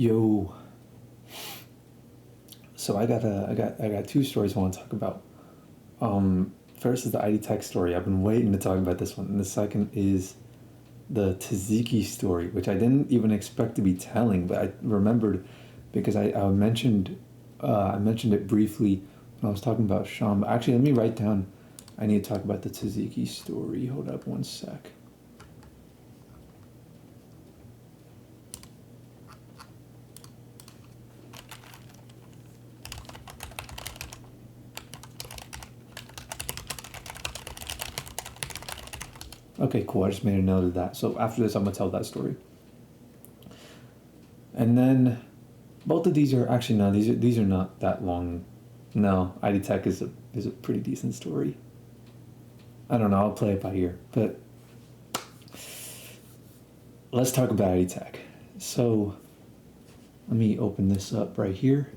Yo. So I got two stories I want to talk about. First is the ID Tech story. I've been waiting to talk about this one. And the second is the Tazikis story, which I didn't even expect to be telling, but I remembered because I mentioned it briefly when I was talking about Sham. Actually, let me write down. I need to talk about the Taziki story. Hold up one sec. Okay, cool. I just made a note of that. So after this, I'm gonna tell that story. And then both of these are actually no. These are not that long. No, ID Tech is a pretty decent story. I don't know. I'll play it by ear. But let's talk about ID Tech. So let me open this up right here.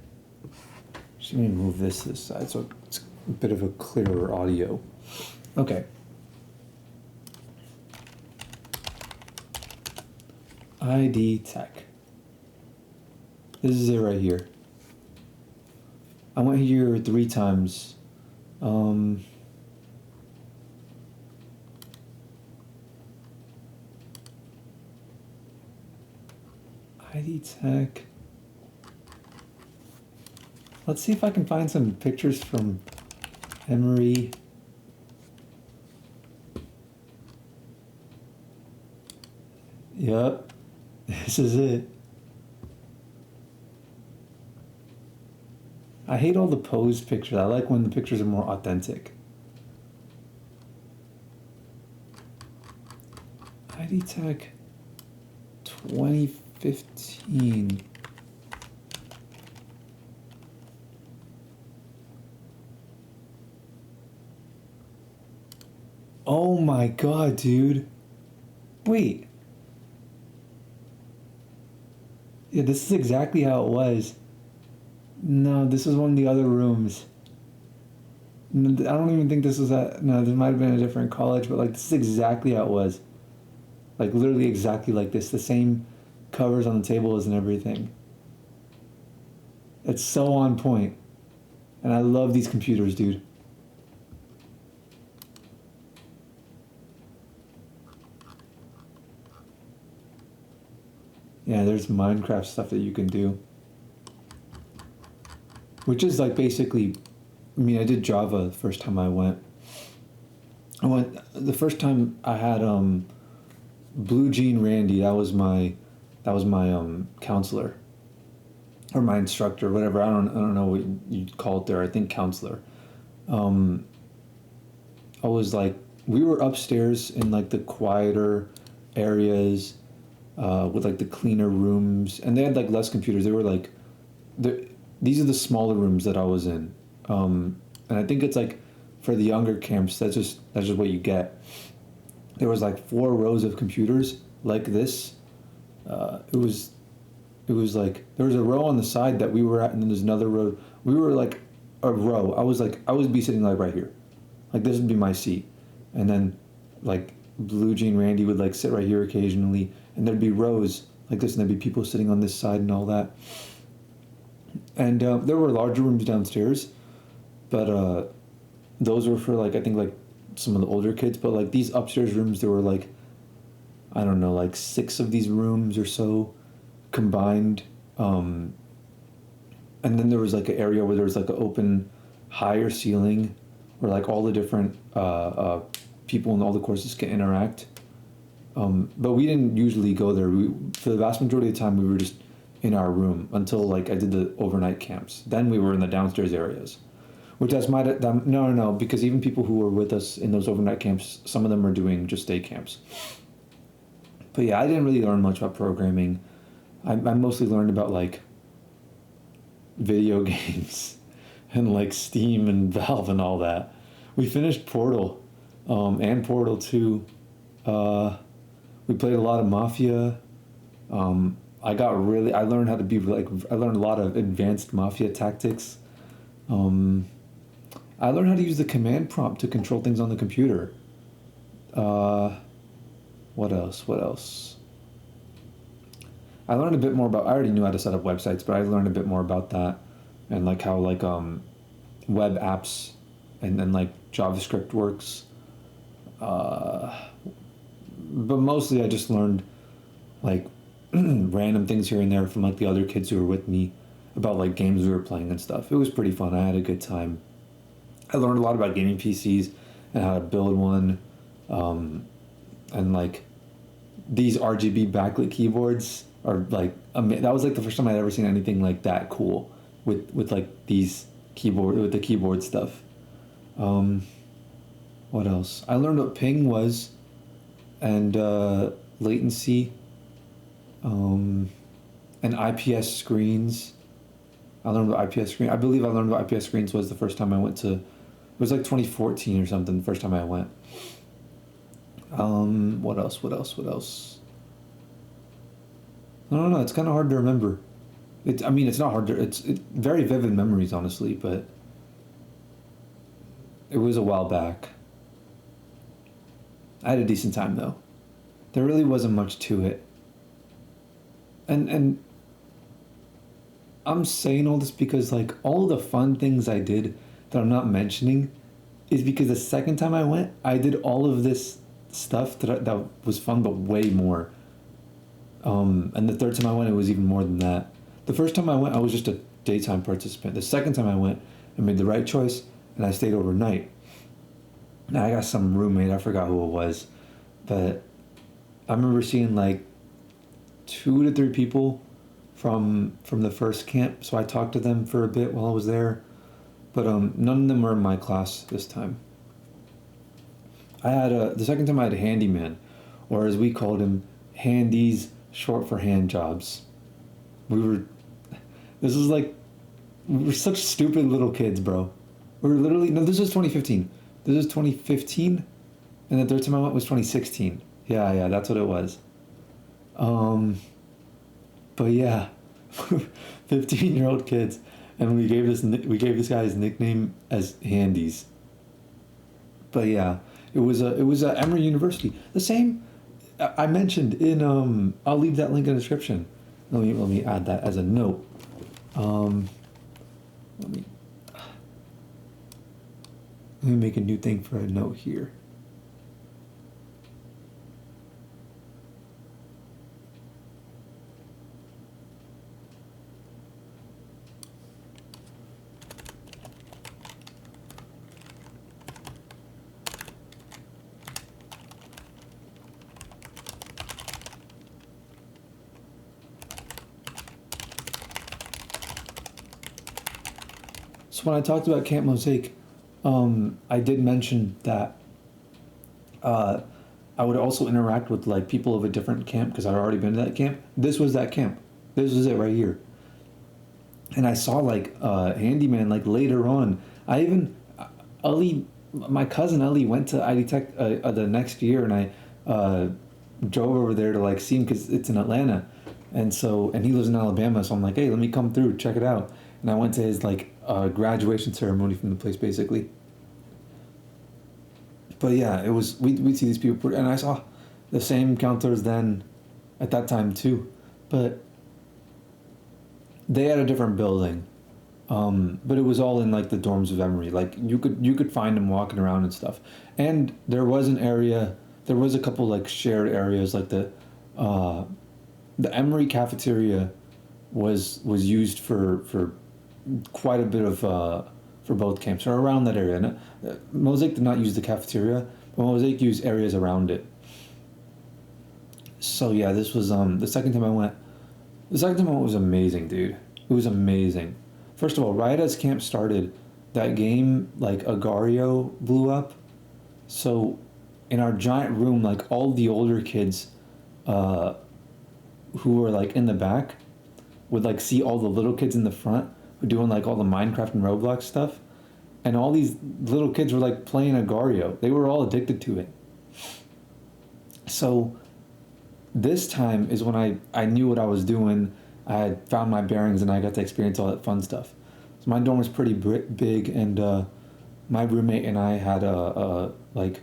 Just let me move this to the side so it's a bit of a clearer audio. Okay. ID Tech. This is it right here. I went here 3 times. ID Tech. Let's see if I can find some pictures from Emory. Yep, this is it. I hate all the posed pictures. I like when the pictures are more authentic. ID Tech 2015. Oh my god, dude. Wait. Yeah, this is exactly how it was. No, this was one of the other rooms. I don't even think this was at. No, this might have been a different college, but like this is exactly how it was. Like literally exactly like this. The same covers on the tables and everything. It's so on point. And I love these computers, dude. Yeah, there's Minecraft stuff that you can do. Which is like basically, I mean, I did Java the first time I went. The first time I had Blue Jean Randy. That was my counselor or my instructor, whatever. I don't know what you'd call it there. I think counselor. Um, I was like, we were upstairs in like the quieter areas, with like the cleaner rooms, and they had like less computers. They were like, these are the smaller rooms that I was in, and I think it's like for the younger camps, that's just what you get. There was like 4 rows of computers like this. It was like there was a row on the side that we were at, and then there's another row. We were like a row. I would be sitting like right here, like this would be my seat, and then like Blue Jean Randy would like sit right here occasionally, and there'd be rows like this, and there'd be people sitting on this side and all that. And there were larger rooms downstairs, but those were for like I think like some of the older kids. But like these upstairs rooms, there were like I don't know like 6 of these rooms or so combined. And then there was like an area where there was like an open higher ceiling where like all the different people in all the courses can interact. But we didn't usually go there. For the vast majority of the time, we were just in our room until like I did the overnight camps. Then we were in the downstairs areas, which that's no, because even people who were with us in those overnight camps, some of them were doing just day camps. But yeah, I didn't really learn much about programming. I mostly learned about like video games and like Steam and Valve and all that. We finished Portal, and Portal 2. We played a lot of Mafia. I learned how to be like, I learned a lot of advanced Mafia tactics. I learned how to use the command prompt to control things on the computer. What else? I learned a bit more about. I already knew how to set up websites, but I learned a bit more about that, and like how like web apps, and then like JavaScript works. Uh, but mostly I just learned like random things here and there from like the other kids who were with me about like games we were playing and stuff. It was pretty fun. I had a good time. I learned a lot about gaming PCs and how to build one, and like these RGB backlit keyboards are like that was like the first time I'd ever seen anything like that cool with like these keyboard with the keyboard stuff. Um, what else? I learned what ping was and latency, um, and IPS screens. I learned what IPS screen. I believe I learned what IPS screens was the first time I went to. It was like 2014 or something. The first time I went. What else? What else? What else? I don't know. It's kind of hard to remember. I mean, it's not hard to. It's very vivid memories, honestly, but it was a while back. I had a decent time though. There really wasn't much to it, and I'm saying all this because like all the fun things I did that I'm not mentioning is because the second time I went, I did all of this stuff that was fun, but way more. And the third time I went, it was even more than that. The first time I went, I was just a daytime participant. The second time I went, I made the right choice, and I stayed overnight. Now I got some roommate, I forgot who it was, but I remember seeing like 2 to 3 people from the first camp. So I talked to them for a bit while I was there, but none of them were in my class this time. I had the second time I had a handyman, or as we called him, handies, short for hand jobs. We were, this was like, we were such stupid little kids, bro. We were literally, no, this was 2015. This was 2015, and the third time I went was 2016. Yeah, that's what it was. Um, but yeah, 15-year-old kids, and we gave this guy his nickname as Handies. But yeah, it was Emory University. The same I mentioned in I'll leave that link in the description. Let me add that as a note. Um, let me let me make a new thing for a note here. So when I talked about Camp Mosaic, I did mention that uh, I would also interact with like people of a different camp because I'd already been to that camp. This was that camp. This was it right here. And I saw like handyman like later on. I even Ali, my cousin Ali went to ID Tech the next year, and I uh, drove over there to like see him because it's in Atlanta, and he lives in Alabama. So I'm like, hey, let me come through, check it out. And I went to his like graduation ceremony from the place basically. But yeah, it was we'd see these people, and I saw the same counselors then at that time too, but they had a different building. But it was all in like the dorms of Emory. Like you could find them walking around and stuff. And there was an area. There was a couple like shared areas like uh, the Emory cafeteria was used for quite a bit of for both camps or around that area. And Mosaic did not use the cafeteria, but Mosaic used areas around it. So yeah, this was the second time I went. The second time I went was amazing, dude. It was amazing. First of all, right as camp started, that game like Agario blew up. So in our giant room, like all the older kids uh, who were like in the back would like see all the little kids in the front who doing like all the Minecraft and Roblox stuff. And all these little kids were like playing Agario. They were all addicted to it. So this time is when I knew what I was doing. I had found my bearings and I got to experience all that fun stuff. So my dorm was pretty big, and my roommate and I had a like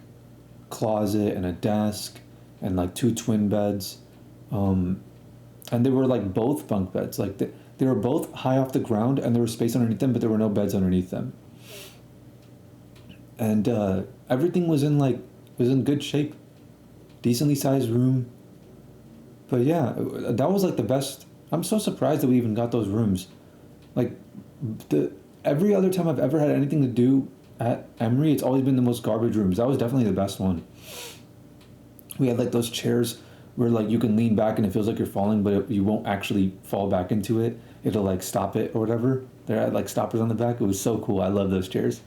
closet and a desk and like 2 twin beds. Um, and they were like both bunk beds. Like they were both high off the ground, and there was space underneath them, but there were no beds underneath them. And everything was in good shape, decently sized room. But yeah, that was like the best. I'm so surprised that we even got those rooms. Like the every other time I've ever had anything to do at Emory, it's always been the most garbage rooms. That was definitely the best one. We had like those chairs where like you can lean back and it feels like you're falling, but you won't actually fall back into it. It'll like stop it or whatever. They had like stoppers on the back. It was so cool. I love those chairs.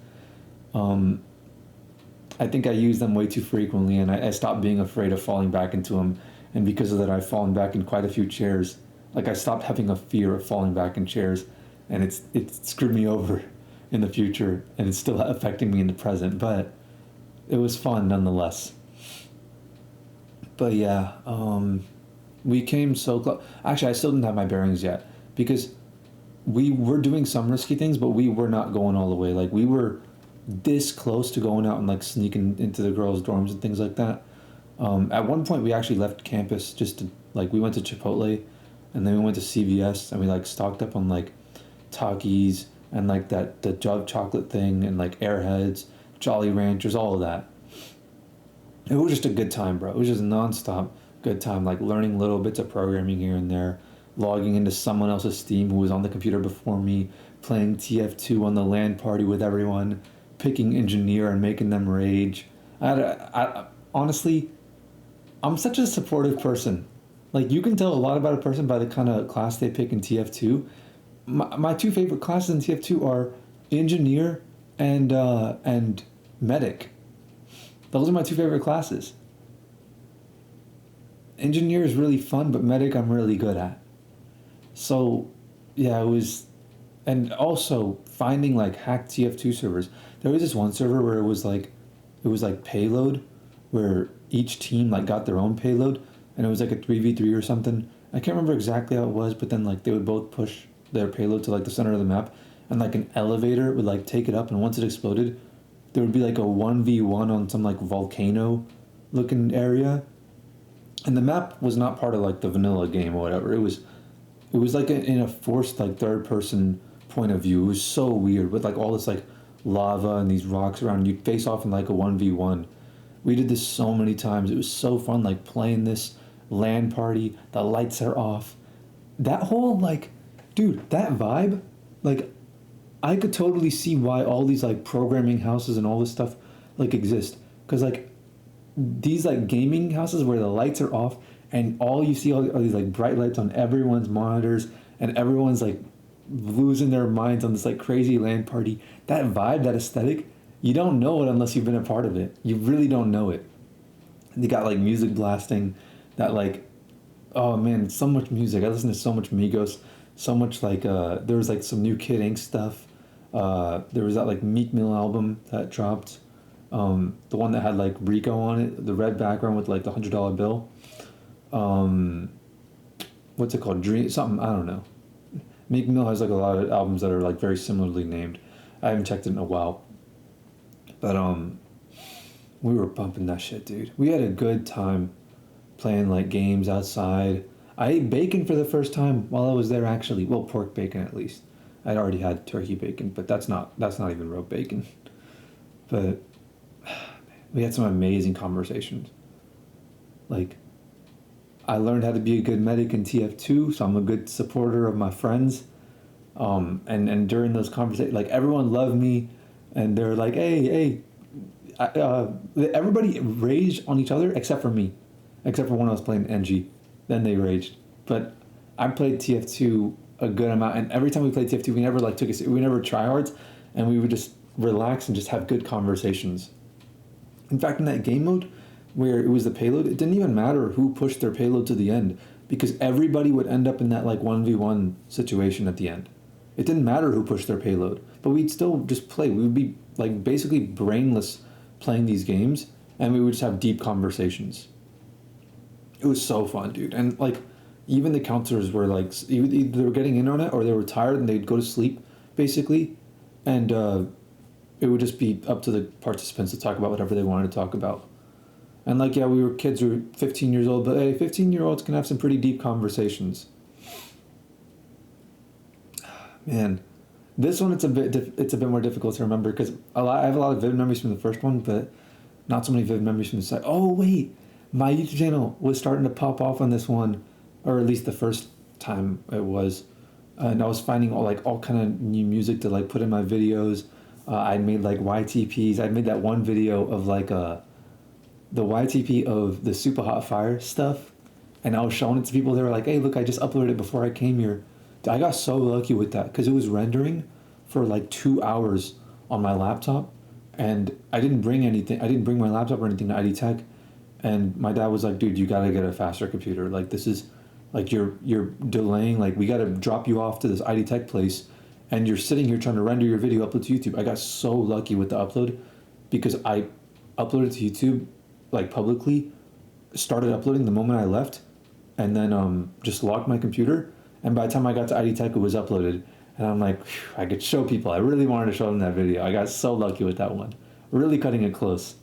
I think I use them way too frequently, and I stopped being afraid of falling back into them. And because of that, I've fallen back in quite a few chairs. Like I stopped having a fear of falling back in chairs, and it screwed me over in the future, and it's still affecting me in the present. But it was fun nonetheless. But yeah, we came so close. Actually, I still didn't have my bearings yet because we were doing some risky things, but we were not going all the way. Like we were this close to going out and like sneaking into the girls' dorms and things like that. At one point, we actually left campus just to like we went to Chipotle, and then we went to CVS and we like stocked up on like Takis and like the Jug chocolate thing and like Airheads, Jolly Ranchers, all of that. It was just a good time, bro. It was just nonstop good time, like learning little bits of programming here and there, logging into someone else's Steam who was on the computer before me, playing TF2 on the LAN party with everyone, picking engineer and making them rage. Honestly, I'm such a supportive person. Like you can tell a lot about a person by the kind of class they pick in TF2. My two favorite classes in TF2 are engineer and medic. Those are my two favorite classes. Engineer is really fun, but medic I'm really good at. So, yeah, it was, and also finding like hacked TF2 servers. There was this one server where it was like payload, where each team like got their own payload, and it was like a 3v3 or something. I can't remember exactly how it was, but then like they would both push their payload to like the center of the map, and like an elevator would like take it up, and once it exploded, there would be like a 1v1 on some like volcano looking area, and the map was not part of like the vanilla game or whatever. It was like in a forced like third person point of view. It was so weird with like all this like lava and these rocks around. You'd face off in like a 1v1. We did this so many times. It was so fun like playing this LAN party. The lights are off. That whole like, dude, that vibe, like I could totally see why all these like programming houses and all this stuff like exist. Cause like these like gaming houses where the lights are off and all you see are these like bright lights on everyone's monitors and everyone's like losing their minds on this like crazy LAN party. That vibe, that aesthetic, you don't know it unless you've been a part of it. You really don't know it. They got like music blasting, that like, oh man, so much music. I listened to so much Migos, so much like there was like some new Kid Ink stuff. There was that like Meek Mill album that dropped, the one that had like Rico on it, the red background with like the $100 bill. What's it called? Dream something, I don't know. Meek Mill has like a lot of albums that are like very similarly named. I haven't checked it in a while, but we were bumping that shit, dude. We had a good time playing like games outside. I ate bacon for the first time while I was there, actually. Well, pork bacon at least. I'd already had turkey bacon, but that's not even real bacon. But we had some amazing conversations. Like, I learned how to be a good medic in TF2, so I'm a good supporter of my friends. And during those conversations, like everyone loved me, and they're like, hey, everybody raged on each other except for me, except for when I was playing NG. Then they raged. But I played TF2 a good amount, and every time we played TF2, we never like we never tryhards, and we would just relax and just have good conversations. In fact, in that game mode where it was the payload, it didn't even matter who pushed their payload to the end because everybody would end up in that like 1v1 situation at the end. It didn't matter who pushed their payload, but we'd still just play. We would be like basically brainless playing these games, and we would just have deep conversations. It was so fun, dude. And like even the counselors were like either they were getting in on it or they were tired and they'd go to sleep basically, and it would just be up to the participants to talk about whatever they wanted to talk about. And like, yeah, we were kids, we were 15 years old, but hey, 15-year-olds can have some pretty deep conversations. Man, this one it's a bit more difficult to remember because I have a lot of vivid memories from the first one, but not so many vivid memories from the second. Oh wait, my YouTube channel was starting to pop off on this one, or at least the first time it was, and I was finding all kind of new music to like put in my videos. I made like YTPs. I made that one video of like the YTP of the Super Hot Fire stuff, and I was showing it to people. They were like, "Hey, look, I just uploaded it before I came here." I got so lucky with that because it was rendering for like 2 hours on my laptop, and I didn't bring anything. I didn't bring my laptop or anything to ID Tech, and my dad was like, "Dude, you gotta get a faster computer. Like this is, like you're delaying. Like we gotta drop you off to this ID Tech place, and you're sitting here trying to render your video upload to YouTube." I got so lucky with the upload, because I uploaded to YouTube, like publicly, started uploading the moment I left, and then just locked my computer. And by the time I got to ID Tech, it was uploaded. And I'm like, phew, I could show people. I really wanted to show them that video. I got so lucky with that one. Really cutting it close.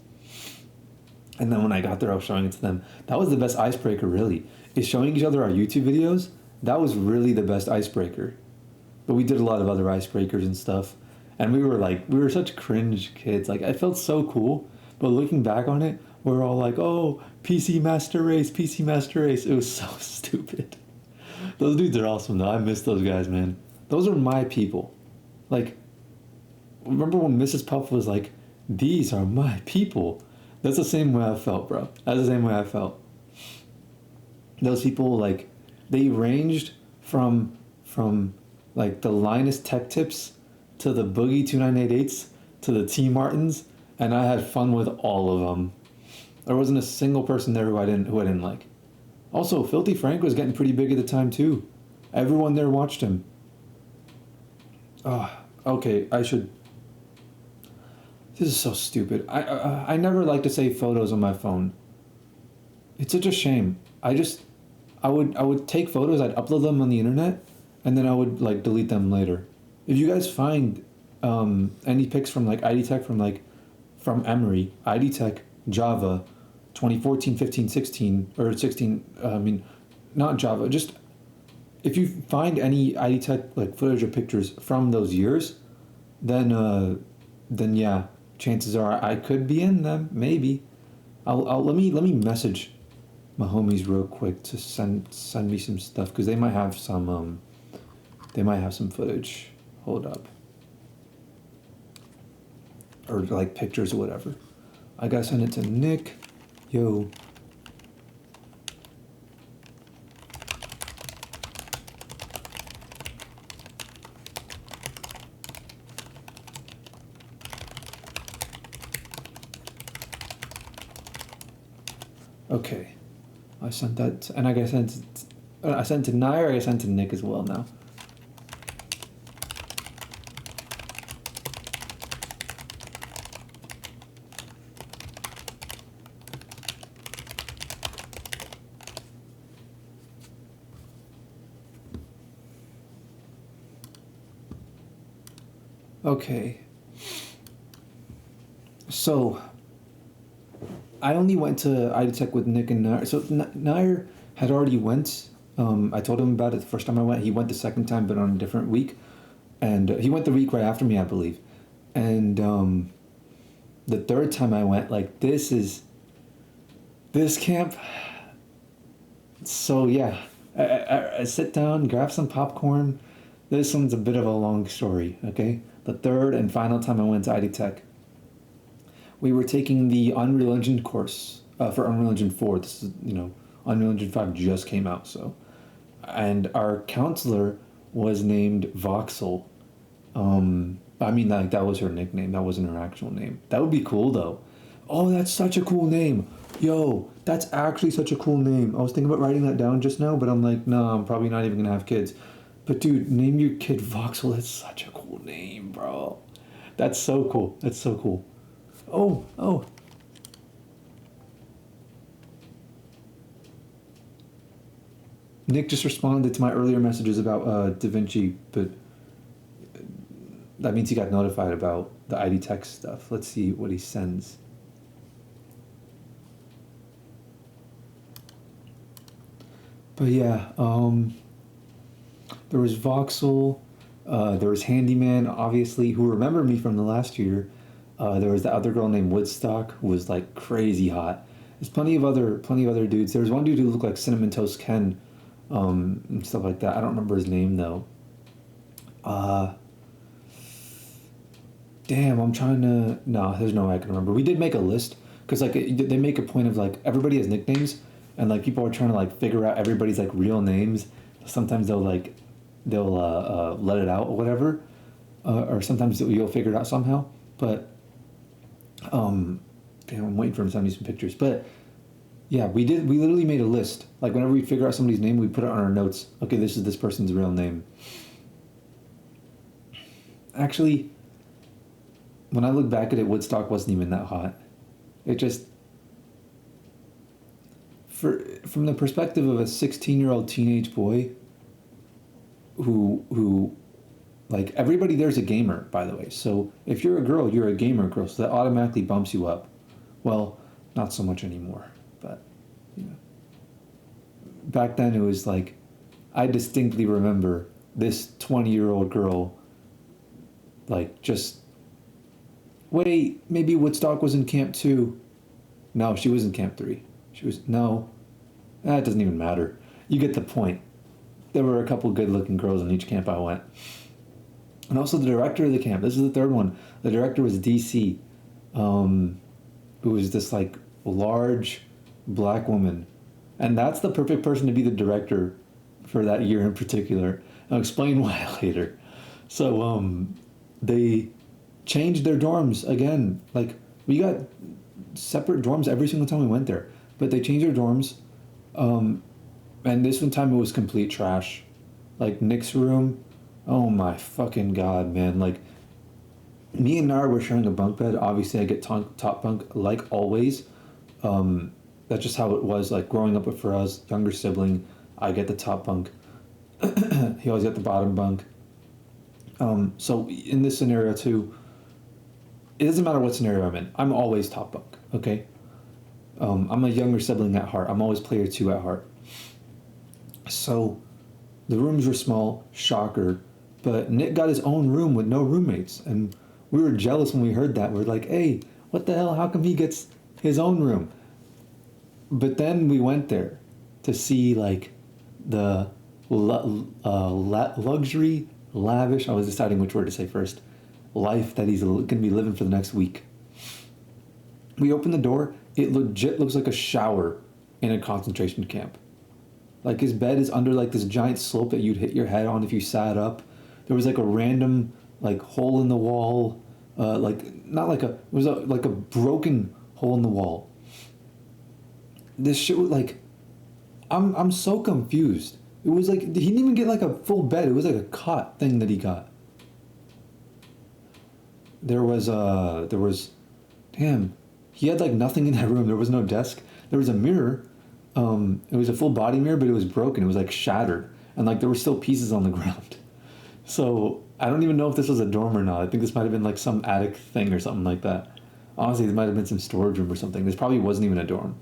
And then when I got there, I was showing it to them. That was the best icebreaker, really. Is showing each other our YouTube videos. That was really the best icebreaker. But we did a lot of other icebreakers and stuff. And we were such cringe kids. Like, I felt so cool. But looking back on it, we're all like, oh, PC Master Race, PC Master Race. It was so stupid. Those dudes are awesome, though. I miss those guys, man. Those are my people. Like, remember when Mrs. Puff was like, these are my people? That's the same way I felt, bro. That's the same way I felt. Those people, like, they ranged from like the Linus Tech Tips to the Boogie 2988s to the T Martins, and I had fun with all of them. There wasn't a single person there who I didn't like. Also, Filthy Frank was getting pretty big at the time too. Everyone there watched him. Oh, okay, I should. This is so stupid. I never like to save photos on my phone. It's such a shame. I would take photos, I'd upload them on the internet, and then I would like delete them later. If you guys find any pics from like ID Tech from Emory, ID Tech, Java, 2014, 15, 16, or 16, I mean, not Java, just if you find any ID Tech like footage or pictures from those years, then yeah, chances are I could be in them, maybe. I'll let me message my homies real quick to send me some stuff, because they might have some footage. Hold up. Or like pictures or whatever. I gotta send it to Nick. Yo. Okay. I sent that, and I gotta I sent to Nair, I sent to Nick as well now. Okay. So, I only went to ID Tech with Nick and Nair. So Nair had already went. I told him about it the first time I went. He went the second time, but on a different week, and he went the week right after me, I believe. And the third time I went, like this camp. So yeah, I sit down, grab some popcorn. This one's a bit of a long story. Okay, the third and final time I went to ID Tech, we were taking the Unreal Engine course for Unreal Engine 4. This is, Unreal Engine 5 just came out, so. And our counselor was named Voxel. I mean, like, that was her nickname. That wasn't her actual name. That would be cool, though. Oh, that's such a cool name. Yo, that's actually such a cool name. I was thinking about writing that down just now, but I'm like, no, I'm probably not even going to have kids. But, dude, name your kid Voxel. That's such a cool name, bro. That's so cool. That's so cool. Oh. Nick just responded to my earlier messages about DaVinci, but that means he got notified about the ID Tech stuff. Let's see what he sends. But yeah, there was Voxel. There was Handyman, obviously, who remembered me from the last year. There was the other girl named Woodstock, who was like crazy hot. There's plenty of other dudes. There was one dude who looked like Cinnamon Toast Ken, and stuff like that. I don't remember his name though. Uh, Damn, I'm trying to. No, there's no way I can remember. We did make a list because like they make a point of like everybody has nicknames, and like people are trying to like figure out everybody's like real names. Sometimes they'll let it out or whatever, or sometimes you'll figure it out somehow. But damn, I'm waiting for him to send me some pictures. But yeah, we did. We literally made a list. Like whenever we figure out somebody's name, we put it on our notes. Okay, this is this person's real name. Actually, when I look back at it, Woodstock wasn't even that hot. It just, from the perspective of a 16-year-old teenage boy, who, like everybody there's a gamer, by the way. So if you're a girl, you're a gamer girl. So that automatically bumps you up. Well, not so much anymore, but you know, back then it was like, I distinctly remember this 20-year-old girl, like just. Wait, maybe Woodstock was in Camp 2. No, she was in Camp 3. She was, no. That doesn't even matter. You get the point. There were a couple good looking girls in each camp I went. And also the director of the camp. This is the third one. The director was DC, who was this like large black woman. And that's the perfect person to be the director for that year in particular. I'll explain why later. So they changed their dorms again. Like we got separate dorms every single time we went there, but they changed their dorms. And this one time it was complete trash. Like Nick's room, oh my fucking god, man! Like me and Nara were sharing a bunk bed. Obviously, I get top bunk like always. That's just how it was. Like growing up for us, younger sibling, I get the top bunk. He always got the bottom bunk. So in this scenario too, it doesn't matter what scenario I'm in. I'm always top bunk, okay? I'm a younger sibling at heart. I'm always player 2 at heart. So the rooms were small, shocker, but Nick got his own room with no roommates. And we were jealous when we heard that. We are like, hey, what the hell? How come he gets his own room? But then we went there to see like the luxury, lavish, I was deciding which word to say first, life that he's going to be living for the next week. We opened the door. It legit looks like a shower in a concentration camp. Like his bed is under like this giant slope that you'd hit your head on if you sat up. There was like a random like hole in the wall, like not like a, it was like a broken hole in the wall. This shit was like, I'm so confused. It was like he didn't even get like a full bed. It was like a cot thing that he got. There was damn, he had like nothing in that room. There was no desk. There was a mirror. It was a full body mirror, but it was broken. It was like shattered, and like there were still pieces on the ground. So I don't even know if this was a dorm or not. I think this might have been like some attic thing or something like that. Honestly, there might have been some storage room or something. This probably wasn't even a dorm.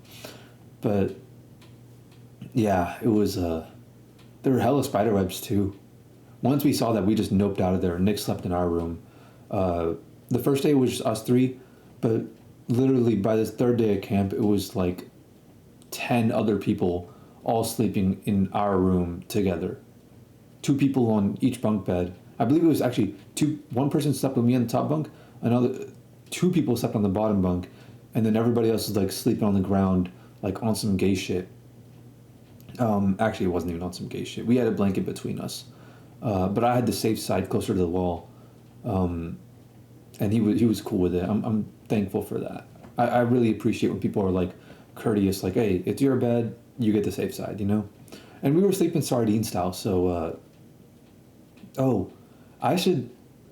But yeah, it was. There were hella spider webs too. Once we saw that, we just noped out of there. Nick slept in our room. The first day was just us three, but literally by the third day of camp, it was like 10 other people all sleeping in our room together. 2 people on each bunk bed. I believe it was actually one person slept with me on the top bunk, 2 people slept on the bottom bunk, and then everybody else was like sleeping on the ground, like on some gay shit. Actually, it wasn't even on some gay shit. We had a blanket between us, but I had the safe side closer to the wall, and he was cool with it. I'm thankful for that. I really appreciate when people are like courteous, like, hey, it's your bed, you get the safe side, you know? And we were sleeping sardine style, so,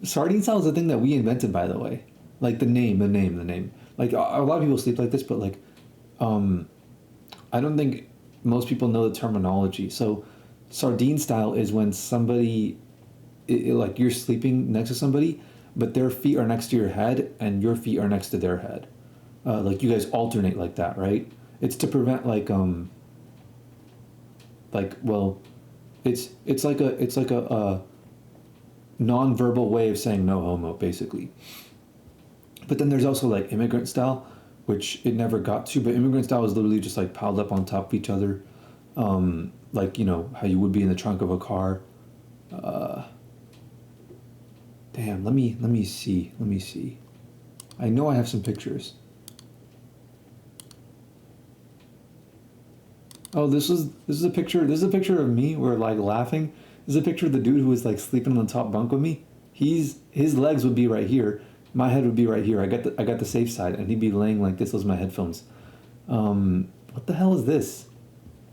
sardine style is a thing that we invented, by the way. Like, the name. Like, a lot of people sleep like this, but, like, I don't think most people know the terminology. So, sardine style is when somebody, like, you're sleeping next to somebody, but their feet are next to your head, and your feet are next to their head. Like, you guys alternate like that, right? It's to prevent, like, well, it's like a non-verbal way of saying no homo, basically. But then there's also like immigrant style, which it never got to. But immigrant style is literally just like piled up on top of each other, like how you would be in the trunk of a car. Uh, Damn, let me see. Let me see. I know I have some pictures. Oh, this is a picture. This is a picture of me. We're like laughing. This is a picture of the dude who was like sleeping on the top bunk with me. His legs would be right here. My head would be right here. I got the safe side, and he'd be laying like this. Was my headphones. What the hell is this?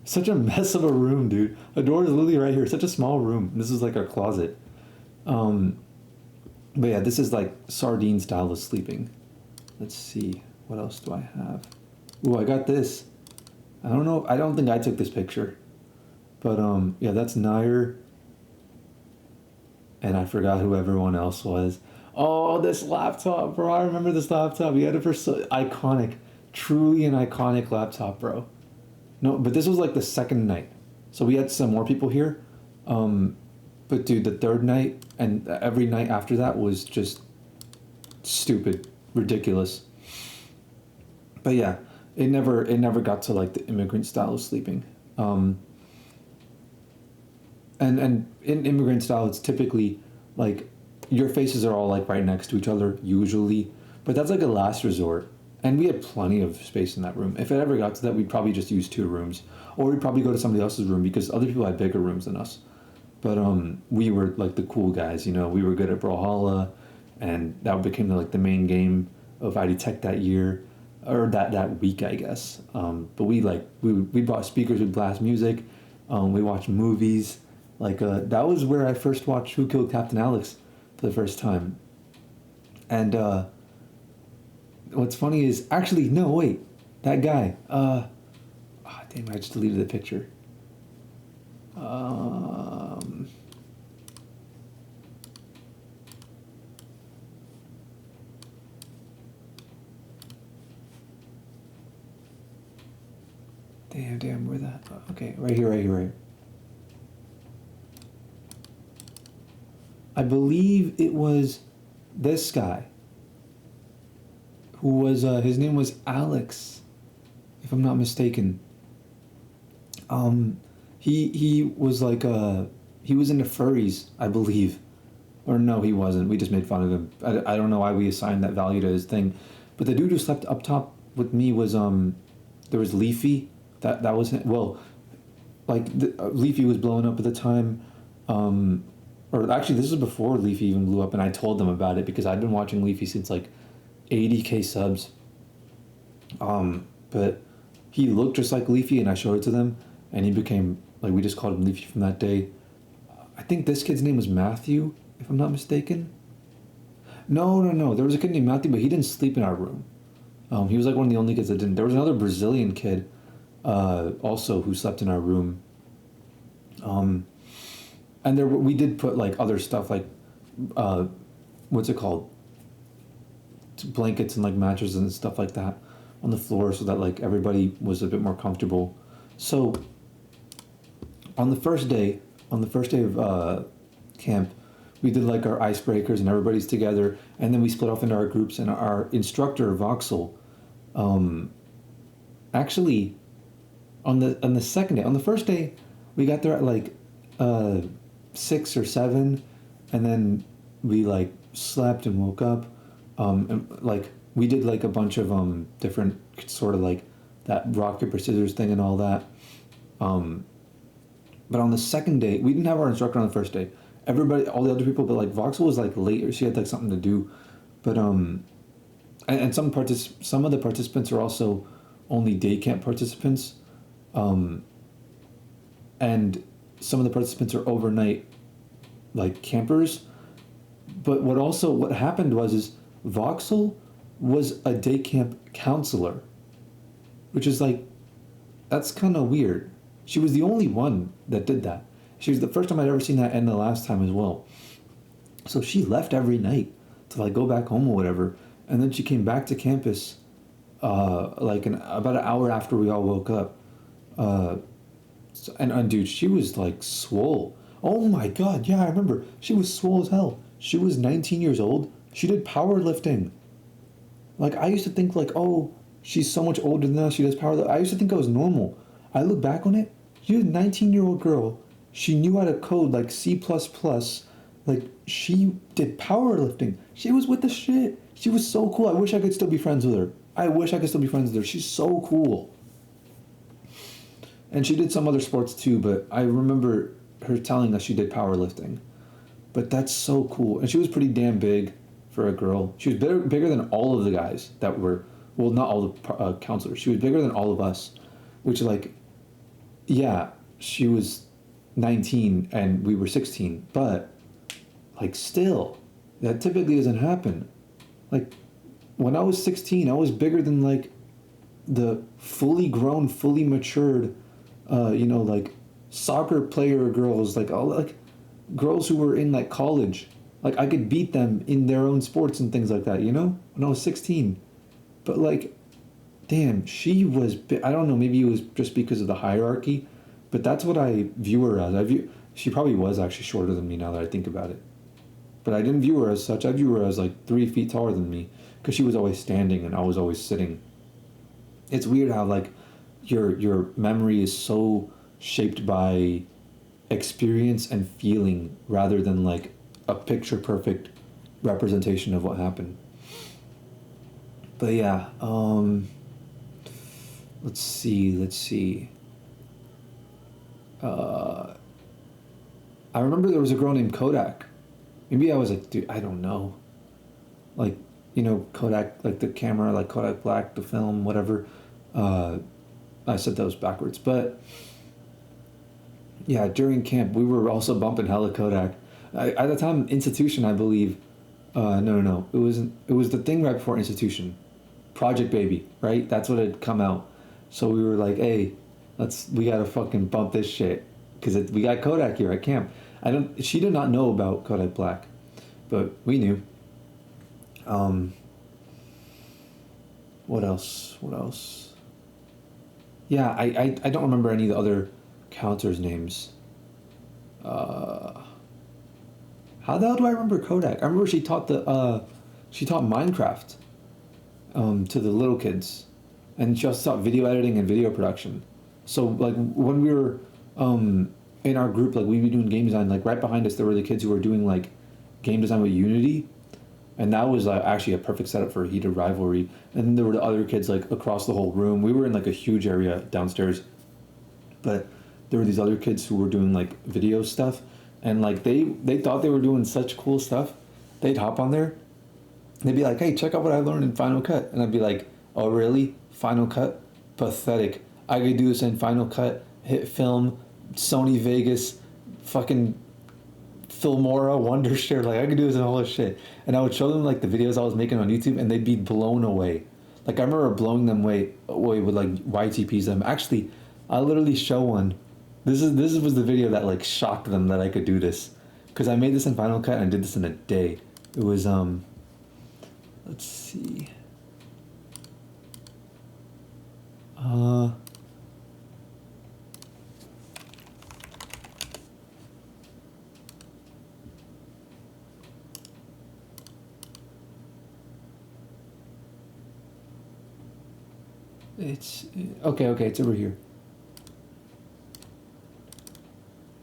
Such a mess of a room, dude. A door is literally right here. Such a small room. This is like our closet. Um, but yeah, this is like sardine style of sleeping. Let's see. What else do I have? Ooh, I got this. I don't know. I don't think I took this picture. But yeah, that's Nair. And I forgot who everyone else was. Oh, this laptop, bro. I remember this laptop. You had it for so iconic. Truly an iconic laptop, bro. No, but this was like the second night. So we had some more people here. But dude, the third night and every night after that was just stupid, ridiculous. But yeah, it never got to like the immigrant style of sleeping. Um, and in immigrant style, it's typically like your faces are all like right next to each other usually, but that's like a last resort. And we had plenty of space in that room. If it ever got to that, we'd probably just use two rooms, or we'd probably go to somebody else's room because other people had bigger rooms than us. But we were like the cool guys, We were good at Brawlhalla, and that became like the main game of ID Tech that year, or that week, I guess. But we bought speakers with blast music. We watched movies. Like that was where I first watched Who Killed Captain Alex for the first time. And what's funny is actually no wait, that guy. Damn! I just deleted the picture. Um, damn, where that? Okay, right here, right here, right. I believe it was this guy who was his name was Alex, if I'm not mistaken. Um, he was like he was into furries, I believe, or no, he wasn't. We just made fun of him. I don't know why we assigned that value to his thing, but the dude who slept up top with me was there was Leafy. That was him. Well, like Leafy was blowing up at the time. Um, or actually, this is before Leafy even blew up, and I told them about it because I'd been watching Leafy since like 80K subs. But he looked just like Leafy, and I showed it to them, and he became like we just called him Leafy from that day. I think this kid's name was Matthew, if I'm not mistaken. No, no, no. There was a kid named Matthew, but he didn't sleep in our room. He was like one of the only kids that didn't. There was another Brazilian kid, also who slept in our room. Um, and we did put like other stuff like, uh, what's it called? Blankets and like mattresses and stuff like that on the floor so that like everybody was a bit more comfortable. So on the first day, of camp, we did like our icebreakers and everybody's together, and then we split off into our groups. And our instructor Voxel, um, actually, on the second day, on the first day, we got there at like 6 or 7, and then we like slept and woke up, and like we did like a bunch of different sort of like that rock paper scissors thing and all that. Um, but on the second day, we didn't have our instructor on the first day. Everybody, all the other people, but like Voxel was like late, or she had like something to do. But and some of the participants are also only day camp participants, um, and some of the participants are overnight like campers. But what happened is Voxel was a day camp counselor, which is like that's kind of weird. She was the only one that did that. She was the first time I'd ever seen that, and the last time as well. So she left every night to like go back home or whatever, and then she came back to campus, like about an hour after we all woke up. And dude, she was like swole. Oh my god, yeah, I remember. She was swole as hell. She was 19 years old. She did powerlifting. Like, I used to think, like, oh, she's so much older than us, she does powerlifting. I used to think it was normal. I look back on it, she was a 19-year-old girl. She knew how to code, like, C++. Like, she did powerlifting. She was with the shit. She was so cool. I wish I could still be friends with her. I wish I could still be friends with her. She's so cool. And she did some other sports too, but I remember her telling us she did powerlifting. But that's so cool. And she was pretty damn big for a girl. She was bigger than all of the guys that were, well, not all the counselors. She was bigger than all of us, which, like, yeah, she was 19 and we were 16, but, like, still, that typically doesn't happen. Like, when I was 16, I was bigger than, like, the fully grown, fully matured, like, soccer player girls, like, all, like, girls who were in, like, college. Like, I could beat them in their own sports and things like that, you know? When I was 16. But, like, damn, she was, I don't know, maybe it was just because of the hierarchy, but that's what I view her as. She probably was actually shorter than me now that I think about it. But I didn't view her as such. I view her as, like, 3 feet taller than me, because she was always standing and I was always sitting. It's weird how, like, your memory is so shaped by experience and feeling rather than, like, a picture perfect representation of what happened. But yeah, let's see. I remember there was a girl named Kodak. Maybe I was like, dude, I don't know. Like, Kodak, like the camera, like Kodak Black, the film, whatever. I said those backwards, but yeah, during camp we were also bumping hella Kodak. At the time, Institution, I believe. No. It was the thing right before Institution, Project Baby, right? That's what had come out. So we were like, hey, we gotta fucking bump this shit because we got Kodak here at camp. She did not know about Kodak Black, but we knew. What else? Yeah, I don't remember any of the other counters' names. How the hell do I remember Kodak? I remember she taught Minecraft to the little kids, and she also taught video editing and video production. So, like, when we were in our group, like, we'd be doing game design. Like, right behind us, there were the kids who were doing, like, game design with Unity, and that was actually a perfect setup for a heated rivalry. And then there were the other kids, like, across the whole room. We were in, like, a huge area downstairs, but there were these other kids who were doing, like, video stuff, and, like, they thought they were doing such cool stuff. They'd hop on there, they'd be like, hey, check out what I learned in Final Cut. And I'd be like, oh, really? Final Cut? Pathetic. I could do this in Final Cut, hit film, Sony Vegas, fucking Filmora, Wondershare. Like, I could do this in all this shit. And I would show them, like, the videos I was making on YouTube, and they'd be blown away. Like, I remember blowing them away with, like, YTPs them. Actually, I'll literally show one. This was the video that, like, shocked them that I could do this. Because I made this in Final Cut and I did this in a day. It was, let's see. It's okay. It's over here.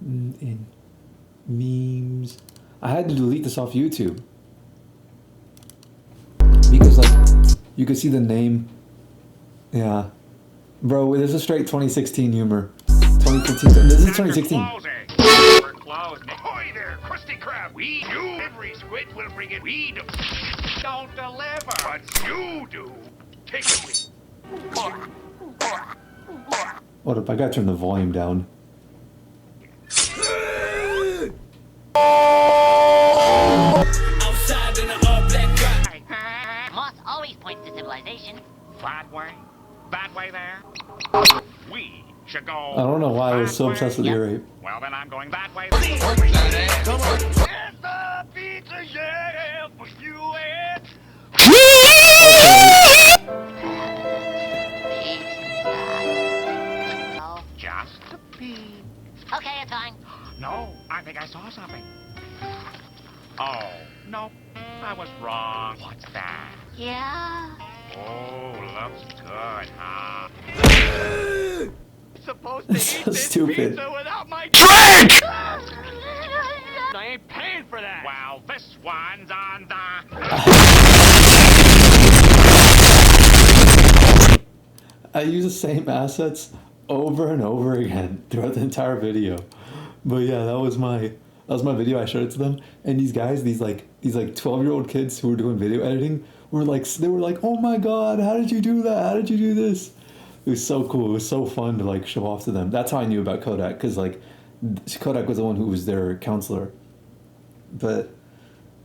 In memes, I had to delete this off YouTube because, like, you could see the name. Yeah, bro, this is straight 2016 humor. 2015. This is 2016. We're closed. Ahoy there, Krusty Krab. We do. Every squid will bring it. We don't deliver. But you do. Take it with. What if I gotta turn the volume down? Outside in the all black drive. Moss always points to civilization. That way? That way there? We should go. I don't know why I was so obsessed with ear rape. Well, then I'm going that way. Come on. It's the pizza, yeah, for you and... Just a pee. Okay, it's fine. No, I think Oh, no, I was wrong. What's that? Yeah? Oh, looks good, huh? Supposed to That's eat so this stupid. pizza without my Drink! I ain't paying for that. Well, this one's on the. I use the same assets over and over again throughout the entire video. But yeah, that was my video. I showed it to them, and these guys, these 12-year-old kids who were doing video editing, they were like, "Oh my god, how did you do that? How did you do this?" It was so cool. It was so fun to like show off to them. That's how I knew about Kodak, because like Kodak was the one who was their counselor. But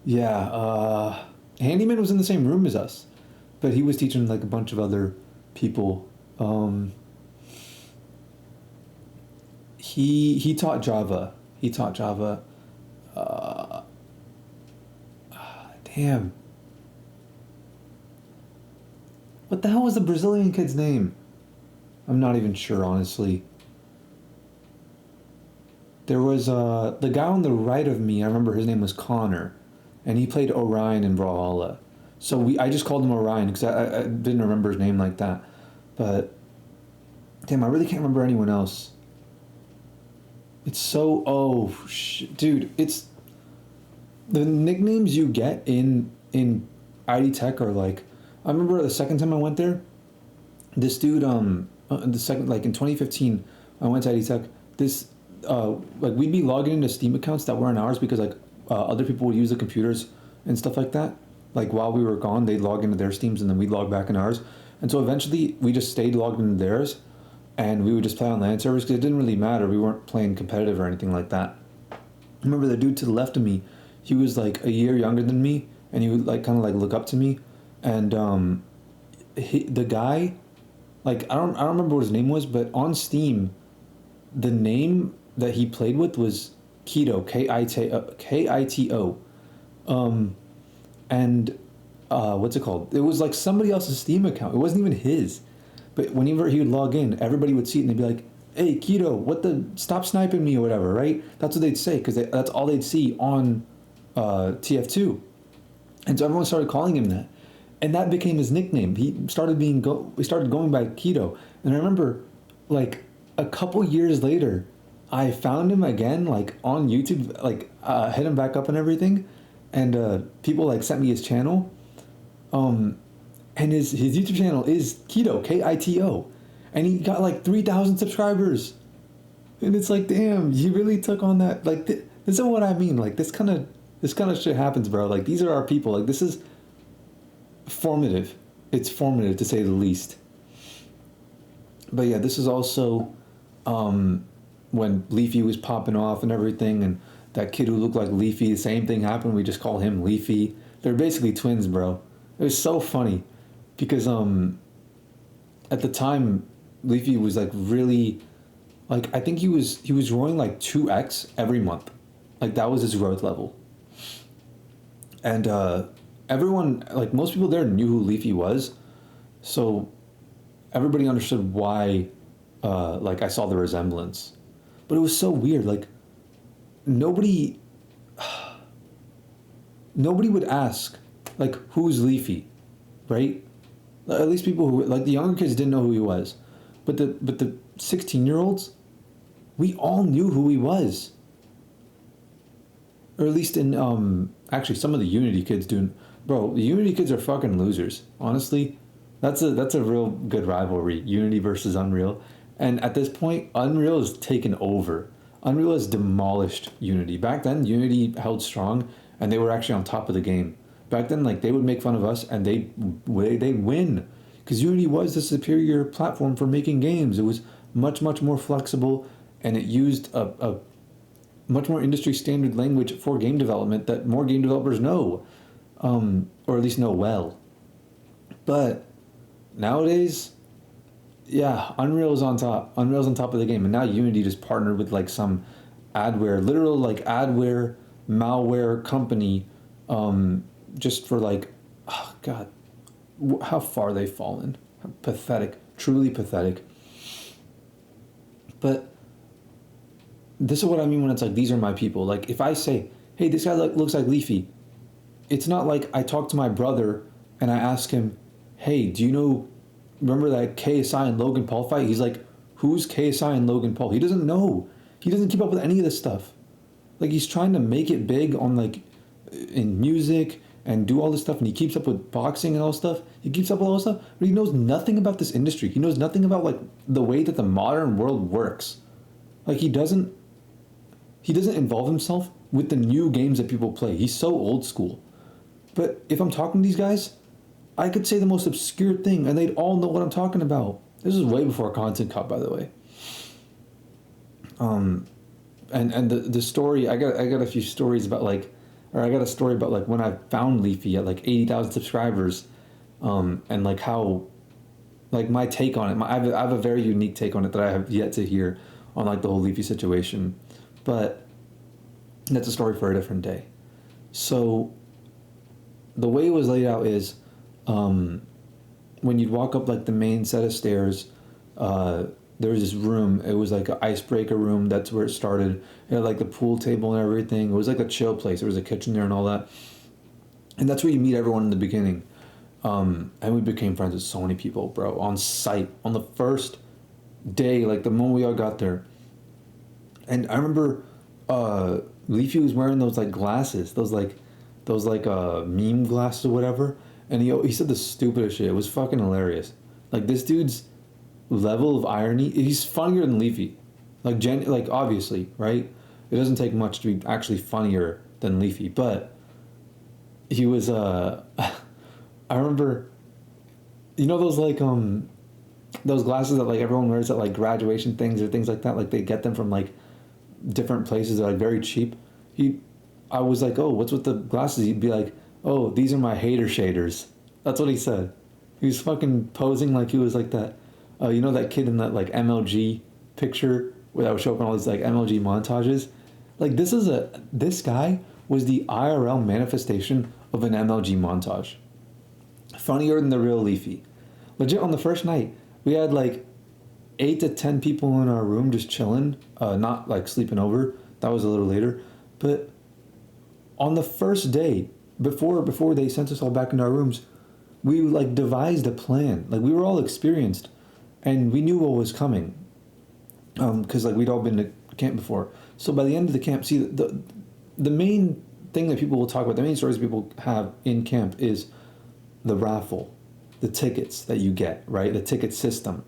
yeah, Handyman was in the same room as us, but he was teaching like a bunch of other people. He taught Java. He taught Java. Damn. What the hell was the Brazilian kid's name? I'm not even sure, honestly. There was the guy on the right of me. I remember his name was Connor, and he played Orion in Brawlhalla. So I just called him Orion because I didn't remember his name like that. But damn, I really can't remember anyone else. It's so dude. It's the nicknames you get in ID Tech are like. I remember the second time I went there. This dude the second like in 2015 I went to ID Tech. This like we'd be logging into Steam accounts that weren't ours because like other people would use the computers and stuff like that. Like while we were gone, they'd log into their Steams and then we'd log back in ours. And so eventually we just stayed logged into theirs, and we would just play on LAN servers because it didn't really matter. We weren't playing competitive or anything like that. I remember the dude to the left of me. He was like a year younger than me, and he would like kind of like look up to me. And the guy, like I don't remember what his name was, but on Steam, the name that he played with was Kito, Kito. And what's it called? It was like somebody else's Steam account. It wasn't even his. But whenever he would log in, everybody would see it and they'd be like, "Hey, Kito, stop sniping me," or whatever, right? That's what they'd say because that's all they'd see on TF2. And so everyone started calling him that. And that became his nickname. He started going by Kito. And I remember, like, a couple years later, I found him again, like, on YouTube, like, hit him back up and everything. And people, like, sent me his channel. And his YouTube channel is Kito, Kito. And he got, like, 3,000 subscribers. And it's like, damn, he really took on that. Like, this is what I mean. Like, this kind of shit happens, bro. Like, these are our people. Like, this is formative. It's formative, to say the least. But yeah, this is also when Leafy was popping off and everything, and that kid who looked like Leafy, the same thing happened. We just call him Leafy. They're basically twins, bro. It was so funny because at the time Leafy was like really, like, I think he was growing like 2x every month. Like, that was his growth level. And everyone, like, most people there knew who Leafy was, so everybody understood why like I saw the resemblance. But it was so weird, like nobody would ask, like, who's Leafy, right? At least people who, like, the younger kids didn't know who he was. But the 16-year-olds, we all knew who he was. Or at least in actually some of the Unity kids do. Bro, the Unity kids are fucking losers. Honestly, that's a real good rivalry, Unity versus Unreal. And at this point, Unreal has taken over. Unreal has demolished Unity. Back then, Unity held strong, and they were actually on top of the game. Back then, like, they would make fun of us, and they win, because Unity was the superior platform for making games. It was much more flexible, and it used a much more industry standard language for game development that more game developers know, or at least know well. But nowadays, yeah, Unreal's on top. Unreal's on top of the game, and now Unity just partnered with like some literal like adware, malware company, just for like, oh god, how far they've fallen. Pathetic, truly pathetic. But this is what I mean when it's like, these are my people. Like, if I say, hey, this guy looks like Leafy. It's not like I talk to my brother and I ask him, hey, do you know, remember that KSI and Logan Paul fight? He's like, who's KSI and Logan Paul? He doesn't know. He doesn't keep up with any of this stuff. Like, he's trying to make it big on, like, in music and do all this stuff, and he keeps up with boxing and all this stuff. He keeps up with all this stuff, but he knows nothing about this industry. He knows nothing about, like, the way that the modern world works. Like, he doesn't involve himself with the new games that people play. He's so old school. But if I'm talking to these guys, I could say the most obscure thing, and they'd all know what I'm talking about. This is way before Content Cup, by the way. And the story, I got a few stories about, like, or I got a story about, like, when I found Leafy at, like, 80,000 subscribers, and, like, how, like, my take on it. I have a very unique take on it that I have yet to hear on, like, the whole Leafy situation. But that's a story for a different day. So the way it was laid out is, when you'd walk up, like, the main set of stairs, there was this room. It was like an icebreaker room. That's where it started. It had, like, the pool table and everything. It was like a chill place. There was a kitchen there and all that. And that's where you meet everyone in the beginning. And we became friends with so many people, bro, on site. On the first day, like, the moment we all got there. And I remember Leafy was wearing those, like, glasses. Those meme glasses or whatever. And he said the stupidest shit. It was fucking hilarious. Like, this dude's level of irony, he's funnier than Leafy. Like, obviously, right? It doesn't take much to be actually funnier than Leafy. But he was, I remember, you know those, like, those glasses that, like, everyone wears at, like, graduation things or things like that? Like, they get them from, like, different places that are, like, very cheap. I was like, oh, what's with the glasses? He'd be like, oh, these are my hater shaders. That's what he said. He was fucking posing like he was, like, that, you know, that kid in that, like, MLG picture where I was showing all these, like, MLG montages? Like, this guy was the IRL manifestation of an MLG montage. Funnier than the real Leafy. Legit, on the first night, we had, like, 8 to 10 people in our room just chilling, not, like, sleeping over. That was a little later. But on the first day, before they sent us all back into our rooms, we, like, devised a plan. Like, we were all experienced, and we knew what was coming, because, like, we'd all been to camp before. So by the end of the camp, see, the main thing that people will talk about, the main stories people have in camp is the raffle, the tickets that you get, right? The ticket system.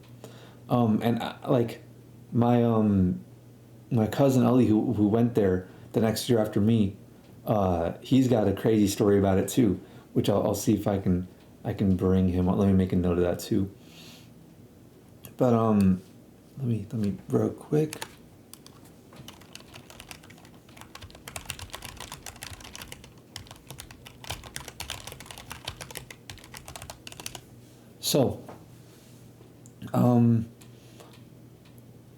And like, my cousin Ellie, who went there the next year after me, he's got a crazy story about it too, which I'll see if I can bring him on. Let me make a note of that too. But let me real quick. So,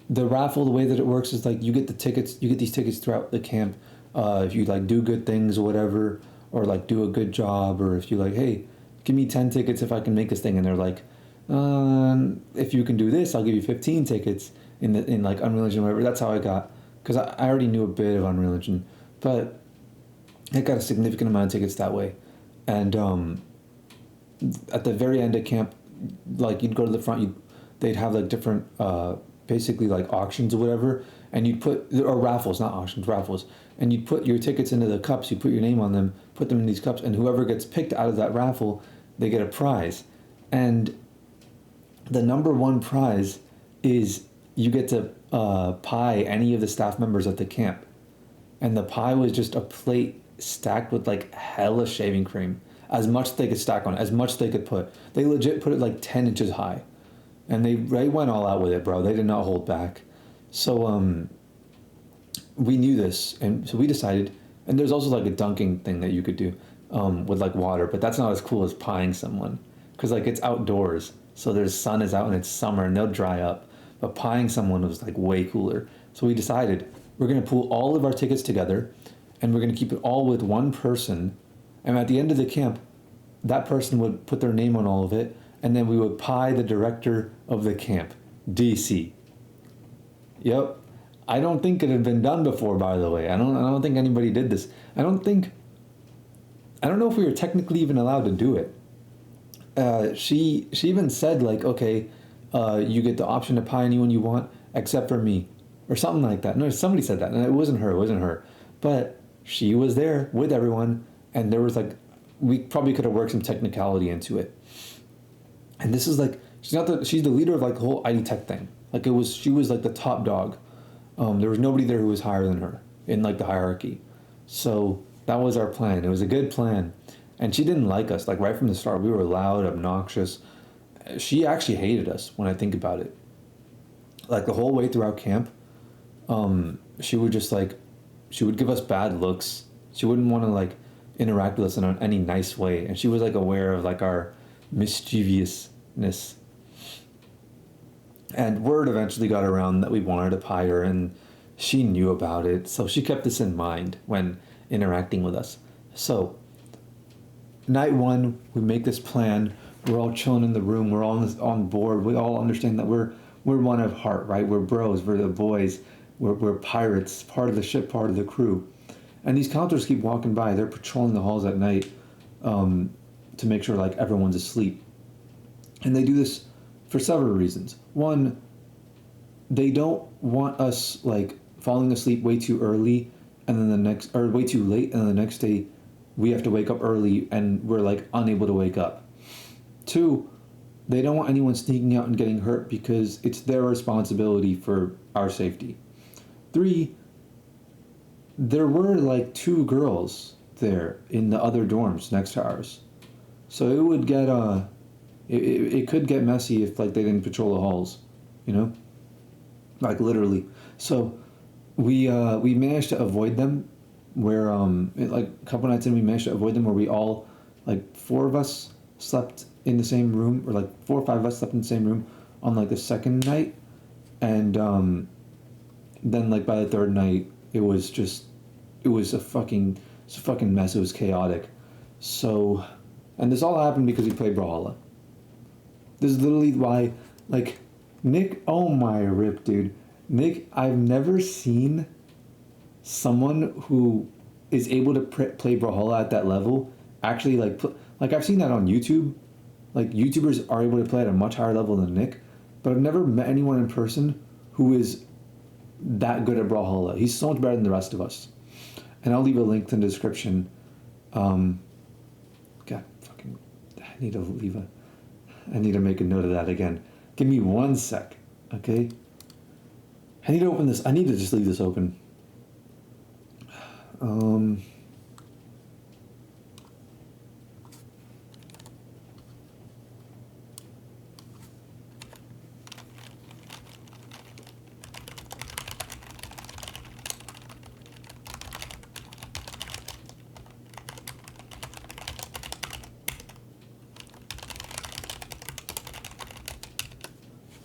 the raffle, the way that it works is, like, you get these tickets throughout the camp. If you, like, do good things or whatever, or, like, do a good job, or if you, like, hey, give me 10 tickets if I can make this thing, and they're like, if you can do this, I'll give you 15 tickets in like Unreal Engine or whatever. That's how I got, because I already knew a bit of Unreal Engine, but I got a significant amount of tickets that way. And at the very end of camp, like, you'd go to the front, they'd have, like, different basically, like, auctions or whatever, and you'd put, or raffles, not auctions, raffles, and you'd put your tickets into the cups, you put your name on them, put them in these cups, and whoever gets picked out of that raffle, they get a prize. And the number one prize is you get to pie any of the staff members at the camp. And the pie was just a plate stacked with, like, hella shaving cream. As much they could stack on it, as much they could put. They legit put it, like, 10 inches high. And they went all out with it, bro. They did not hold back. So we knew this, and so we decided, and there's also, like, a dunking thing that you could do with, like, water, but that's not as cool as pieing someone, because, like, it's outdoors, so there's sun is out and it's summer and they'll dry up. But pieing someone was, like, way cooler. So we decided we're gonna pool all of our tickets together, and we're gonna keep it all with one person. And at the end of the camp, that person would put their name on all of it, and then we would pie the director of the camp, DC. Yep. I don't think it had been done before, by the way. I don't think anybody did this. I don't know if we were technically even allowed to do it. She even said like, okay, you get the option to pie anyone you want except for me, or something like that. No, somebody said that, and it wasn't her. It wasn't her, but she was there with everyone, and there was like, we probably could have worked some technicality into it. And this is like, she's the leader of like the whole ID Tech thing. Like she was like the top dog. There was nobody there who was higher than her in like the hierarchy. So that was our plan. It was a good plan. And she didn't like us, like right from the start. We were loud, obnoxious. She actually hated us when I think about it. Like the whole way throughout camp, she would just like, she would give us bad looks. She wouldn't want to like interact with us in any nice way. And she was like aware of like our mischievousness. And word eventually got around that we wanted to pie her, and she knew about it. So she kept this in mind when interacting with us. So night one, we make this plan. We're all chilling in the room. We're all on board. We all understand that we're one of heart, right? We're bros. We're the boys. We're pirates, part of the ship, part of the crew. And these counters keep walking by. They're patrolling the halls at night to make sure like everyone's asleep. And they do this for several reasons. One, they don't want us like falling asleep way too early and then way too late, and then the next day we have to wake up early and we're like unable to wake up. Two, they don't want anyone sneaking out and getting hurt because it's their responsibility for our safety. Three, there were like 2 girls there in the other dorms next to ours. So it would get it could get messy if like they didn't patrol the halls, you know? Like literally. So we managed to avoid them where like a couple nights in we managed to avoid them where we all, like 4 of us slept in the same room, or like 4 or 5 of us slept in the same room on like the second night, and then like by the third night it was a fucking mess. It was chaotic. So, and this all happened because we played Brawlhalla. This is literally why, like, Nick, oh my rip, dude. Nick, I've never seen someone who is able to play Brawlhalla at that level actually, like I've seen that on YouTube. Like, YouTubers are able to play at a much higher level than Nick, but I've never met anyone in person who is that good at Brawlhalla. He's so much better than the rest of us. And I'll leave a link in the description. God, fucking, I need to make a note of that again. Give me 1 sec, okay? I need to open this. I need to just leave this open.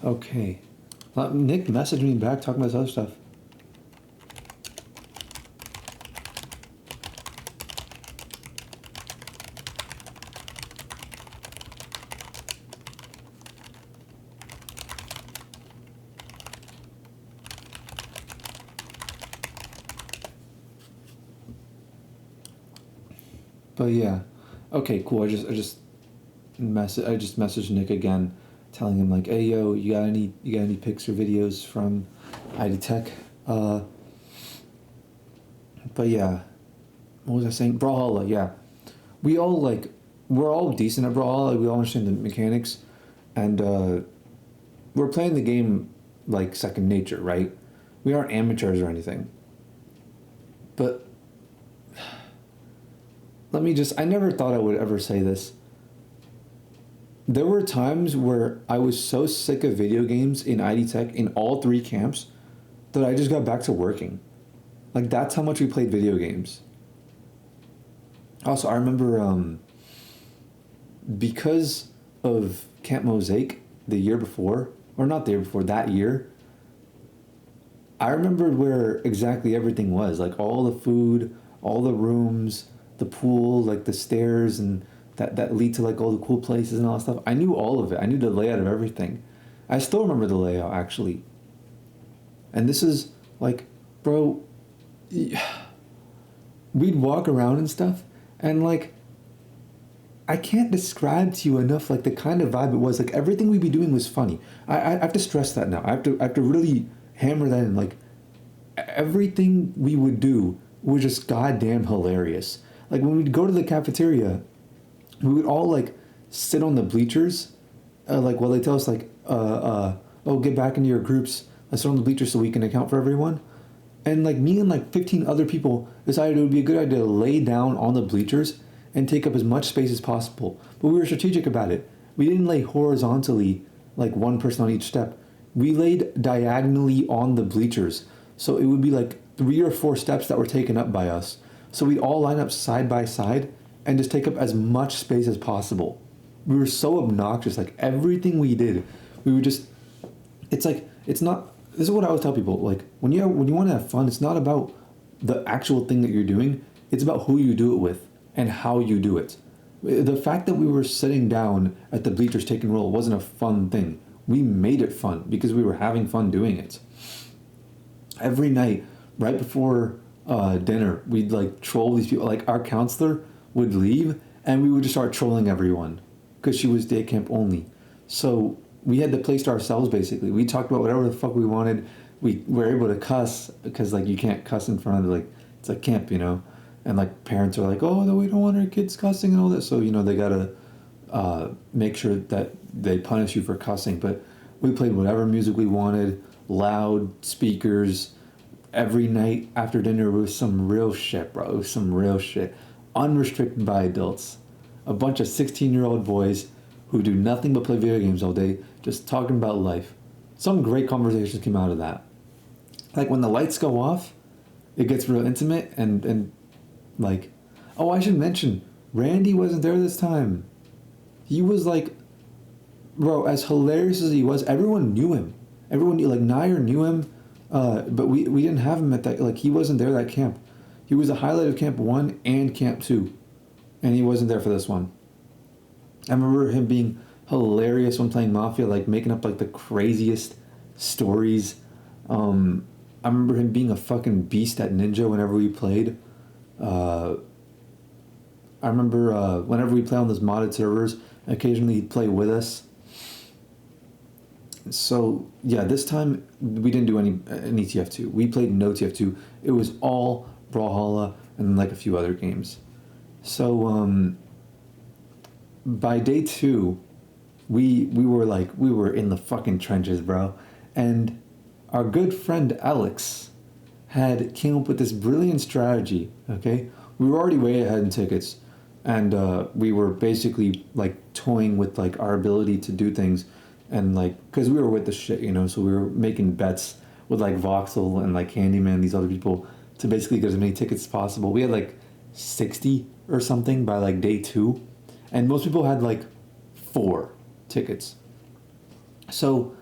Okay. Nick messaged me back talking about this other stuff. But yeah. Okay, cool. I just messaged Nick again, telling him like, hey yo, you got any pics or videos from ID Tech? But yeah, what was I saying? Brawlhalla, yeah. We're all decent at Brawlhalla. We all understand the mechanics, and we're playing the game like second nature, right? We aren't amateurs or anything. But I never thought I would ever say this. There were times where I was so sick of video games in ID Tech in all 3 camps that I just got back to working. Like, that's how much we played video games. Also, I remember because of Camp Mosaic the year before, or not the year before, that year, I remembered where exactly everything was. Like, all the food, all the rooms, the pool, like the stairs, and that lead to like all the cool places and all that stuff. I knew all of it. I knew the layout of everything. I still remember the layout, actually. And this is Like, bro, we'd walk around and stuff, and like, I can't describe to you enough like the kind of vibe it was. Like everything we'd be doing was funny. I have to stress that now. I have to really hammer that in. Like everything we would do was just goddamn hilarious. Like when we'd go to the cafeteria, we would all like sit on the bleachers, like while they tell us like, oh, get back into your groups. Let's sit on the bleachers so we can account for everyone. And like me and like 15 other people decided it would be a good idea to lay down on the bleachers and take up as much space as possible. But we were strategic about it. We didn't lay horizontally, like one person on each step. We laid diagonally on the bleachers. So it would be like 3 or 4 steps that were taken up by us. So we'd all line up side by side and just take up as much space as possible. We were so obnoxious. Like everything we did, we would just, it's like, it's not, this is what I always tell people. Like when you want to have fun, it's not about the actual thing that you're doing. It's about who you do it with and how you do it. The fact that we were sitting down at the bleachers taking roll wasn't a fun thing. We made it fun because we were having fun doing it. Every night, right before dinner, we'd like troll these people. Like our counselor would leave and we would just start trolling everyone because she was day camp only. So we had the place to ourselves basically. We talked about whatever the fuck we wanted. We were able to cuss because like you can't cuss in front of like, it's like camp, you know? And like parents are like, oh, no, we don't want our kids cussing and all that. So, you know, they gotta make sure that they punish you for cussing. But we played whatever music we wanted, loud speakers. Every night after dinner was some real shit, bro. It was some real shit. Unrestricted by adults. A bunch of 16-year-old boys who do nothing but play video games all day, just talking about life. Some great conversations came out of that. Like when the lights go off, it gets real intimate and like, oh, I should mention, Randy wasn't there this time. He was like, bro, as hilarious as he was, everyone knew him. Everyone knew, like Nair knew him, but we didn't have him at that, like he wasn't there that camp. He was the highlight of Camp 1 and Camp 2, and he wasn't there for this one. I remember him being hilarious when playing Mafia, like making up like the craziest stories. I remember him being a fucking beast at Ninja whenever we played. I remember whenever we play on those modded servers, occasionally he'd play with us. So yeah, this time we didn't do any TF2. We played no TF2. It was all Brawlhalla and like a few other games. So by day 2, we were in the fucking trenches, bro. And our good friend Alex came up with this brilliant strategy. Okay, we were already way ahead in tickets, and we were basically like toying with like our ability to do things, and like because we were with the shit, you know. So we were making bets with like Voxel and like Candyman, these other people, to basically get as many tickets as possible. We had like 60 or something by like day 2, and most people had like 4 tickets. So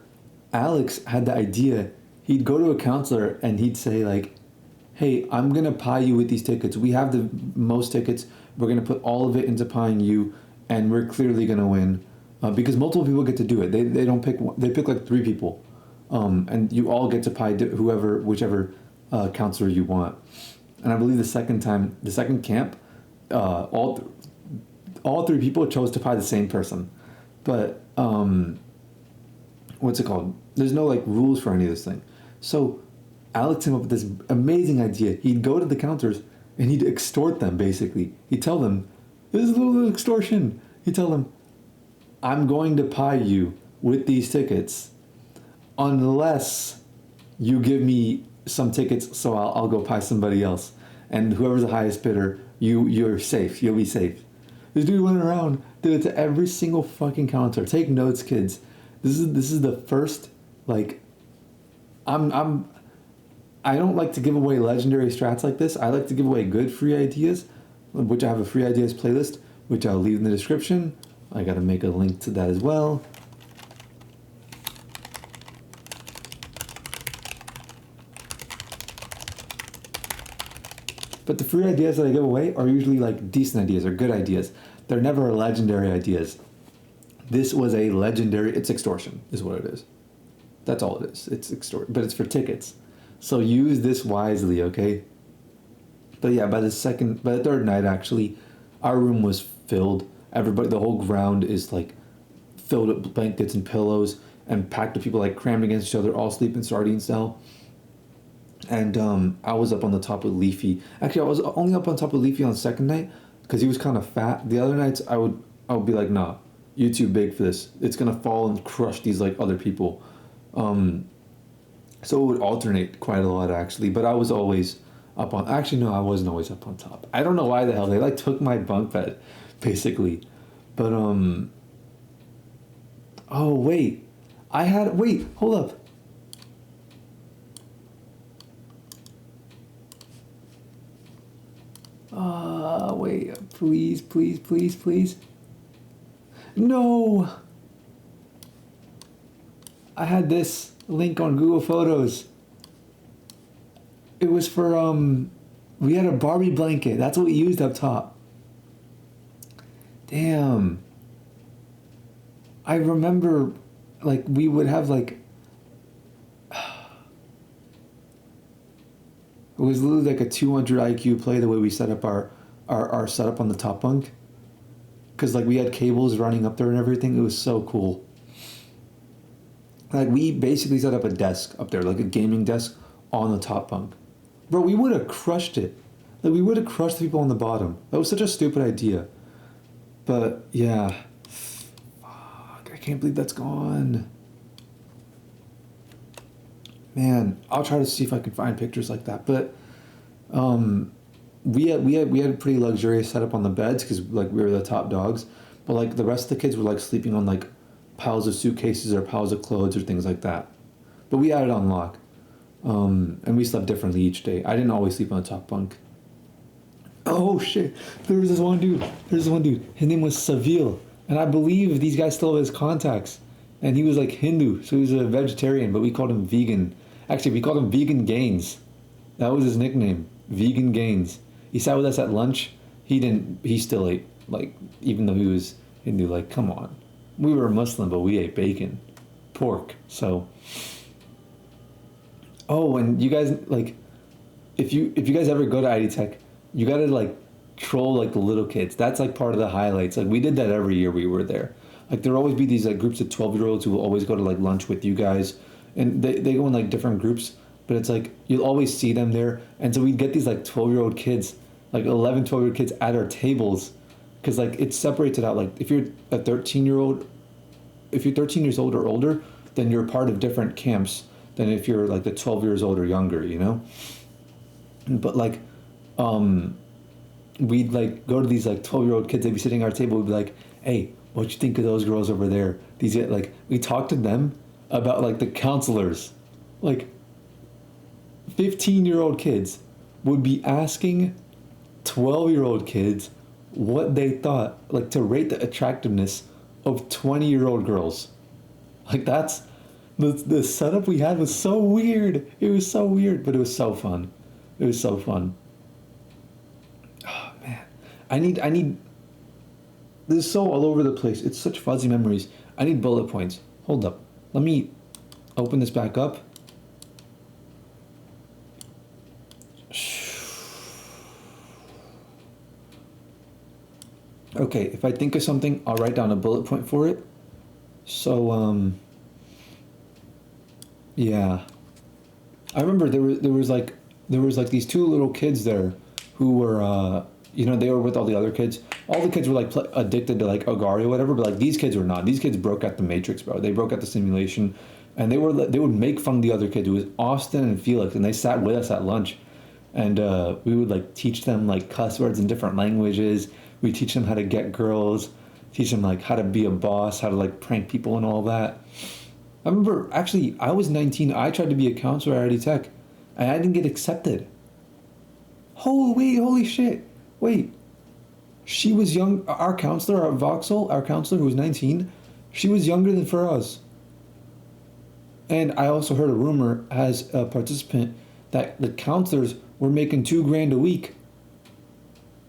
Alex had the idea. He'd go to a counselor and he'd say like, hey, I'm going to pie you with these tickets. We have the most tickets. We're going to put all of it into pieing you, and we're clearly going to win. Because multiple people get to do it. They don't pick one. They pick like 3 people. And you all get to pie whichever counselor you want. And I believe the second camp, all 3 people chose to pie the same person. But what's it called? There's no like rules for any of this thing. So Alex came up with this amazing idea. He'd go to the counters and he'd extort them basically. He'd tell them, this is a little extortion. He'd tell them, I'm going to pie you with these tickets unless you give me some tickets, so I'll go pie somebody else. And whoever's the highest bidder, you're safe. You'll be safe. This dude went around, did it to every single fucking counter. Take notes, kids. This is the first, like, I don't like to give away legendary strats like this. I like to give away good free ideas, which I have a free ideas playlist, which I'll leave in the description. I gotta make a link to that as well. But the free ideas that I give away are usually like decent ideas or good ideas. They're never legendary ideas. This was a legendary, it's extortion is what it is. That's all it is. It's extortion, but it's for tickets. So use this wisely, okay? But yeah, by the third night, actually, our room was filled. Everybody, the whole ground is like filled with blankets and pillows and packed with people like crammed against each other, all sleeping sardine style. And I was up on the top with Leafy. Actually, I was only up on top with Leafy on the second night because he was kind of fat. The other nights, I would be like, nah, you too big for this. It's gonna fall and crush these like other people. So it would alternate quite a lot actually. But I was always up on. Actually, no, I wasn't always up on top. I don't know why the hell they like took my bunk bed, basically. But oh wait, hold up. Wait, please. No! I had this link on Google Photos. It was for, we had a Barbie blanket. That's what we used up top. Damn. I remember, like, we would have, like, it was literally like a 200 IQ play the way we set up our setup on the top bunk. Because like we had cables running up there and everything. It was so cool. Like we basically set up a desk up there, like a gaming desk on the top bunk. Bro, we would have crushed it. Like we would have crushed the people on the bottom. That was such a stupid idea. But yeah. Fuck, I can't believe that's gone. Man, I'll try to see if I can find pictures like that. But we had a pretty luxurious setup on the beds because like we were the top dogs. But like the rest of the kids were like sleeping on like piles of suitcases or piles of clothes or things like that. But we had it on lock. And we slept differently each day. I didn't always sleep on the top bunk. Oh shit! There was this one dude. His name was Savil, and I believe these guys still have his contacts. And he was like Hindu, so he was a vegetarian, but we called him Vegan. Actually, we called him Vegan Gains. That was his nickname, Vegan Gains. He sat with us at lunch. He still ate, like, even though he was Hindu, like, come on. We were Muslim, but we ate bacon, pork, so. Oh, and you guys, like, if you guys ever go to ID Tech, you gotta, like, troll, like, the little kids. That's, like, part of the highlights. Like, we did that every year we were there. Like, there'll always be these, like, groups of 12-year-olds who will always go to, like, lunch with you guys. And they go in, like, different groups. But it's, like, you'll always see them there. And so we'd get these, like, 12-year-old kids, like, 11, 12-year-old kids at our tables. Because, like, it separates it out. Like, if you're a 13-year-old, if you're 13 years old or older, then you're part of different camps than if you're, like, the 12 years old or younger, you know? But, like, we'd, like, go to these, like, 12-year-old kids. They'd be sitting at our table. We'd be like, hey, what you think of those girls over there? These, like, we talked to them about, like, the counselors. Like, 15-year-old kids would be asking 12-year-old kids what they thought, like, to rate the attractiveness of 20-year-old girls. Like, that's the setup we had was so weird. It was so weird, but it was so fun. It was so fun. Oh man, I need. This is so all over the place. It's such fuzzy memories. I need bullet points. Hold up. Let me open this back up. Okay, if I think of something, I'll write down a bullet point for it. So, yeah. I remember there was like these two little kids there who were, they were with all the other kids. All the kids were like addicted to like Agari or whatever, but like these kids were not. These kids broke out the Matrix, bro. They broke out the simulation, and they would make fun of the other kids. It was Austin and Felix, and they sat with us at lunch, and we would like teach them like cuss words in different languages. We teach them how to get girls, teach them like how to be a boss, how to like prank people and all that. I remember actually I was 19. I tried to be a counselor at ID Tech, and I didn't get accepted. Holy shit! Wait. She was young. Our counselor, our counselor who was 19, she was younger than Faraz. And I also heard a rumor as a participant that the counselors were making $2,000 a week.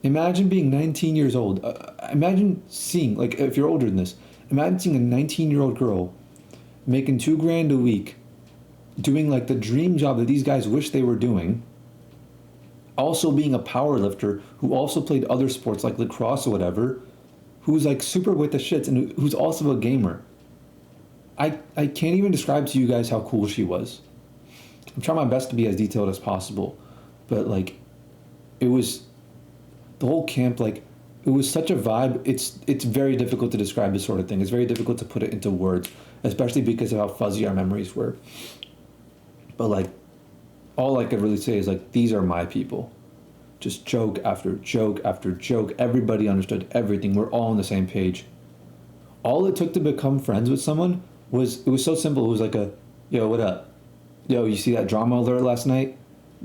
Imagine being 19 years old. Imagine seeing, like, if you're older than this, imagine seeing a 19-year-old girl making $2,000 a week doing like the dream job that these guys wish they were doing, also being a power lifter who also played other sports like lacrosse or whatever, who's like super with the shits and who's also a gamer. I can't even describe to you guys how cool she was. I'm trying my best to be as detailed as possible, but like, it was the whole camp. Like, it was such a vibe. It's very difficult to describe this sort of thing. It's very difficult to put it into words, especially because of how fuzzy our memories were. But like, all I could really say is like, these are my people. Just joke after joke after joke. Everybody understood everything. We're all on the same page. All it took to become friends with someone it was so simple. It was like yo, what up? Yo, you see that drama alert last night?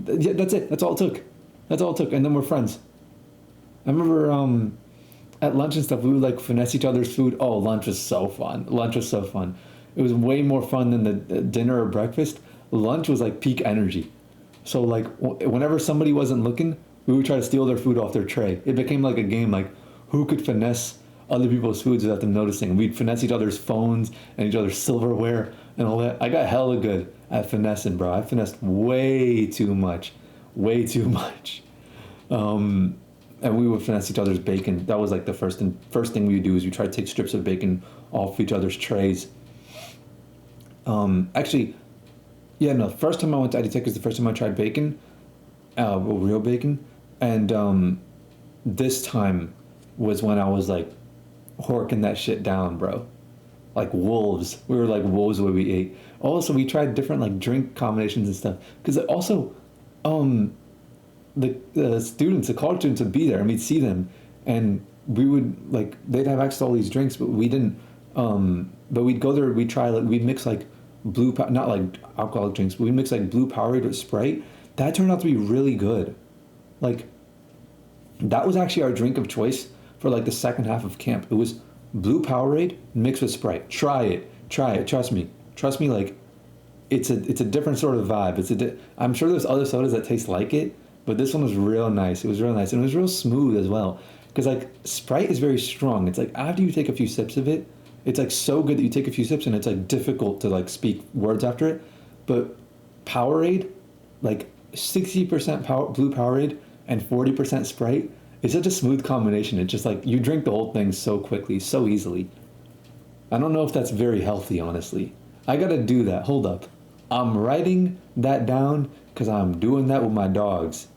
Yeah, that's it. That's all it took. That's all it took. And then we're friends. I remember at lunch and stuff, we would like finesse each other's food. Oh, lunch was so fun. Lunch was so fun. It was way more fun than the dinner or breakfast. Lunch was like peak energy. So like whenever somebody wasn't looking, we would try to steal their food off their tray. It became like a game, like who could finesse other people's foods without them noticing. We'd finesse each other's phones and each other's silverware and all that. I got hella good at finessing, bro. I finessed way too much. Way too much. And we would finesse each other's bacon. That was like the first thing we would do is we try to take strips of bacon off each other's trays. Actually, yeah, no, first time I went to ID Tech is the first time I tried bacon, real bacon. And this time was when I was like horking that shit down, bro. Like wolves. We were like wolves when we ate. Also, we tried different like drink combinations and stuff. Because also, the students, the college students would be there and we'd see them. And we would like, they'd have access to all these drinks, but we didn't. But we'd go there, we'd try, like, we'd mix like not like alcoholic drinks, but we'd mix like blue Powerade with Sprite. That turned out to be really good. Like, that was actually our drink of choice for like the second half of camp. It was blue Powerade mixed with Sprite. Try it. Trust me. Like, it's a different sort of vibe. I'm sure there's other sodas that taste like it, but this one was real nice. It was real nice, and it was real smooth as well. Because like Sprite is very strong. It's like after you take a few sips of it, it's like so good that you take a few sips and it's like difficult to like speak words after it. But Powerade, like 60% blue Powerade and 40% Sprite, it's such a smooth combination. It's just like you drink the whole thing so quickly, so easily. I don't know if that's very healthy, honestly. I gotta do that. Hold up. I'm writing that down because I'm doing that with my dogs.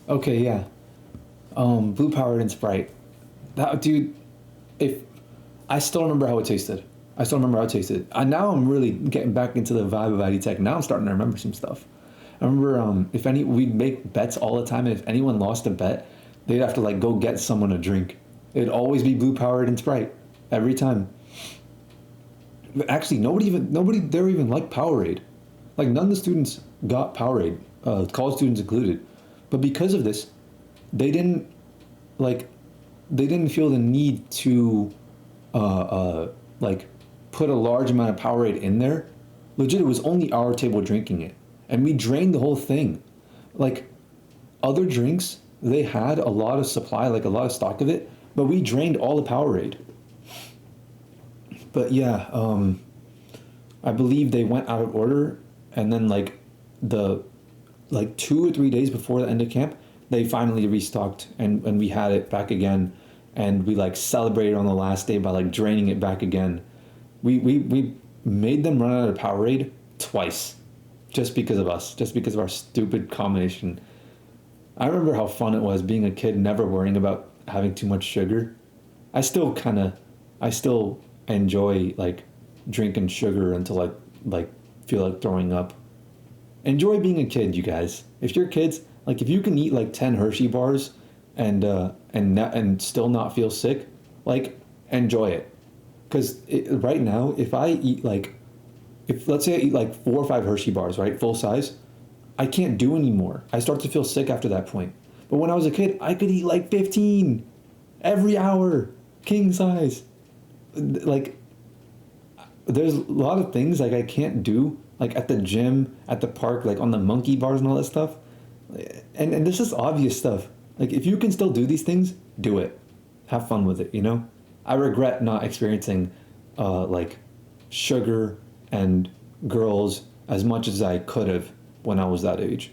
Okay, yeah. Blue Powerade and Sprite. That dude, if I still remember how it tasted. Now I'm really getting back into the vibe of ID Tech. Now I'm starting to remember some stuff. I remember we'd make bets all the time, and if anyone lost a bet, they'd have to like go get someone a drink. It'd always be Blue Powerade and Sprite every time. But actually, nobody there even liked Powerade. Like none of the students got Powerade, college students included. But because of this, they didn't feel the need to like put a large amount of Powerade in there. Legit, it was only our table drinking it. And we drained the whole thing. Like, other drinks, they had a lot of supply, like a lot of stock of it, but we drained all the Powerade. But yeah, I believe they went out of order, and then like 2 or 3 days before the end of camp, they finally restocked, and we had it back again, and we like celebrated on the last day by like draining it back again. We made them run out of Powerade twice. Just because of us, just because of our stupid combination. I remember how fun it was being a kid, never worrying about having too much sugar. I still enjoy like drinking sugar until like feel like throwing up. Enjoy being a kid, you guys. If you're kids, like if you can eat like 10 Hershey bars and still not feel sick, like enjoy it. Because right now, if I eat let's say I eat like 4 or 5 Hershey bars, right, full size, I can't do anymore. I start to feel sick after that point. But when I was a kid, I could eat like 15 every hour, king size. like, there's a lot of things like I can't do, like at the gym, at the park, like on the monkey bars and all that stuff. And this is obvious stuff. Like, if you can still do these things, do it. Have fun with it, you know? I regret not experiencing, like, sugar and girls as much as I could have when I was that age.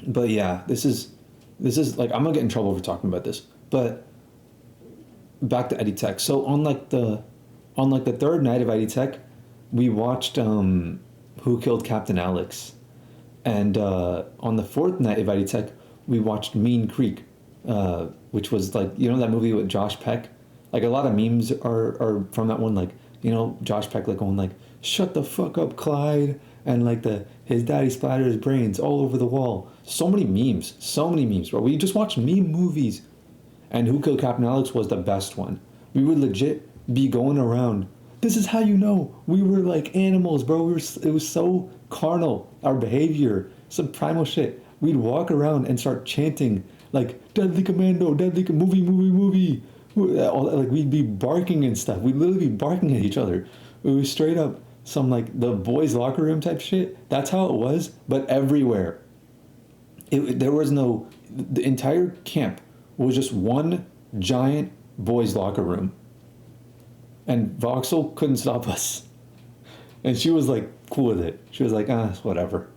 But yeah, this is like, I'm gonna get in trouble for talking about this. But back to Eddie Tech. So on the third night of Eddie Tech, we watched Who Killed Captain Alex. And on the fourth night of Eddie Tech, we watched Mean Creek, which was like, you know, that movie with Josh Peck? Like, a lot of memes are from that one, like, you know, Josh Peck like going like, shut the fuck up, Clyde, and like his daddy splattered his brains all over the wall. So many memes, bro. We just watched meme movies. And Who Killed Captain Alex was the best one. We would legit be going around. This is how you know we were like animals, bro. It was so carnal, our behavior, some primal shit. We'd walk around and start chanting like Deadly Commando, movie. Like, we'd be barking and stuff. We'd literally be barking at each other. It was straight up some like the boys' locker room type shit. That's how it was, but everywhere. There was no. The entire camp was just one giant boys' locker room. And Voxel couldn't stop us. And she was like cool with it. She was like, whatever.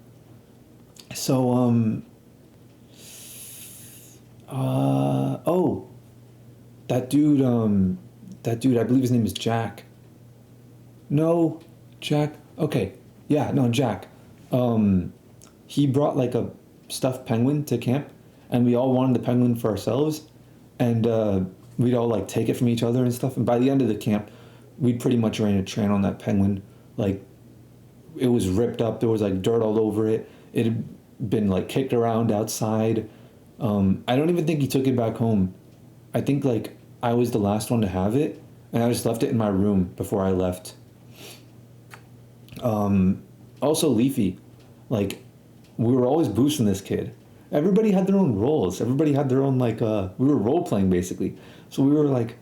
So, that dude, I believe his name is Jack. No, Jack. Okay. Yeah, no, Jack. He brought like a stuffed penguin to camp, and we all wanted the penguin for ourselves. And, we'd all like take it from each other and stuff. And by the end of the camp, we'd pretty much ran a train on that penguin. Like, it was ripped up. There was like dirt all over it. It had been like kicked around outside. I don't even think he took it back home. I think like I was the last one to have it, and I just left it in my room before I left. Also Leafy, like, we were always boosting this kid. Everybody had their own roles. Everybody had their own like we were role playing basically. So we were like,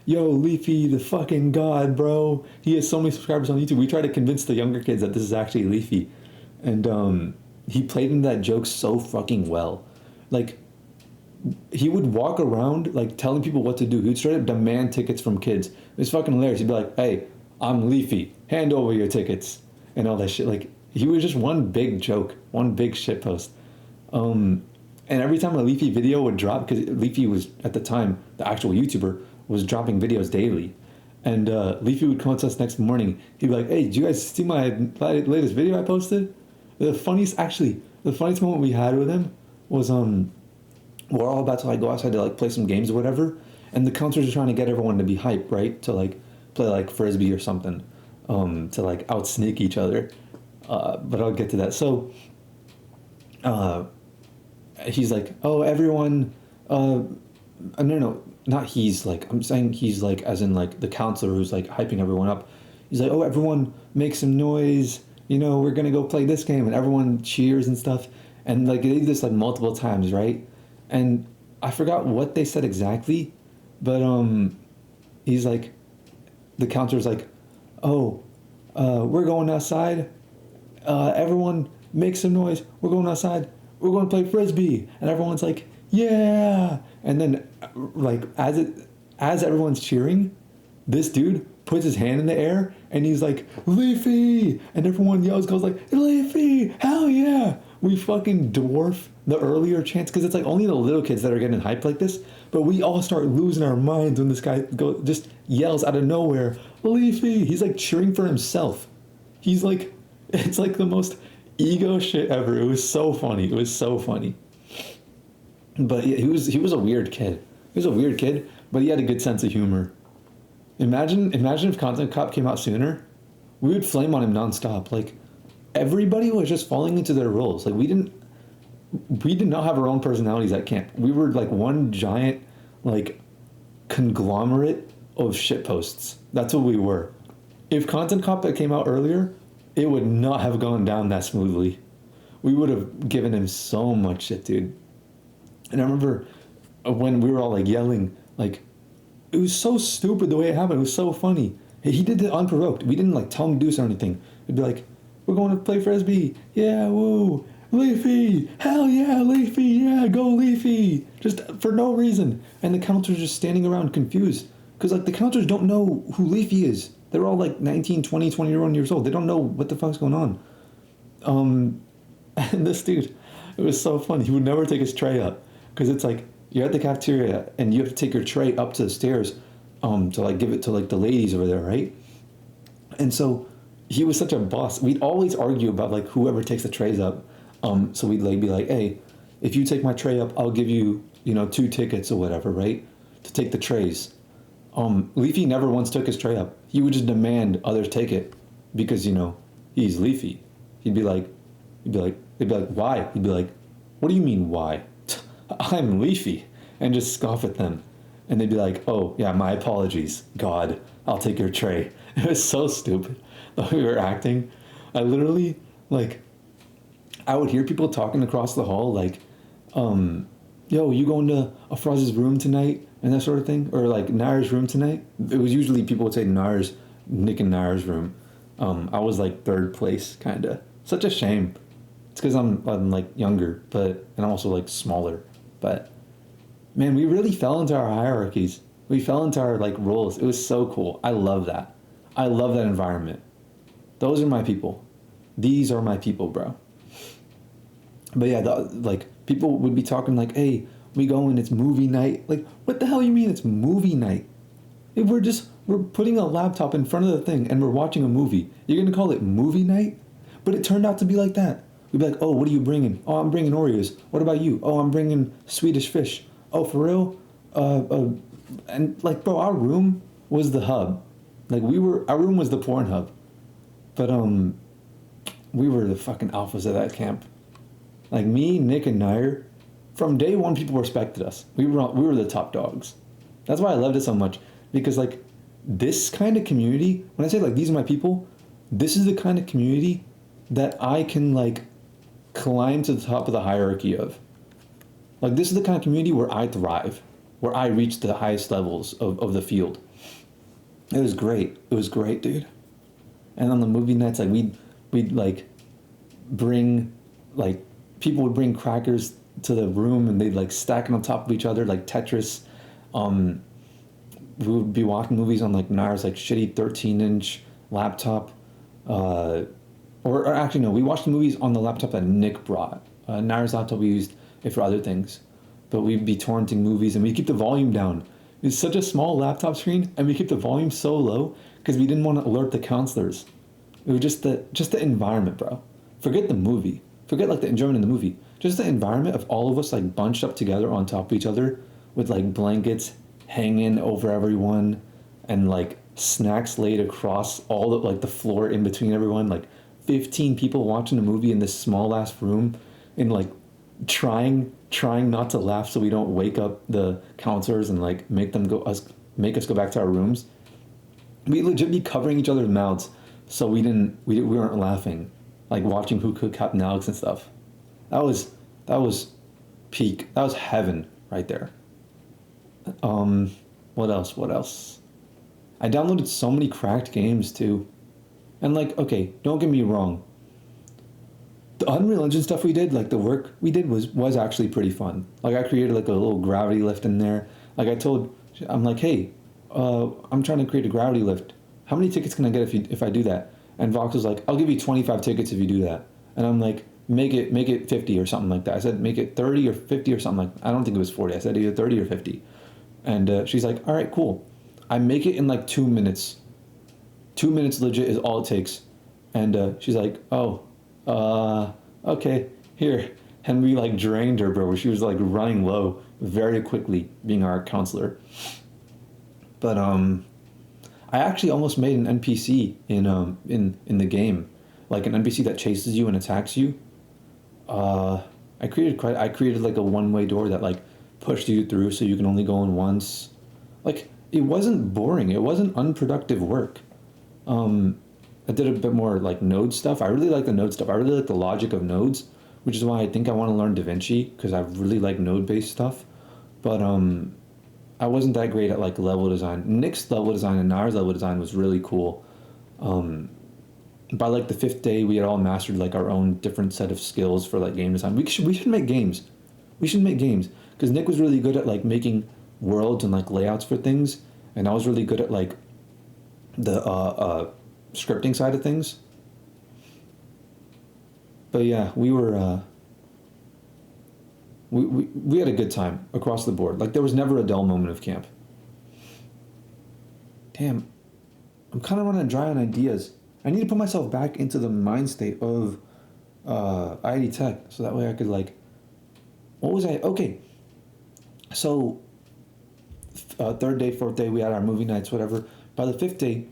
yo, Leafy, the fucking god, bro. He has so many subscribers on YouTube. We try to convince the younger kids that this is actually Leafy. And he played into that joke so fucking well. Like, he would walk around, like, telling people what to do. He would straight up demand tickets from kids. It was fucking hilarious. He'd be like, hey, I'm Leafy. Hand over your tickets. And all that shit. Like, he was just one big joke. One big shitpost. And every time a Leafy video would drop, because Leafy was, at the time, the actual YouTuber, was dropping videos daily. And Leafy would come up to us next morning. He'd be like, hey, did you guys see my latest video I posted? The funniest moment we had with him was, we're all about to like go outside to like play some games or whatever. And the counselors are trying to get everyone to be hype, right? To like play like Frisbee or something. To like out-sneak each other. But I'll get to that. So, he's like, oh, everyone, no, not he's like, I'm saying he's like, as in like the counselor who's like hyping everyone up. He's like, oh, everyone make some noise, you know, we're gonna go play this game, and everyone cheers and stuff. And like, they did this like multiple times, right? And I forgot what they said exactly, but he's like, the counselor's like, oh, we're going outside, everyone make some noise, we're going outside, we're going to play Frisbee. And everyone's like, yeah. And then like as everyone's cheering, this dude puts his hand in the air and he's like, Leafy. And everyone goes like, Leafy, hell yeah. We fucking dwarf the earlier chants, because it's like only the little kids that are getting hyped like this. But we all start losing our minds when this guy just yells out of nowhere, Leafy. He's like cheering for himself. He's like, it's like the most ego shit ever. It was so funny. But yeah, he was a weird kid. He was a weird kid, but he had a good sense of humor. Imagine if Content Cop came out sooner. We would flame on him nonstop. Like, everybody was just falling into their roles. Like, we did not have our own personalities at camp. We were like one giant like conglomerate of shitposts. That's what we were. If Content Cop that came out earlier, it would not have gone down that smoothly. We would have given him so much shit, dude. And I remember when we were all like yelling, like, it was so stupid the way it happened. It was so funny. He did it unprovoked. We didn't like tell him to do anything. It'd be like, we're going to play frisbee. Yeah, woo. Leafy. Hell yeah, Leafy. Yeah, go Leafy. Just for no reason. And the counselors just standing around confused. Because like the counselors don't know who Leafy is. They're all like 19, 20, 21 years old. They don't know what the fuck's going on. And this dude, it was so funny. He would never take his tray up. Because it's like, you're at the cafeteria and you have to take your tray up to the stairs to like give it to like the ladies over there, right? And so he was such a boss. We'd always argue about like whoever takes the trays up. So we'd like be like, hey, if you take my tray up, I'll give you, 2 tickets or whatever, right? To take the trays. Leafy never once took his tray up. He would just demand others take it because, he's Leafy. They'd be like, why? He'd be like, what do you mean why? I'm Leafy. And just scoff at them. And they'd be like, oh, yeah, my apologies. God, I'll take your tray. It was so stupid the way we were acting. I literally, I would hear people talking across the hall, like, yo, you going to Afraz's room tonight? And that sort of thing. Or, like, Nair's room tonight. It was usually people would say Nick and Nair's room. I was, like, third place, kind of. Such a shame. It's because I'm, like, younger, and I'm also, like, smaller. But, man, we really fell into our hierarchies. We fell into our, like, roles. It was so cool. I love that. I love that environment. Those are my people. These are my people, bro. But yeah, people would be talking like, hey, we going, it's movie night. Like, what the hell you mean it's movie night? We're putting a laptop in front of the thing and we're watching a movie. You're going to call it movie night? But it turned out to be like that. We'd be like, oh, what are you bringing? Oh, I'm bringing Oreos. What about you? Oh, I'm bringing Swedish fish. Oh, for real? And like, bro, our room was the hub. Like, our room was the porn hub. But, we were the fucking alphas of that camp. Like, me, Nick, and Nair, from day one, people respected us. We were the top dogs. That's why I loved it so much. Because, like, this kind of community, when I say, like, these are my people, this is the kind of community that I can, like, climb to the top of the hierarchy of. Like, this is the kind of community where I thrive, where I reach the highest levels of the field. It was great. It was great, dude. And on the movie nights, like, we'd like, bring, like, people would bring crackers to the room and they'd, like, stack them on top of each other, like Tetris. We would be watching movies on, like, Nair's, like, shitty 13-inch laptop. Or actually, no, we watched the movies on the laptop that Nick brought. Nair's laptop, we used it for other things. But we'd be torrenting movies and we'd keep the volume down. It's such a small laptop screen and we keep the volume so low because we didn't want to alert the counselors. It was just the environment, bro. Forget the movie. Forget, like, the enjoyment in the movie. Just the environment of all of us, like, bunched up together on top of each other with, like, blankets hanging over everyone and, like, snacks laid across all the, like, the floor in between everyone. Like, 15 people watching a movie in this small-ass room and, like, trying not to laugh so we don't wake up the counselors and, like, make us go back to our rooms. We legit be covering each other's mouths so we weren't laughing, like, watching who could Captain Alex and stuff. That was peak. That was heaven right there. What else? I downloaded so many cracked games too. And, like, okay, don't get me wrong. The Unreal Engine stuff we did, like, the work we did was actually pretty fun. Like, I created, like, a little gravity lift in there. Like, I'm like, hey, I'm trying to create a gravity lift. How many tickets can I get if I do that? And Vox was like, I'll give you 25 tickets if you do that. And I'm like, make it 50 or something like that. I said, make it 30 or 50 or something like that. I don't think it was 40. I said either 30 or 50. And she's like, all right, cool. I make it in, like, 2 minutes. 2 minutes legit is all it takes. And she's like, oh, okay, here. And we, like, drained her, bro. She was, like, running low very quickly, being our counselor. But I actually almost made an NPC in the game, like an NPC that chases you and attacks you. I created like a one-way door that, like, pushed you through so you can only go in once. Like, it wasn't boring. It wasn't unproductive work. I did a bit more, like, node stuff. I really like the node stuff. I really like the logic of nodes, which is why I think I want to learn DaVinci, because I really like node-based stuff. But I wasn't that great at like level design. Nick's level design and Nair's level design was really cool. By like the fifth day, we had all mastered like our own different set of skills for like game design. We should make games. We should make games because Nick was really good at like making worlds and like layouts for things, and I was really good at like the scripting side of things. But yeah, we had a good time across the board. Like there was never a dull moment of camp. Damn, I'm kind of running dry on ideas. I need to put myself back into the mind state of IIT Tech, so that way I could like. What was I? Okay, so third day, fourth day, we had our movie nights, whatever. By the fifth day,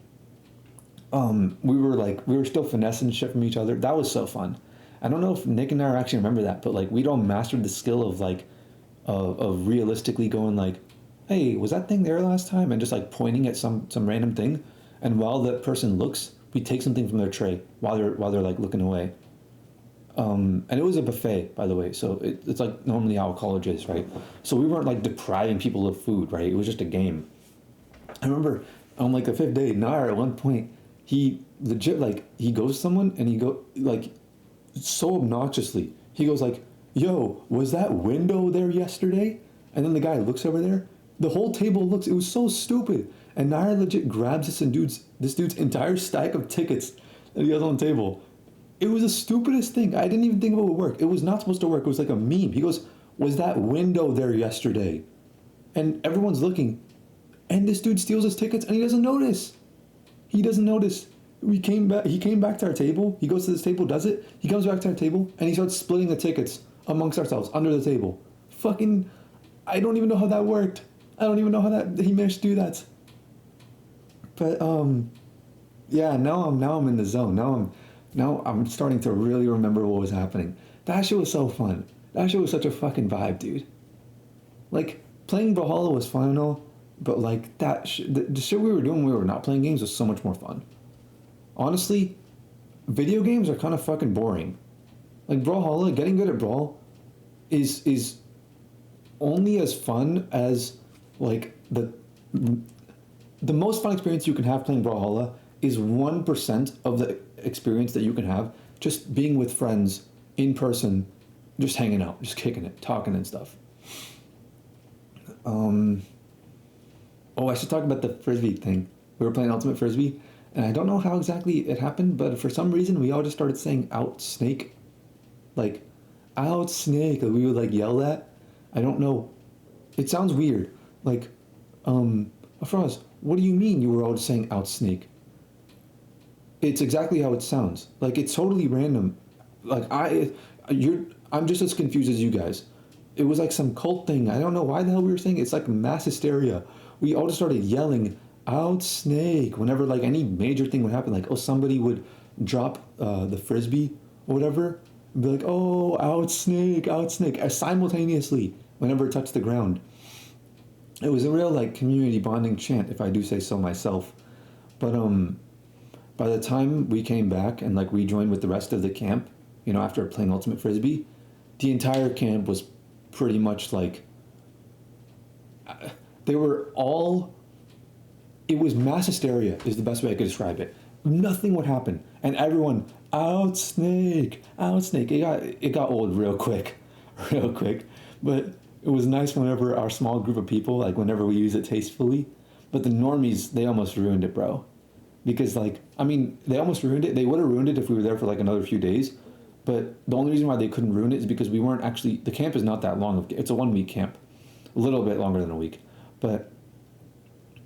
we were still finessing shit from each other. That was so fun. I don't know if Nick and I actually remember that, but like we'd all mastered the skill of like of realistically going like, hey, was that thing there last time? And just like pointing at some random thing, and while that person looks, we take something from their tray while they're like looking away. And it was a buffet, by the way, so it's like normally how college is, right? So we weren't like depriving people of food, right? It was just a game. I remember on like the fifth day, Nair at one point, he legit like he goes to someone and he go like so obnoxiously. He goes like, "Yo, was that window there yesterday?" And then the guy looks over there. The whole table looks. It was so stupid. And Nair legit grabs this dude's entire stack of tickets that he has on the table. It was the stupidest thing. I didn't even think it would work. It was not supposed to work. It was like a meme. He goes, "Was that window there yesterday?" And everyone's looking. And this dude steals his tickets and he doesn't notice. He doesn't notice. He came back to our table. He goes to this table, does it. He comes back to our table and he starts splitting the tickets amongst ourselves under the table. Fucking, I don't even know how that worked. I don't even know how that he managed to do that. But yeah, now I'm in the zone. Now I'm starting to really remember what was happening. That shit was so fun. That shit was such a fucking vibe, dude. Like playing Brawlhalla was fun and all, but like the shit we were doing when we were not playing games was so much more fun. Honestly, video games are kind of fucking boring. Like Brawlhalla, getting good at Brawl is only as fun as like the most fun experience you can have playing Brawlhalla is 1% of the experience that you can have just being with friends in person, just hanging out, just kicking it, talking and stuff. Oh, I should talk about the Frisbee thing. We were playing Ultimate Frisbee, and I don't know how exactly it happened, but for some reason we all just started saying "out snake," like "out snake." Like, we would like yell that. I don't know. It sounds weird. Like, Afraz, what do you mean you were all just saying "out snake"? It's exactly how it sounds. Like it's totally random. Like I'm just as confused as you guys. It was like some cult thing. I don't know why the hell we were saying it. It's like mass hysteria. We all just started yelling "out snake" whenever like any major thing would happen. Like somebody would drop the frisbee or whatever, and be like "oh, out snake," simultaneously whenever it touched the ground. It was a real like community bonding chant, if I do say so myself. But by the time we came back and like rejoined with the rest of the camp, after playing Ultimate Frisbee, the entire camp was pretty much like they were all. It was mass hysteria is the best way I could describe it. Nothing would happen, and everyone out snake, out snake. It got old real quick, real quick. But it was nice whenever our small group of people, like whenever we use it tastefully. But the normies, they almost ruined it, bro. Because like, I mean, they almost ruined it. They would have ruined it if we were there for like another few days. But the only reason why they couldn't ruin it is because we weren't actually, the camp is not that long. It's a 1 week camp, a little bit longer than a week. But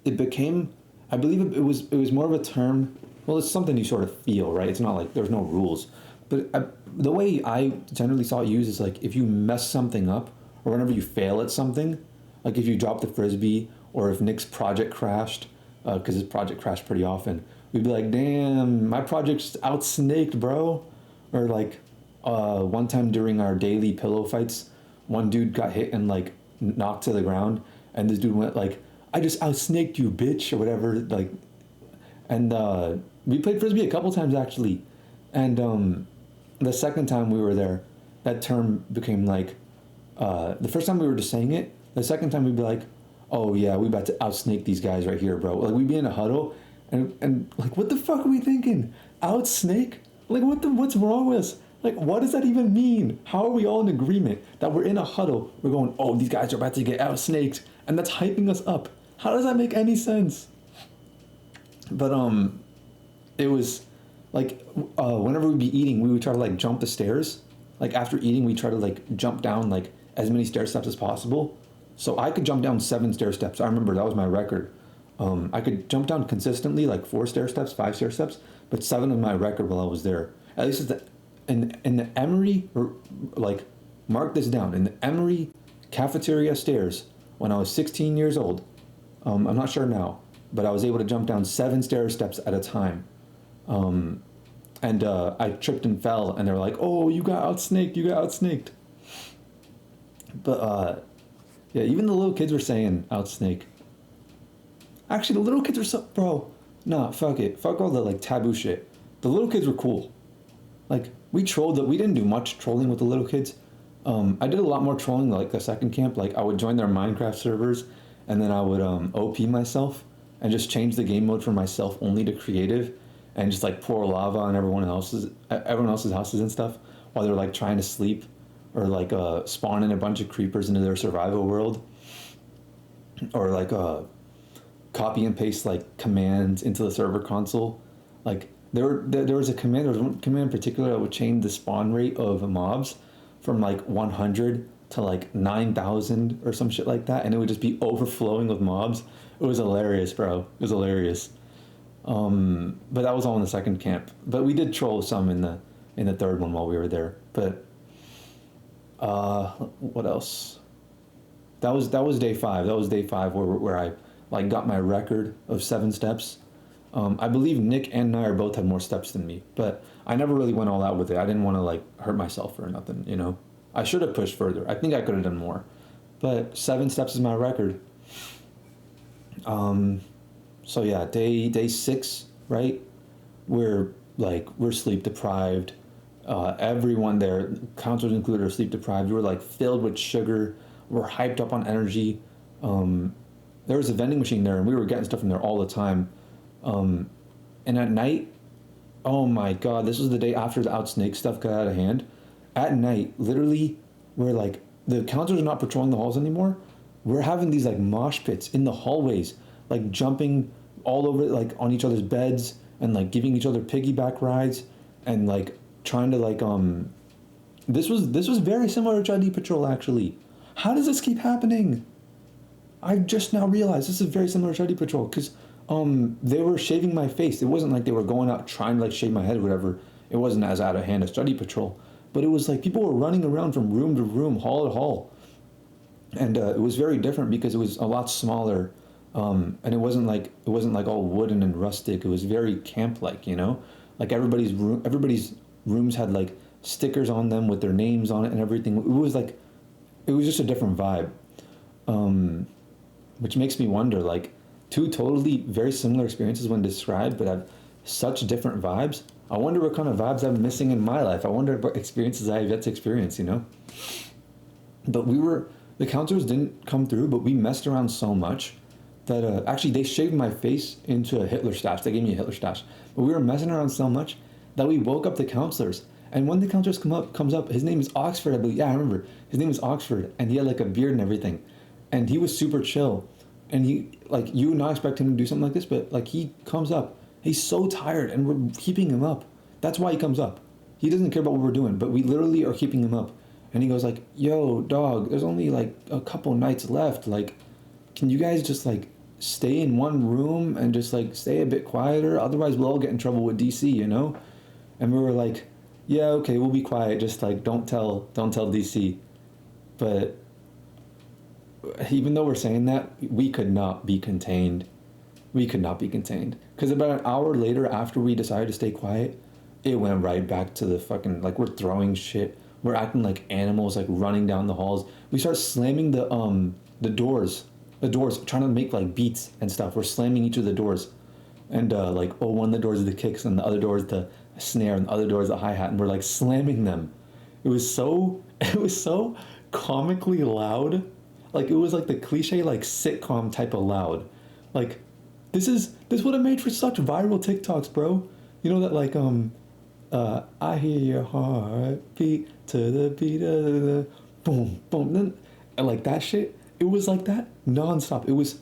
it became, I believe it was more of a term. Well, it's something you sort of feel, right? It's not like there's no rules. But the way I generally saw it used is like if you mess something up or whenever you fail at something, like if you drop the frisbee or if Nick's project crashed, because his project crashed pretty often, we'd be like, damn, my project's out-snaked, bro. Or like one time during our daily pillow fights, one dude got hit and like knocked to the ground, and this dude went like, I just out-snaked you, bitch, or whatever. Like, and we played frisbee a couple times actually, and the second time we were there, that term became like, the first time we were just saying it, the second time we'd be like, oh yeah, we about to outsnake these guys right here, bro. Like we'd be in a huddle, and like, what the fuck are we thinking? Outsnake? Like what's wrong with us? Like, what does that even mean? How are we all in agreement that we're in a huddle? We're going, oh, these guys are about to get outsnaked, and that's hyping us up. How does that make any sense? But it was like whenever we'd be eating, we would try to like jump the stairs. Like after eating, we try to like jump down like as many stair steps as possible. So I could jump down 7 stair steps. I remember that was my record. I could jump down consistently like 4 stair steps, 5 stair steps, but 7 was my record while I was there. At least in the Emory, or like mark this down, in the Emory cafeteria stairs when I was 16 years old. I'm not sure now, but I was able to jump down 7 stair steps at a time. And I tripped and fell, and they were like, "Oh, you got outsnaked! You got outsnaked!" But yeah, even the little kids were saying outsnake. Actually, the little kids were so, bro. Nah, fuck it, fuck all the like taboo shit. The little kids were cool. Like we trolled. We didn't do much trolling with the little kids. I did a lot more trolling like the second camp. Like I would join their Minecraft servers, and then I would OP myself and just change the game mode from myself only to creative, and just like pour lava on everyone else's houses and stuff while they're like trying to sleep, or like spawn in a bunch of creepers into their survival world, or like copy and paste like commands into the server console. Like there was one command in particular that would change the spawn rate of mobs from like 100 to like 9,000 or some shit like that, and it would just be overflowing with mobs. It was hilarious, bro. It was hilarious. But that was all in the second camp. But we did troll some in the third one while we were there. But what else? That was day 5. That was day 5 where I like got my record of 7 steps. I believe Nick and Nair both had more steps than me, but I never really went all out with it. I didn't want to like hurt myself or nothing, you know. I should have pushed further. I think I could have done more, but 7 steps is my record. So yeah, day 6, right? We're sleep deprived. Everyone there, counselors included, are sleep deprived. We're like filled with sugar. We're hyped up on energy. There was a vending machine there, and we were getting stuff from there all the time. And at night, oh my god, this was the day after the outsnake stuff got out of hand. At night, literally, we're like, the counselors are not patrolling the halls anymore. We're having these like mosh pits in the hallways, like jumping all over like on each other's beds and like giving each other piggyback rides and like trying to like this was very similar to ID Patrol actually. How does this keep happening? I just now realized this is very similar to ID Patrol because they were shaving my face. It wasn't like they were going out trying to like shave my head or whatever. It wasn't as out of hand as Study Patrol, but it was like people were running around from room to room, hall to hall, and it was very different because it was a lot smaller, and it wasn't like all wooden and rustic. It was very camp-like, you know, like everybody's rooms had like stickers on them with their names on it and everything. It was just a different vibe, which makes me wonder like. 2 totally very similar experiences when described, but have such different vibes. I wonder what kind of vibes I'm missing in my life. I wonder what experiences I have yet to experience, you know? But the counselors didn't come through, but we messed around so much that, actually they shaved my face into a Hitler stash. They gave me a Hitler stash. But we were messing around so much that we woke up the counselors. And when the counselors comes up, his name is Oxford, I believe. Yeah, I remember. His name was Oxford, and he had like a beard and everything. And he was super chill. And he, like, you would not expect him to do something like this, but, like, he comes up. He's so tired, and we're keeping him up. That's why he comes up. He doesn't care about what we're doing, but we literally are keeping him up. And he goes, like, yo, dog, there's only, like, a couple nights left. Like, can you guys just, like, stay in one room and just, like, stay a bit quieter? Otherwise, we'll all get in trouble with DC, you know? And we were like, yeah, okay, we'll be quiet. Just, like, don't tell DC. But even though we're saying that, we could not be contained. Because about an hour later, after we decided to stay quiet, it went right back to the fucking, like, we're throwing shit. We're acting like animals, like, running down the halls. We start slamming the doors, trying to make, like, beats and stuff. We're slamming each of the doors. And, one of the doors is the kicks, and the other door is the snare, and the other door is the hi-hat, and we're, like, slamming them. It was so comically loud. Like it was like the cliche like sitcom type of loud. Like this would have made for such viral TikToks, bro. You know that like I hear your heartbeat to the beat of the boom boom and like that shit. It was like that nonstop. It was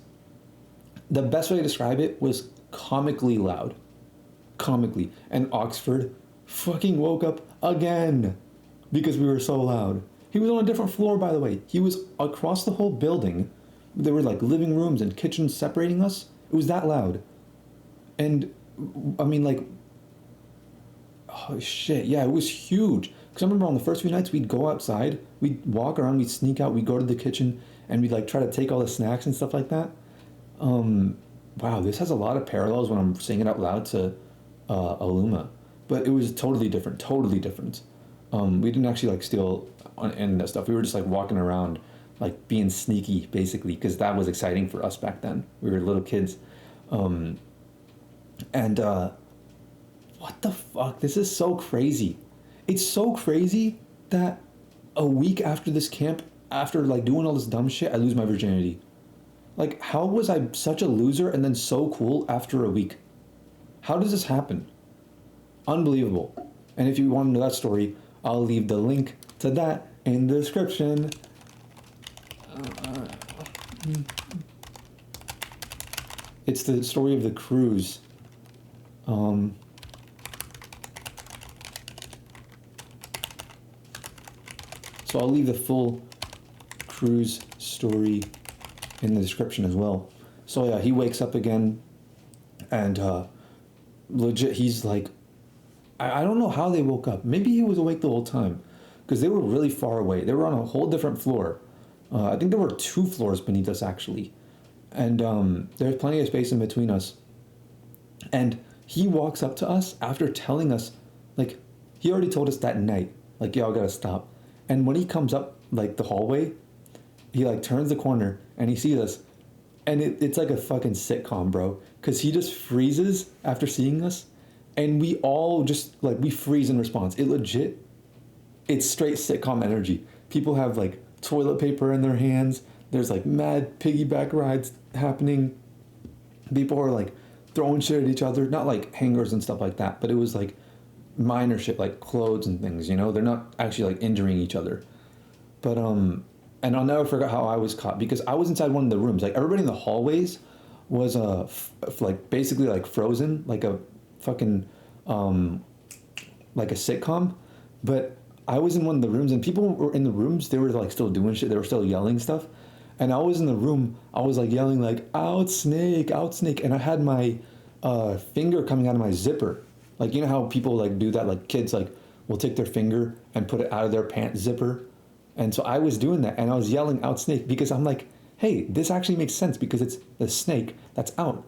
the best way to describe it was comically loud. Comically. And Oxford fucking woke up again because we were so loud. He was on a different floor, by the way. He was across the whole building. There were like living rooms and kitchens separating us. It was that loud. And I mean, like, oh shit, yeah, it was huge. Because I remember on the first few nights, we'd go outside, we'd walk around, we'd sneak out, we'd go to the kitchen, and we'd like try to take all the snacks and stuff like that. Wow, this has a lot of parallels when I'm saying it out loud to Aluma. But it was totally different, totally different. We didn't actually like steal and that stuff. We were just like walking around, like being sneaky, basically, because that was exciting for us back then. We were little kids. What the fuck? This is so crazy. It's so crazy that a week after this camp, after like doing all this dumb shit, I lose my virginity. Like, how was I such a loser and then so cool after a week? How does this happen? Unbelievable. And if you want to know that story, I'll leave the link to that in the description. It's the story of the cruise. So I'll leave the full cruise story in the description as well. So yeah, he wakes up again, and legit, he's like, I don't know how they woke up. Maybe he was awake the whole time, because they were really far away. They were on a whole different floor. I think there were 2 floors beneath us actually, and there's plenty of space in between us. And he walks up to us after telling us, like, he already told us that night, like, y'all gotta stop. And when he comes up like the hallway, he like turns the corner and he sees us, and it's like a fucking sitcom, bro, because he just freezes after seeing us, and we all just like, we freeze in response. It legit, it's straight sitcom energy. People have like toilet paper in their hands. There's like mad piggyback rides happening. People are like throwing shit at each other, not like hangers and stuff like that, but it was like minor shit like clothes and things, you know. They're not actually like injuring each other. But and I'll never forget how I was caught, because I was inside one of the rooms. Like, everybody in the hallways was like basically like frozen, like a fucking like a sitcom. But I was in one of the rooms, and people were in the rooms, they were like still doing shit, they were still yelling stuff. And I was in the room, I was like yelling like, out snake, and I had my finger coming out of my zipper. Like, you know how people like do that, like kids like will take their finger and put it out of their pants zipper. And so I was doing that, and I was yelling out snake, because I'm like, hey, this actually makes sense, because it's the snake that's out.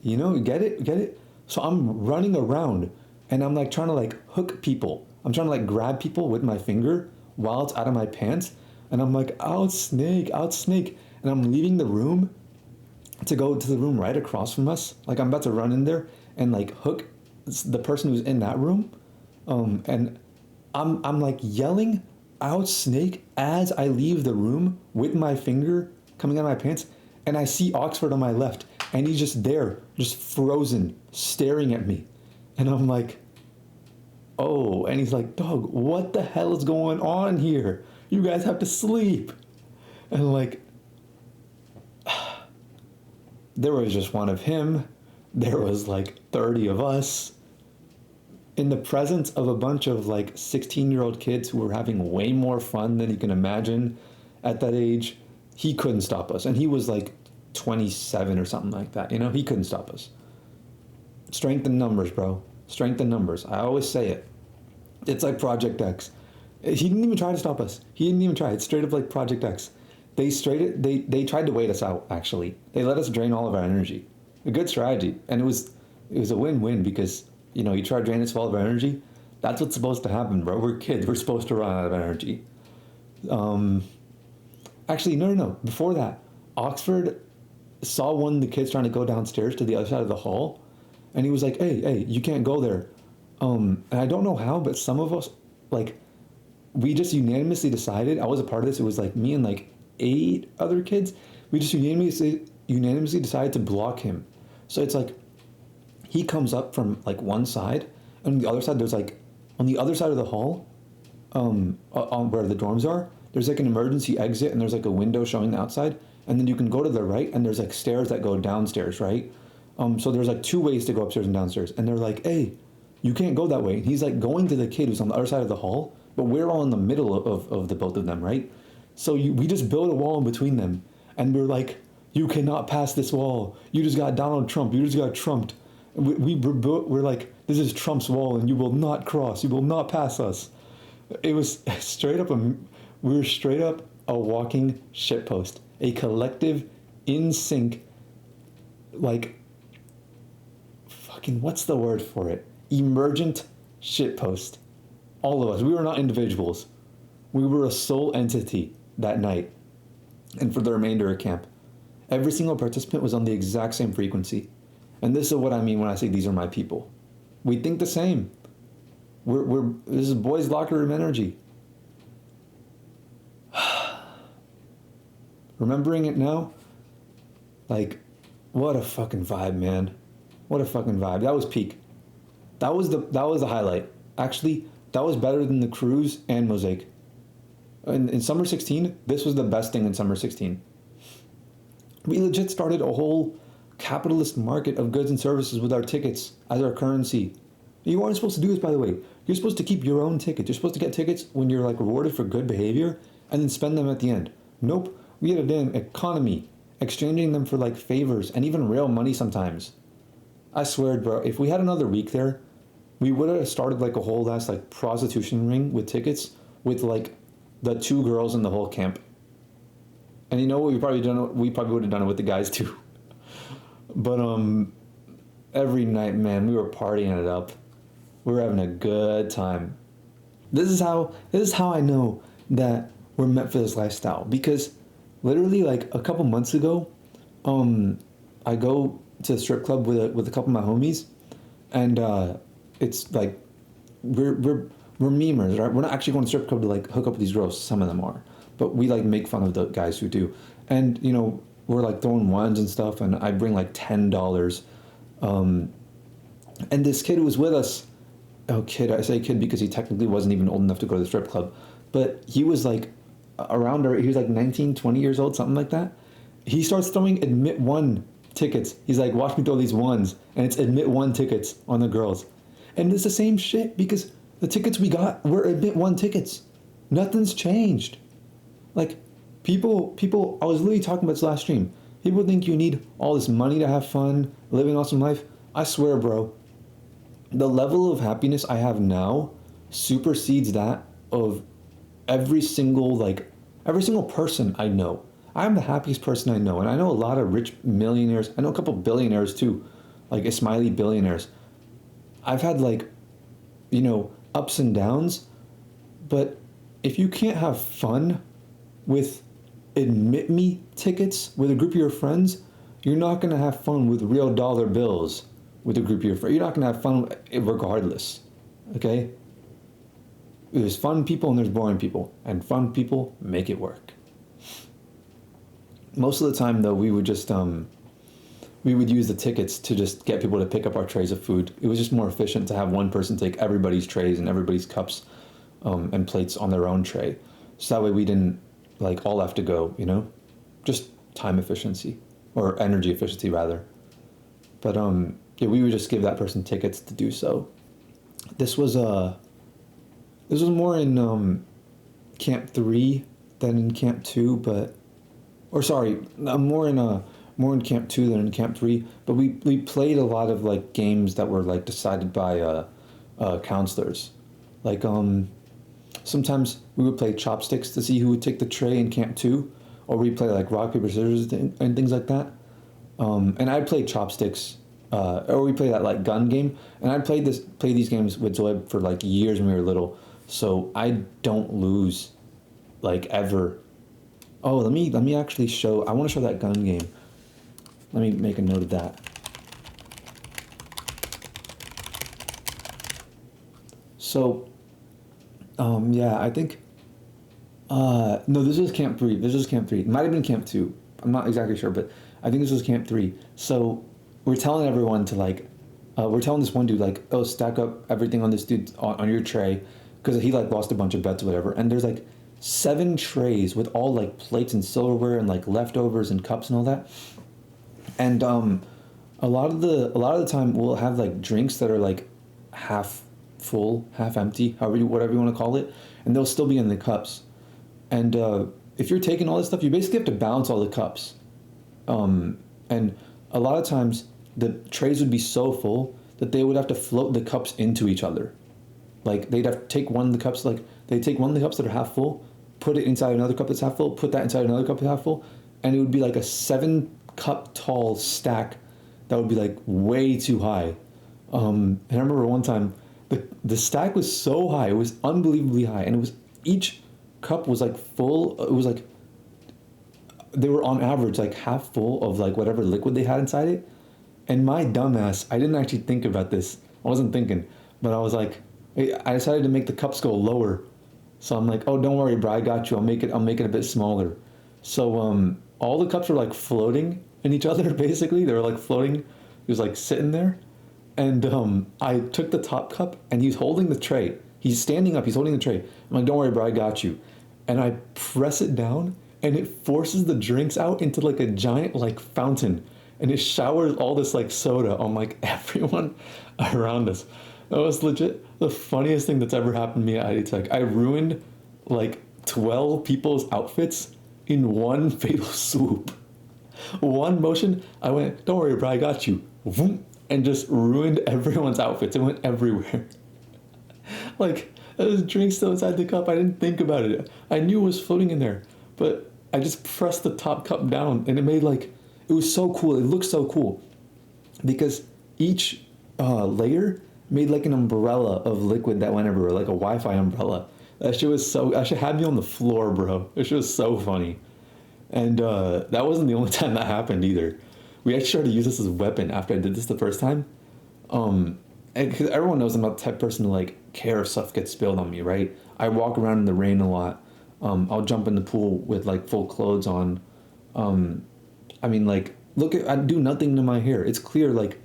You know, get it? So I'm running around, and I'm like trying to like hook people. I'm trying to like grab people with my finger while it's out of my pants. And I'm like, out snake. And I'm leaving the room to go to the room right across from us. Like, I'm about to run in there and like hook the person who's in that room. And I'm like yelling out snake as I leave the room with my finger coming out of my pants. And I see Oxford on my left, and he's just there, just frozen, staring at me. And I'm like, oh, and he's like, dog, what the hell is going on here? You guys have to sleep. And like, there was just one of him. There was like 30 of us, in the presence of a bunch of like 16-year-old kids who were having way more fun than you can imagine at that age. He couldn't stop us. And he was like 27 or something like that. You know, he couldn't stop us. Strength in numbers, bro. Strength in numbers. I always say it. It's like Project X. He didn't even try to stop us. He didn't even try. It's straight up like Project X. They tried to wait us out, actually. They let us drain all of our energy. A good strategy. And it was a win-win, because, you know, you try to drain us of all of our energy. That's what's supposed to happen, bro. We're kids. We're supposed to run out of energy. Actually, no. Before that, Oxford saw one of the kids trying to go downstairs to the other side of the hall. And he was like, hey, you can't go there. And I don't know how, but some of us, like, we just unanimously decided, I was a part of this, it was like me and like 8 other kids. We just unanimously decided to block him. So it's like he comes up from like one side, and on the other side there's like on the other side of the hall, on where the dorms are, there's like an emergency exit, and there's like a window showing the outside, and then you can go to the right, and there's like stairs that go downstairs, right? So there's like 2 ways to go upstairs and downstairs, and they're like, hey, you can't go that way. And he's like going to the kid who's on the other side of the hall, but we're all in the middle of the both of them, right? So we just build a wall in between them, and we're like, you cannot pass this wall. You just got Donald Trump. You just got Trumped. We're like, this is Trump's wall, and you will not cross. You will not pass us. It was straight up we were straight up a walking shitpost, a collective, in sync, like, fucking, what's the word for it? Emergent shitpost. All of us. We were not individuals. We were a sole entity that night, and for the remainder of camp. Every single participant was on the exact same frequency. And this is what I mean when I say these are my people. We think the same. This is boys' locker room energy. Remembering it now, like, what a fucking vibe, man. What a fucking vibe. That was peak. That was the highlight. Actually, that was better than the cruise and Mosaic. In summer 16, this was the best thing in summer 16. We legit started a whole capitalist market of goods and services with our tickets as our currency. You aren't supposed to do this, by the way. You're supposed to keep your own ticket. You're supposed to get tickets when you're like rewarded for good behavior and then spend them at the end. Nope. We had a damn economy, exchanging them for like favors and even real money sometimes. I swear, bro, if we had another week there, we would have started like a whole ass like prostitution ring with tickets with like the 2 girls in the whole camp. And you know what? We probably would have done it with the guys too. But every night, man, we were partying it up. We were having a good time. This is how I know that we're meant for this lifestyle, because literally like a couple months ago, I go to a strip club with a couple of my homies, and it's like we're memers, right? We're not actually going to strip club to like hook up with these girls. Some of them are, but we like make fun of the guys who do. And you know, we're like throwing ones and stuff, and I bring like $10. And this kid who was with us, I say kid because he technically wasn't even old enough to go to the strip club, but he was like he was like 19, 20 years old, something like that. He starts throwing admit 1 tickets. He's like, watch me throw these ones, and it's admit 1 tickets on the girls. And it's the same shit, because the tickets we got were admit 1 tickets. Nothing's changed. Like, people, I was literally talking about this last stream. People think you need all this money to have fun, live an awesome life. I swear, bro, the level of happiness I have now supersedes that of every single person I know. I'm the happiest person I know, and I know a lot of rich millionaires. I know a couple billionaires too, like smiley billionaires. I've had like, you know, ups and downs, but if you can't have fun with admit me tickets with a group of your friends, you're not going to have fun with real dollar bills with a group of your friends. You're not going to have fun regardless, okay? There's fun people and there's boring people, and fun people make it work. Most of the time, though, we would just we would use the tickets to just get people to pick up our trays of food. It was just more efficient to have one person take everybody's trays and everybody's cups and plates on their own tray, so that way we didn't like all have to go, you know, just time efficiency or energy efficiency rather. But yeah, we would just give that person tickets to do so. This was more in Camp 3 than in Camp 2, more in Camp 2 than in Camp 3. But we played a lot of like games that were like decided by counselors. Like sometimes we would play chopsticks to see who would take the tray in Camp 2, or we'd play like rock paper scissors and things like that. And I'd play chopsticks. Or we play that like gun game, and I play these games with Zoeb for like years when we were little, so I don't lose, like ever. Oh, let me actually show. I want to show that gun game. Let me make a note of that. So, yeah, I think No, this was Camp 3. This was Camp 3. It might have been Camp 2. I'm not exactly sure, but I think this was Camp 3. So we're telling everyone to like, we're telling this one dude like, oh, stack up everything on this dude on your tray, because he like lost a bunch of bets or whatever. And there's like 7 trays with all like plates and silverware and like leftovers and cups and all that. And a lot of the time we'll have like drinks that are like half full, half empty, whatever you want to call it, and they'll still be in the cups. And if you're taking all this stuff, you basically have to balance all the cups. And a lot of times the trays would be so full that they would have to float the cups into each other. Like they'd have to take one of the cups, like they'd take one of the cups that are half full, put it inside another cup that's half full, put that inside another cup that's half full, and it would be like a 7-cup tall stack that would be like way too high. And I remember one time the stack was so high, it was unbelievably high, and it was each cup was like full. It was like they were on average like half full of like whatever liquid they had inside it. And my dumbass, I didn't actually think about this. I wasn't thinking, but I was like, I decided to make the cups go lower. So I'm like, oh, don't worry, bro, I got you. I'll make it a bit smaller. So all the cups were like floating in each other. Basically, they were like floating. It was like sitting there, and I took the top cup, and he's holding the tray. He's standing up. He's holding the tray. I'm like, don't worry, bro, I got you. And I press it down, and it forces the drinks out into like a giant like fountain, and it showers all this like soda on like everyone around us. That was legit the funniest thing that's ever happened to me at IDTech. I ruined like 12 people's outfits in one fatal swoop. One motion, I went, don't worry, bro, I got you. And just ruined everyone's outfits. It went everywhere. Like, there was drinks still inside the cup. I didn't think about it. I knew it was floating in there, but I just pressed the top cup down, and it made like, it was so cool. It looked so cool because each layer made like an umbrella of liquid that went everywhere, like a Wi-Fi umbrella. That shit had me on the floor, bro. That shit was so funny. And that wasn't the only time that happened either. We actually started to use this as a weapon after I did this the first time. And because everyone knows I'm not the type of person to like care if stuff gets spilled on me, right? I walk around in the rain a lot. I'll jump in the pool with like full clothes on. I mean, like, I do nothing to my hair. It's clear, like,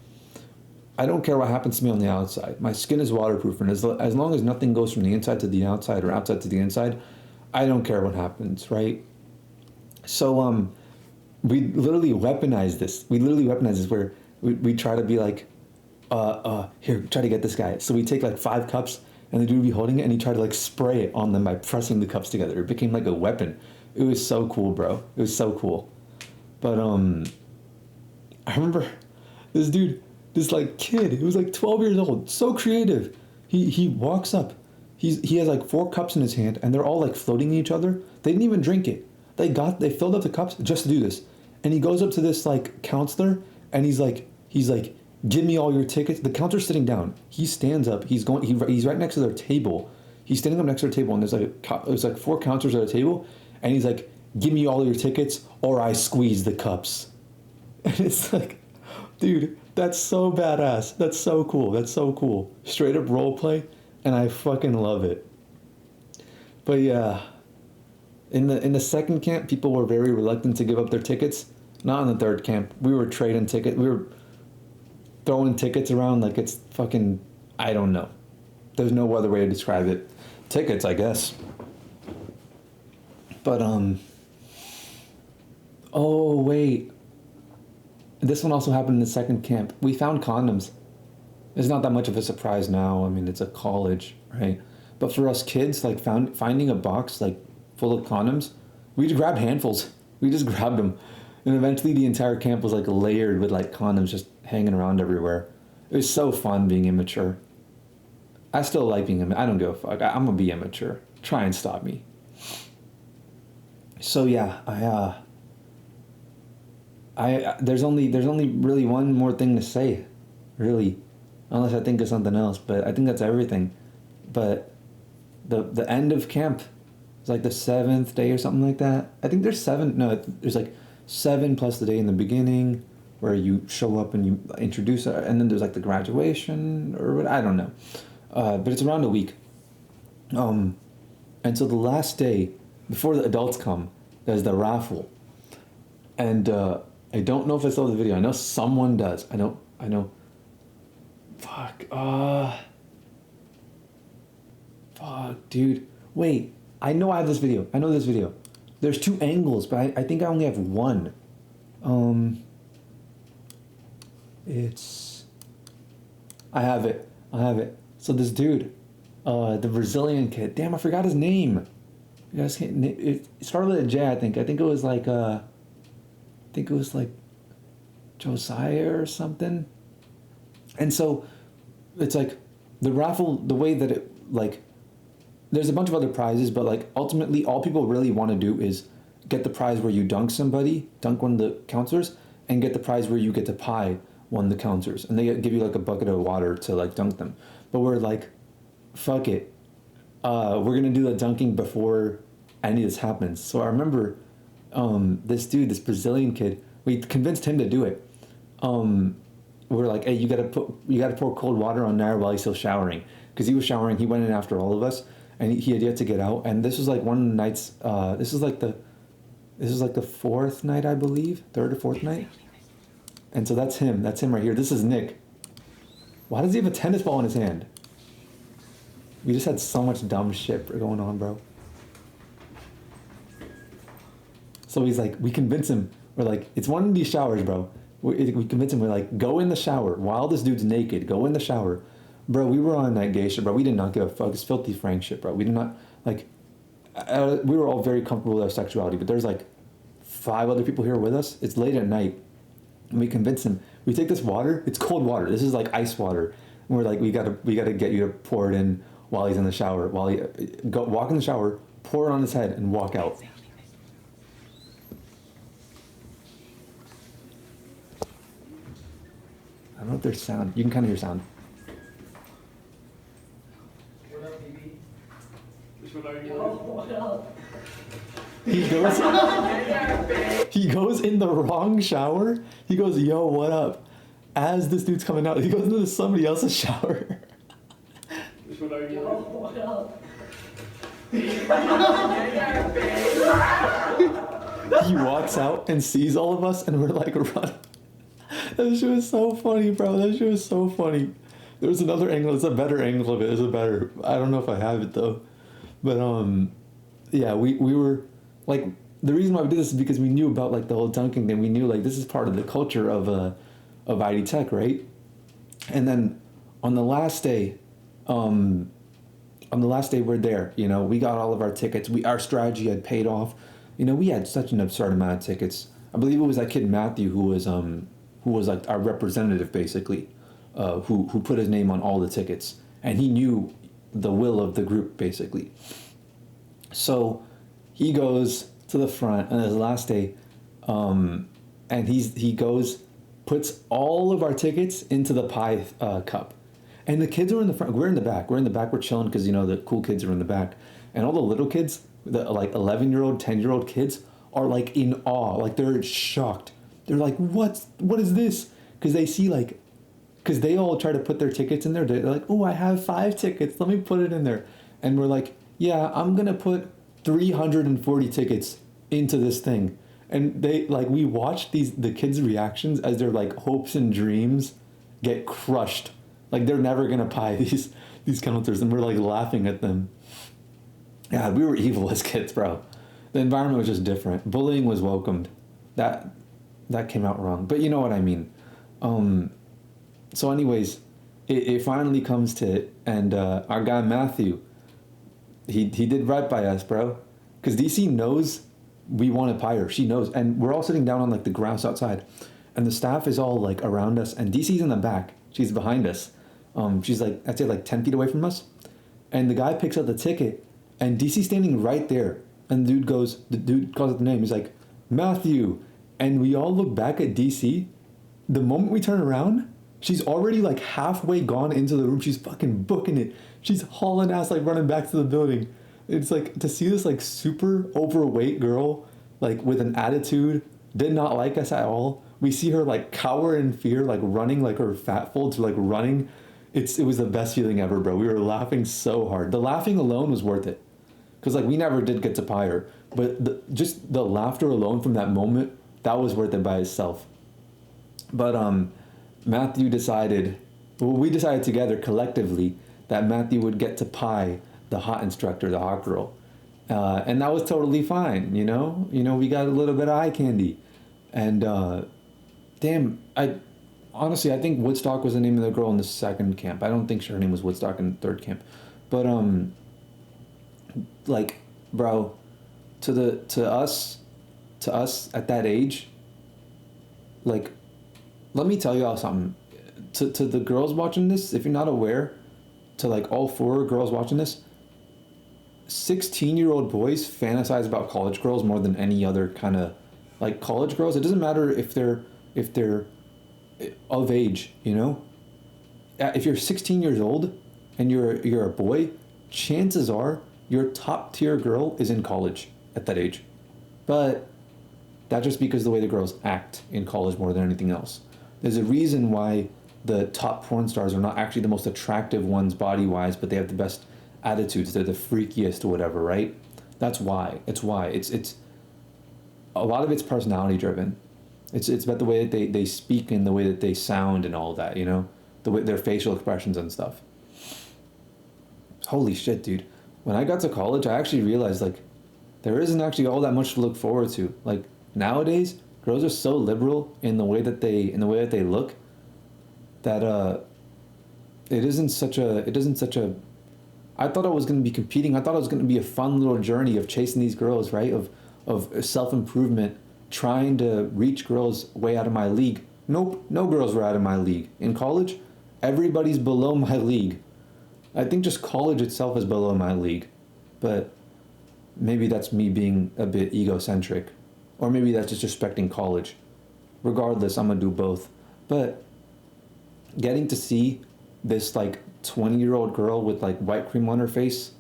I don't care what happens to me on the outside. My skin is waterproof, and as long as nothing goes from the inside to the outside or outside to the inside, I don't care what happens, right? So, we literally weaponize this. Where we try to be like, here, try to get this guy. So we take like 5 cups, and the dude would be holding it, and he tried to like spray it on them by pressing the cups together. It became like a weapon. It was so cool, bro. It was so cool. But I remember this dude, this like kid, he was like 12 years old, so creative. He walks up, he has like 4 cups in his hand, and they're all like floating in each other. They didn't even drink it. They filled up the cups just to do this. And he goes up to this like counselor, and he's like, give me all your tickets. The counselor's sitting down. He stands up. He's right next to their table. He's standing up next to their table, and there's like 4 counselors at a table, and he's like, give me all your tickets or I squeeze the cups. And it's like, dude, that's so badass. That's so cool. That's so cool. Straight up role play, and I fucking love it. But yeah, in the second camp, people were very reluctant to give up their tickets. Not in the third camp. We were trading tickets. We were throwing tickets around like it's fucking, I don't know. There's no other way to describe it. Tickets, I guess. But oh, wait. This one also happened in the second camp. We found condoms. It's not that much of a surprise now. I mean, it's a college, right? But for us kids, like finding a box like full of condoms, we just grabbed handfuls. We just grabbed them. And eventually the entire camp was like layered with like condoms just hanging around everywhere. It was so fun being immature. I still like being immature. I don't give a fuck. I'm gonna be immature. Try and stop me. So yeah, there's only really one more thing to say, really, unless I think of something else. But I think that's everything. But the end of camp is like the 7th day or something like that. I think there's 7. No, there's like 7 plus the day in the beginning where you show up and you introduce, and then there's like the graduation or what, I don't know. But it's around a week. And so the last day, before the adults come, there's the raffle. And I don't know if I saw the video. I know someone does. I know. Fuck. Fuck, dude. Wait. I know I have this video. I know this video. There's 2 angles, but I think I only have one. I have it. So this dude, the Brazilian kid. Damn, I forgot his name. You guys can't. It started with a J. I think it was like Josiah or something. And so, it's like the raffle. The way that it like, there's a bunch of other prizes, but like ultimately, all people really want to do is get the prize where you dunk one of the counselors, and get the prize where you get to pie one of the counselors, and they give you like a bucket of water to like dunk them. But we're like, fuck it, we're gonna do the dunking before any of this happens. So I remember this dude, this Brazilian kid, we convinced him to do it. We're like, hey, you gotta pour cold water on Nair while he's still showering, because he was showering. He went in after all of us, and he had yet to get out. And this was like one of the nights. This is like the 4th night, I believe, 3rd or 4th night. And so that's him. That's him right here. This is Nick. Why does he have a tennis ball in his hand? We just had so much dumb shit going on, bro. So he's like, we convince him. We're like, it's one of these showers, bro. We convince him. We're like, go in the shower while this dude's naked. Go in the shower, bro. We were on that gay shit, bro. We did not give a fuck. It's filthy Frank shit, bro. We did not like. We were all very comfortable with our sexuality, but there's like 5 other people here with us. It's late at night, and we convince him. We take this water. It's cold water. This is like ice water. And we're like, we gotta get you to pour it in while he's in the shower. While he walk in the shower, pour it on his head, and walk out. I don't know if there's sound. You can kind of hear sound. What up, BB? What up? He goes in the wrong shower. He goes, yo, what up? As this dude's coming out, he goes into somebody else's shower. What up? He walks out and sees all of us, and we're like, run. That shit was so funny, bro. That shit was so funny. There's another angle. It's a better angle of it. I don't know if I have it though. But yeah, we were like, the reason why we did this is because we knew about like the whole dunking thing. We knew like this is part of the culture of ID Tech, right? And then on the last day we're there. You know, we got all of our tickets. Our strategy had paid off. You know, we had such an absurd amount of tickets. I believe it was that kid Matthew who was like our representative basically, who put his name on all the tickets, and he knew the will of the group basically. So he goes to the front on his last day, and he goes, puts all of our tickets into the pie cup, and the kids are in the front. We're in the back. We're chilling because you know the cool kids are in the back, and all the little kids, the like 11-year-old, 10-year-old kids are like in awe, like they're shocked. They're like, what is this? Because they see like, because they all try to put their tickets in there. They're like, oh, I have 5 tickets. Let me put it in there. And we're like, yeah, I'm going to put 340 tickets into this thing. And they like, we watch the kids' reactions as their like hopes and dreams get crushed. Like they're never going to pie these counters. And we're like laughing at them. Yeah, we were evil as kids, bro. The environment was just different. Bullying was welcomed. That came out wrong, but you know what I mean. So anyways, it finally comes to it, and our guy Matthew, he did right by us, bro, because DC knows we want to pie her. She knows, and we're all sitting down on like the grass outside, and the staff is all like around us, and DC's in the back. She's behind us. She's like, I'd say like 10 feet away from us, and the guy picks up the ticket, and DC's standing right there, and the dude calls out the name. He's like, Matthew. And we all look back at DC. The moment we turn around, she's already like halfway gone into the room. She's fucking booking it. She's hauling ass, like running back to the building. It's like to see this like super overweight girl, like with an attitude, did not like us at all. We see her like cower in fear, like running, like her fat folds are like running. It was the best feeling ever, bro. We were laughing so hard. The laughing alone was worth it. because like we never did get to pie her, but just the laughter alone from that moment, that was worth it by itself. But Matthew decided, well, we decided together collectively that Matthew would get to pie the hot instructor, the hot girl, and that was totally fine. We got a little bit of eye candy, and damn, I honestly, I think Woodstock was the name of the girl in the second camp. I don't think her name was Woodstock in the third camp. But like, bro, to us at that age, like, let me tell y'all something. To the girls watching this, if you're not aware, to like all 4 girls watching this, 16-year-old boys fantasize about college girls more than any other kind of like college girls. It doesn't matter if they're of age, if you're 16 years old and you're a boy, chances are your top tier girl is in college at that age. But that's just because of the way the girls act in college more than anything else. There's a reason why the top porn stars are not actually the most attractive ones body wise, but they have the best attitudes. They're the freakiest or whatever, right? That's why. It's a lot of it's personality driven. It's about the way that they speak and the way that they sound and all that, the way their facial expressions and stuff. Holy shit, dude. When I got to college, I actually realized like there isn't actually all that much to look forward to. Like nowadays, girls are so liberal in the way that they look that it isn't such a I thought I was going to be competing. I thought it was going to be a fun little journey of chasing these girls, right? Of self-improvement, trying to reach girls way out of my league. Nope, no girls were out of my league. In college, everybody's below my league. I think just college itself is below my league. But maybe that's me being a bit egocentric. Or maybe that's just respecting college. Regardless, I'm going to do both. But getting to see this like 20-year-old girl with like white cream on her face,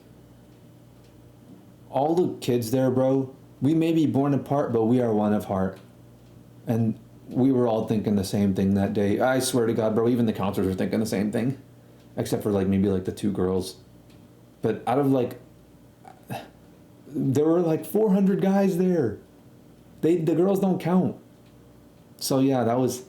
all the kids there, bro, we may be born apart, but we are one of heart. And we were all thinking the same thing that day. I swear to God, bro, even the counselors were thinking the same thing. Except for like maybe like the 2 girls. But out of like, there were like 400 guys there. The girls don't count. So yeah, that was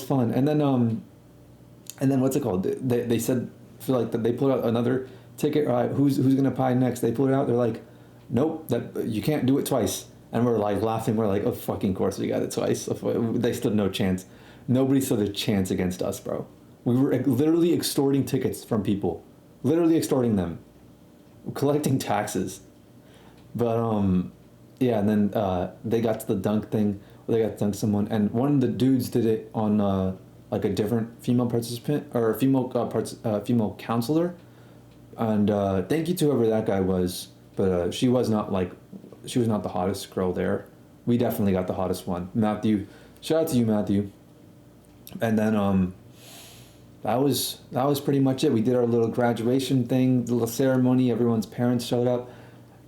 fun. And then what's it called? They said, feel like that they put out another ticket. All right, who's gonna pie next? They put it out. They're like, nope, that you can't do it twice. And we're like laughing. We're like, oh fucking course we got it twice. They stood no chance. Nobody stood a chance against us, bro. We were literally extorting tickets from people, literally extorting them, collecting taxes. But yeah, and then they got to the dunk thing. They got to dunk someone, and one of the dudes did it on like a different female participant or a female counselor. And thank you to whoever that guy was, but she was not the hottest girl there. We definitely got the hottest one, Matthew. Shout out to you, Matthew. And then that was pretty much it. We did our little graduation thing, the little ceremony. Everyone's parents showed up.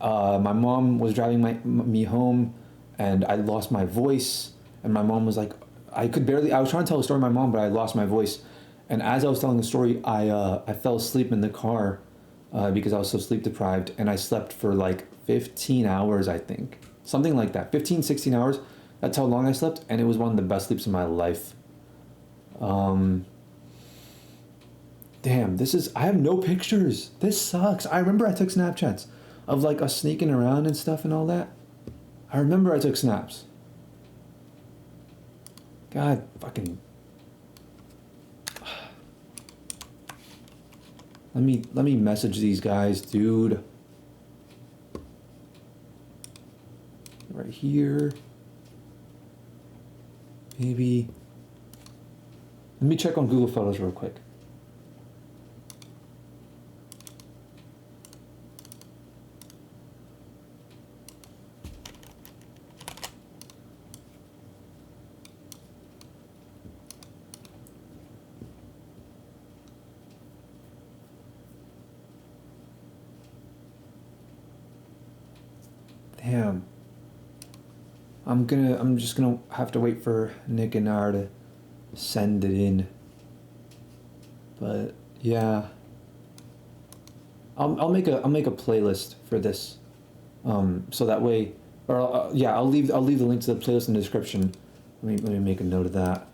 My mom was driving me home, and I lost my voice. And my mom was like, I was trying to tell a story to my mom, but I lost my voice. And as I was telling the story, I fell asleep in the car because I was so sleep deprived, and I slept for like 15 hours, I think. Something like that. 15, 16 hours. That's how long I slept, and it was one of the best sleeps of my life. Damn, I have no pictures. This sucks. I remember I took Snapchats of like us sneaking around and stuff and all that. I remember I took snaps. God fucking. Let me message these guys, dude. Right here. Maybe. Let me check on Google Photos real quick. Damn. I'm just gonna have to wait for Nick and R to send it in. But yeah. I'll make a playlist for this So that way, or yeah, I'll leave the link to the playlist in the description. Let me make a note of that.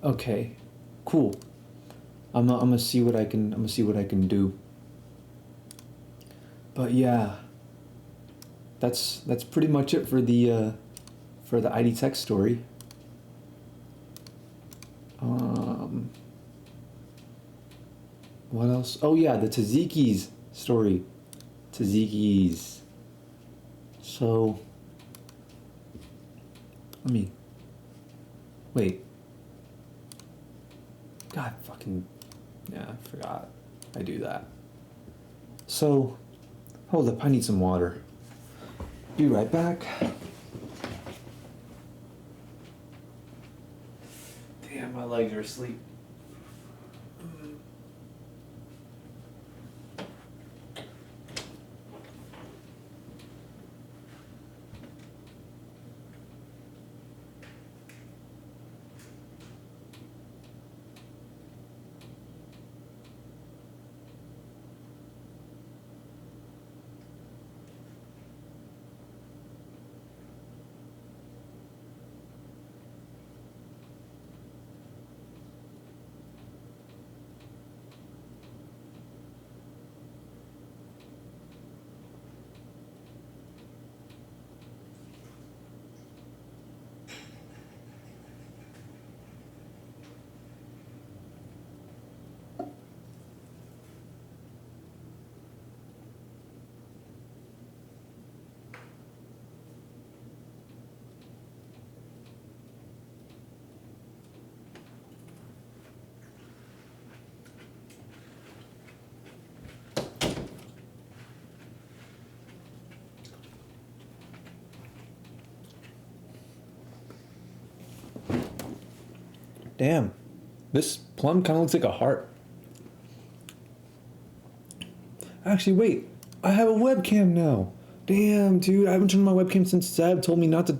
Okay, cool. I'm gonna see what I can do. But yeah, that's pretty much it for the ID Tech story. What else? Oh yeah, the Tazikis story. Tazikis. So let me wait. God fucking yeah, I forgot. I do that. So hold up, I need some water. Be right back. Damn, my legs are asleep. Damn, this plum kind of looks like a heart. Actually, wait, I have a webcam now. Damn, dude, I haven't turned my webcam since Zeb told me not to.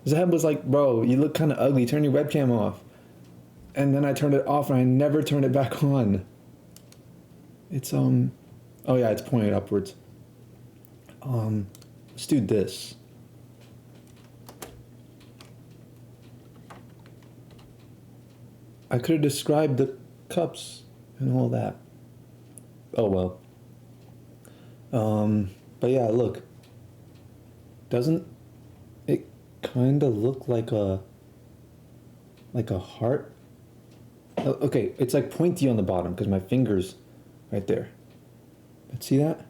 Zeb was like, bro, you look kind of ugly, turn your webcam off. And then I turned it off and I never turned it back on. It's, oh yeah, it's pointed upwards. Let's do this. I could have described the cups and all that. Oh well. But yeah, look. Doesn't it kind of look like a heart? Okay, it's like pointy on the bottom because my finger's right there. But see that?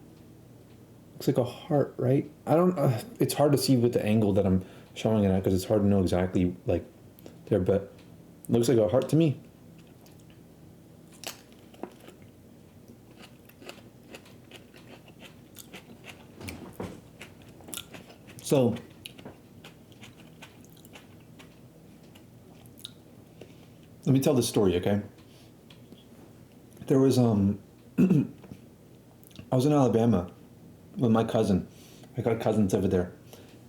Looks like a heart, right? I don't. It's hard to see with the angle that I'm showing it at because it's hard to know exactly like there, but. Looks like a heart to me. So, let me tell this story, okay? There was I was in Alabama with my cousin. I got cousins over there,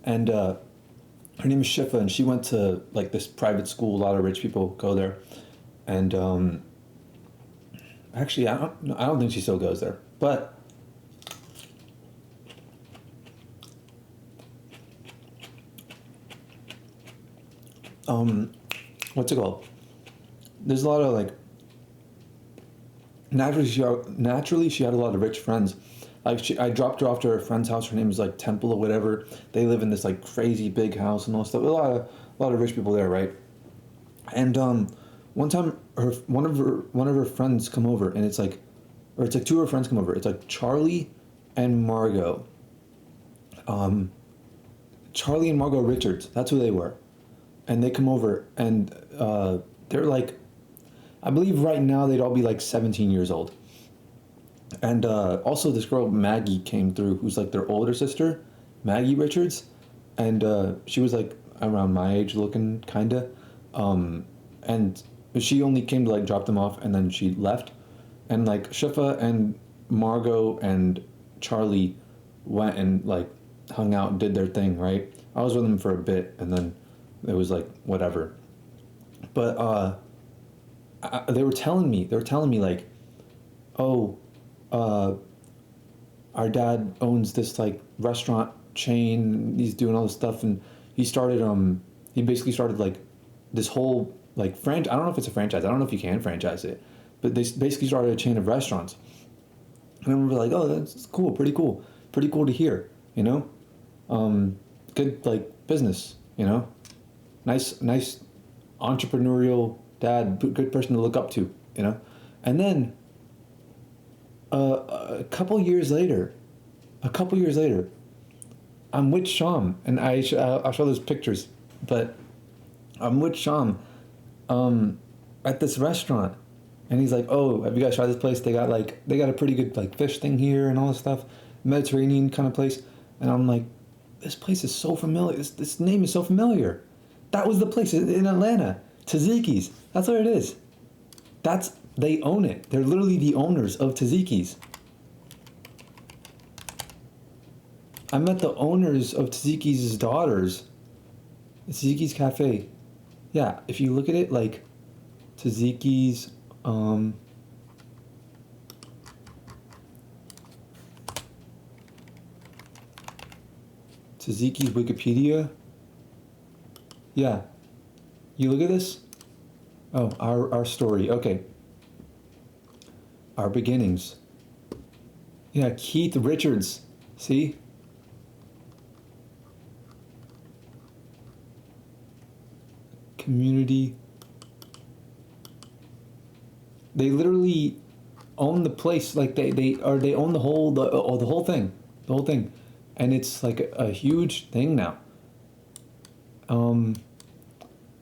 and her name is Shifa, and she went to like this private school. A lot of rich people go there, and actually, I don't think she still goes there. But what's it called? There's a lot of like. Naturally, she had a lot of rich friends. Like I dropped her off to her friend's house. Her name is like Temple or whatever. They live in this like crazy big house and all stuff. A lot of rich people there, right? And one time one of her friends come over, and it's like two of her friends come over. It's like Charlie and Margot. Charlie and Margot Richards. That's who they were, and they come over, and they're like, I believe right now they'd all be like 17 years old. And also this girl Maggie came through, who's like their older sister, Maggie Richards, and she was like around my age looking, kinda. and she only came to like drop them off, and then she left, and like Shifa and Margot and Charlie went and like hung out and did their thing, right? I was with them for a bit, and then it was like whatever. But they were telling me like, oh, our dad owns this like restaurant chain. He's doing all this stuff, and he basically started like this whole like franchise. I don't know if it's a franchise. I don't know if you can franchise it, but they basically started a chain of restaurants. And I remember like, oh, that's cool, pretty cool to hear, you know, good like business, you know, nice entrepreneurial dad, good person to look up to, you know, and then a couple years later, I'm with Sham, and I'll show those pictures, but I'm with Sham at this restaurant, and he's like, oh, have you guys tried this place? They got a pretty good like fish thing here and all this stuff, Mediterranean kind of place. And I'm like, this place is so familiar. This name is so familiar. That was the place in Atlanta, Tazikis. That's what it is. They own it. They're literally the owners of Tazikis. I met the owners of Tazikis' daughters. Tazikis Cafe. Yeah, if you look at it, like Tazikis, Tazikis Wikipedia. Yeah, you look at this. Oh, our story. Okay. Our beginnings. Yeah, Keith Richards. See? Community. They literally own the place. Like they own the whole thing. The whole thing. And it's like a huge thing now.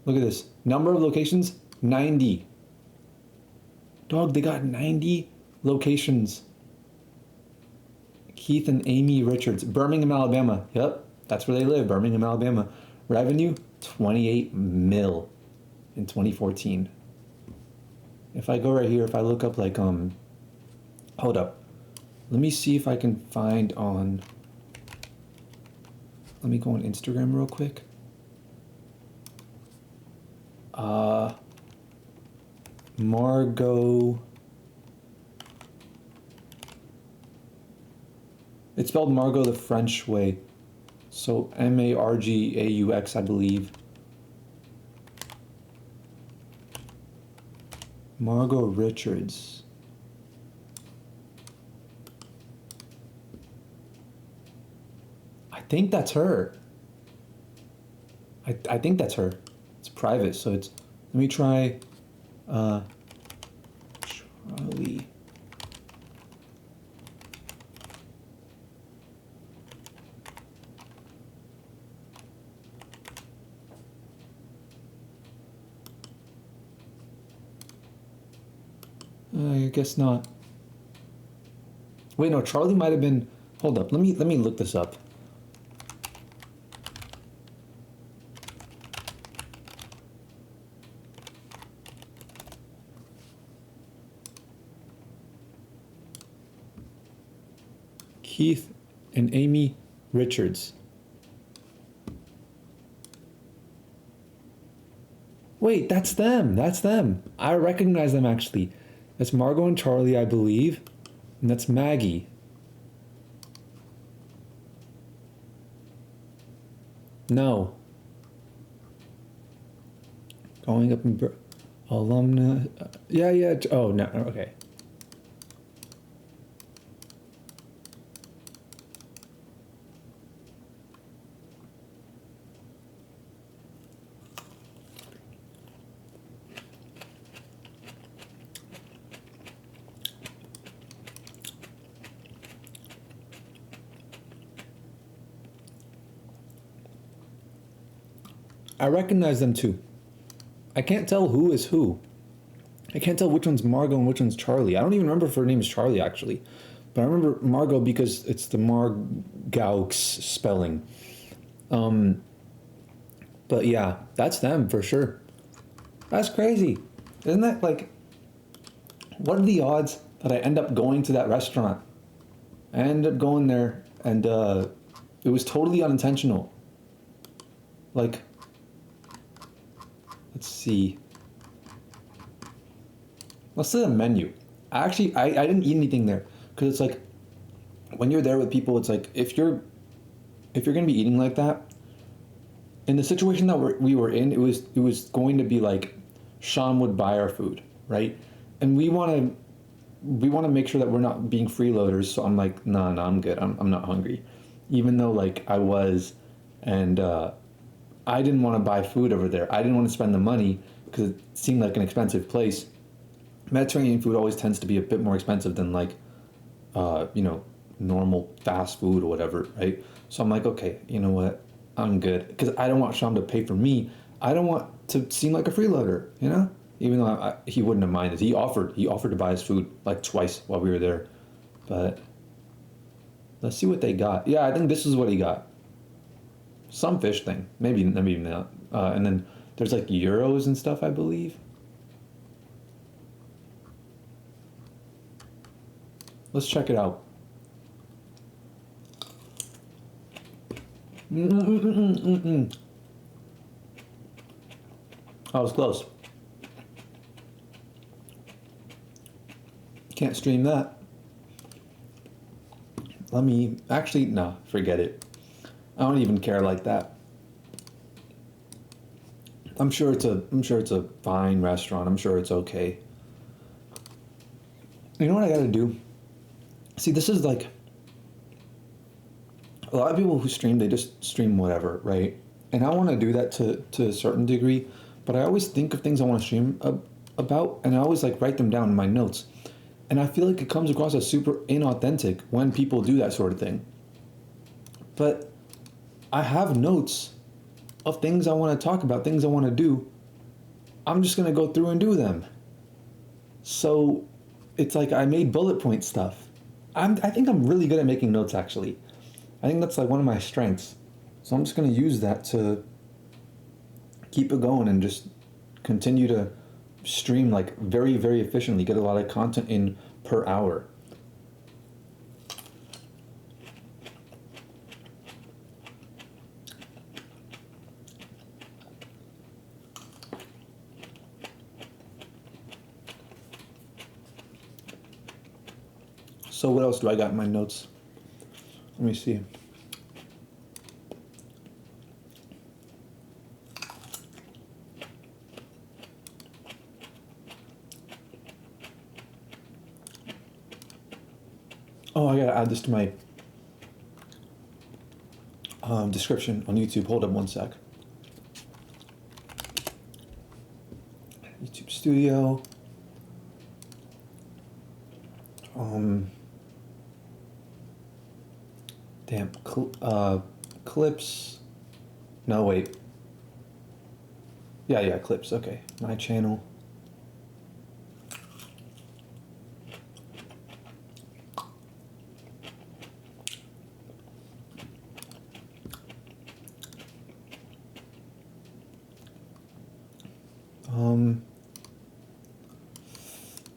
Look at this. Number of locations, 90. Dog, they got 90 locations. Keith and Amy Richards, Birmingham, Alabama. Yep, that's where they live, Birmingham, Alabama. Revenue, 28 mil in 2014. If I go right here, if I look up like, hold up. Let me see if I can find on, let me go on Instagram real quick. Margot. It's spelled Margot the French way. So Margaux, I believe. Margot Richards. I think that's her. I think that's her. It's private, so it's, let me try Charlie. I guess not. Wait, no, Charlie might have been, hold up, let me look this up. Keith and Amy Richards. Wait, that's them. That's them. I recognize them actually. That's Margot and Charlie, I believe. And that's Maggie. No. Going up in alumna. Yeah. Oh, no. Okay. I recognize them too. I can't tell who is who. I can't tell which one's Margot and which one's Charlie. I don't even remember if her name is Charlie actually. But I remember Margot because it's the Margaux spelling. But yeah, that's them for sure. That's crazy. Isn't that like, what are the odds that I end up going to that restaurant? I ended up going there and it was totally unintentional. Like, let's see. Let's see the menu. I didn't eat anything there because it's like when you're there with people, it's like if you're gonna be eating like that, in the situation that we were in, it was going to be like Sean would buy our food, right? And we want to make sure that we're not being freeloaders. So I'm like, no, I'm good. I'm not hungry, even though like I was, and I didn't want to buy food over there. I didn't want to spend the money because it seemed like an expensive place. Mediterranean food always tends to be a bit more expensive than like, normal fast food or whatever, right? So I'm like, okay, you know what? I'm good because I don't want Sean to pay for me. I don't want to seem like a freeloader, you know? Even though he wouldn't have minded. He offered to buy his food like twice while we were there. But let's see what they got. Yeah, I think this is what he got. Some fish thing. Maybe not. And then there's like euros and stuff, I believe. Let's check it out. I was close. Can't stream that. Let me actually no, forget it. I don't even care like that. I'm sure it's a fine restaurant. I'm sure it's okay. You know what I gotta do? See, this is like a lot of people who stream, they just stream whatever, right? And I want to do that to a certain degree, but I always think of things I want to stream about, and I always like write them down in my notes. And I feel like it comes across as super inauthentic when people do that sort of thing. But I have notes of things I want to talk about, things I want to do. I'm just going to go through and do them. So it's like I made bullet point stuff. I think I'm really good at making notes, actually. I think that's like one of my strengths. So I'm just going to use that to keep it going and just continue to stream like very, very efficiently, get a lot of content in per hour. So what else do I got in my notes? Let me see. Oh, I gotta add this to my description on YouTube. Hold up one sec. YouTube Studio. Damn. Clips. No, wait. Yeah, clips. Okay. My channel.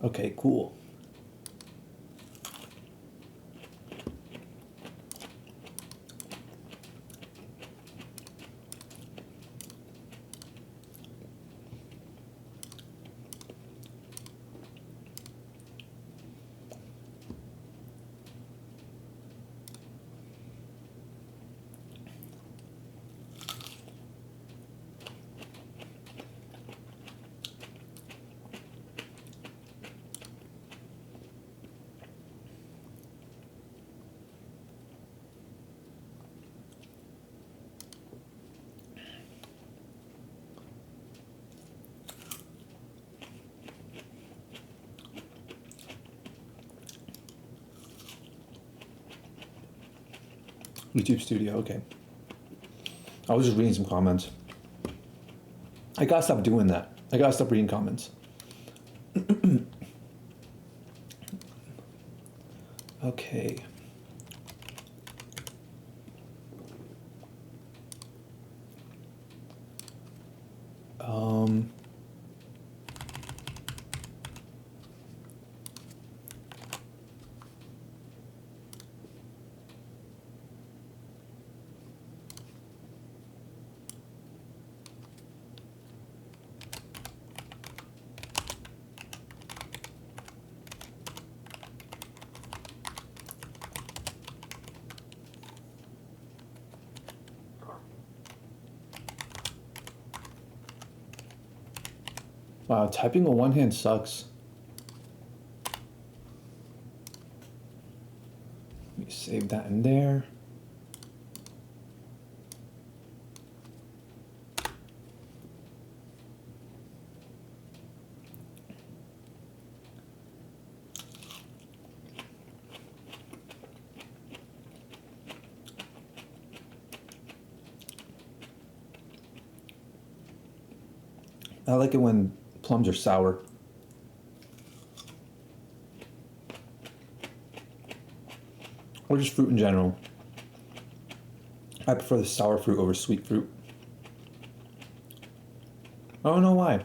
Okay, cool. YouTube Studio, okay. I was just reading some comments. I gotta stop doing that. I gotta stop reading comments. Okay. Wow, typing with one hand sucks. Let me save that in there. I like it when plums are sour. Or just fruit in general. I prefer the sour fruit over sweet fruit. I don't know why.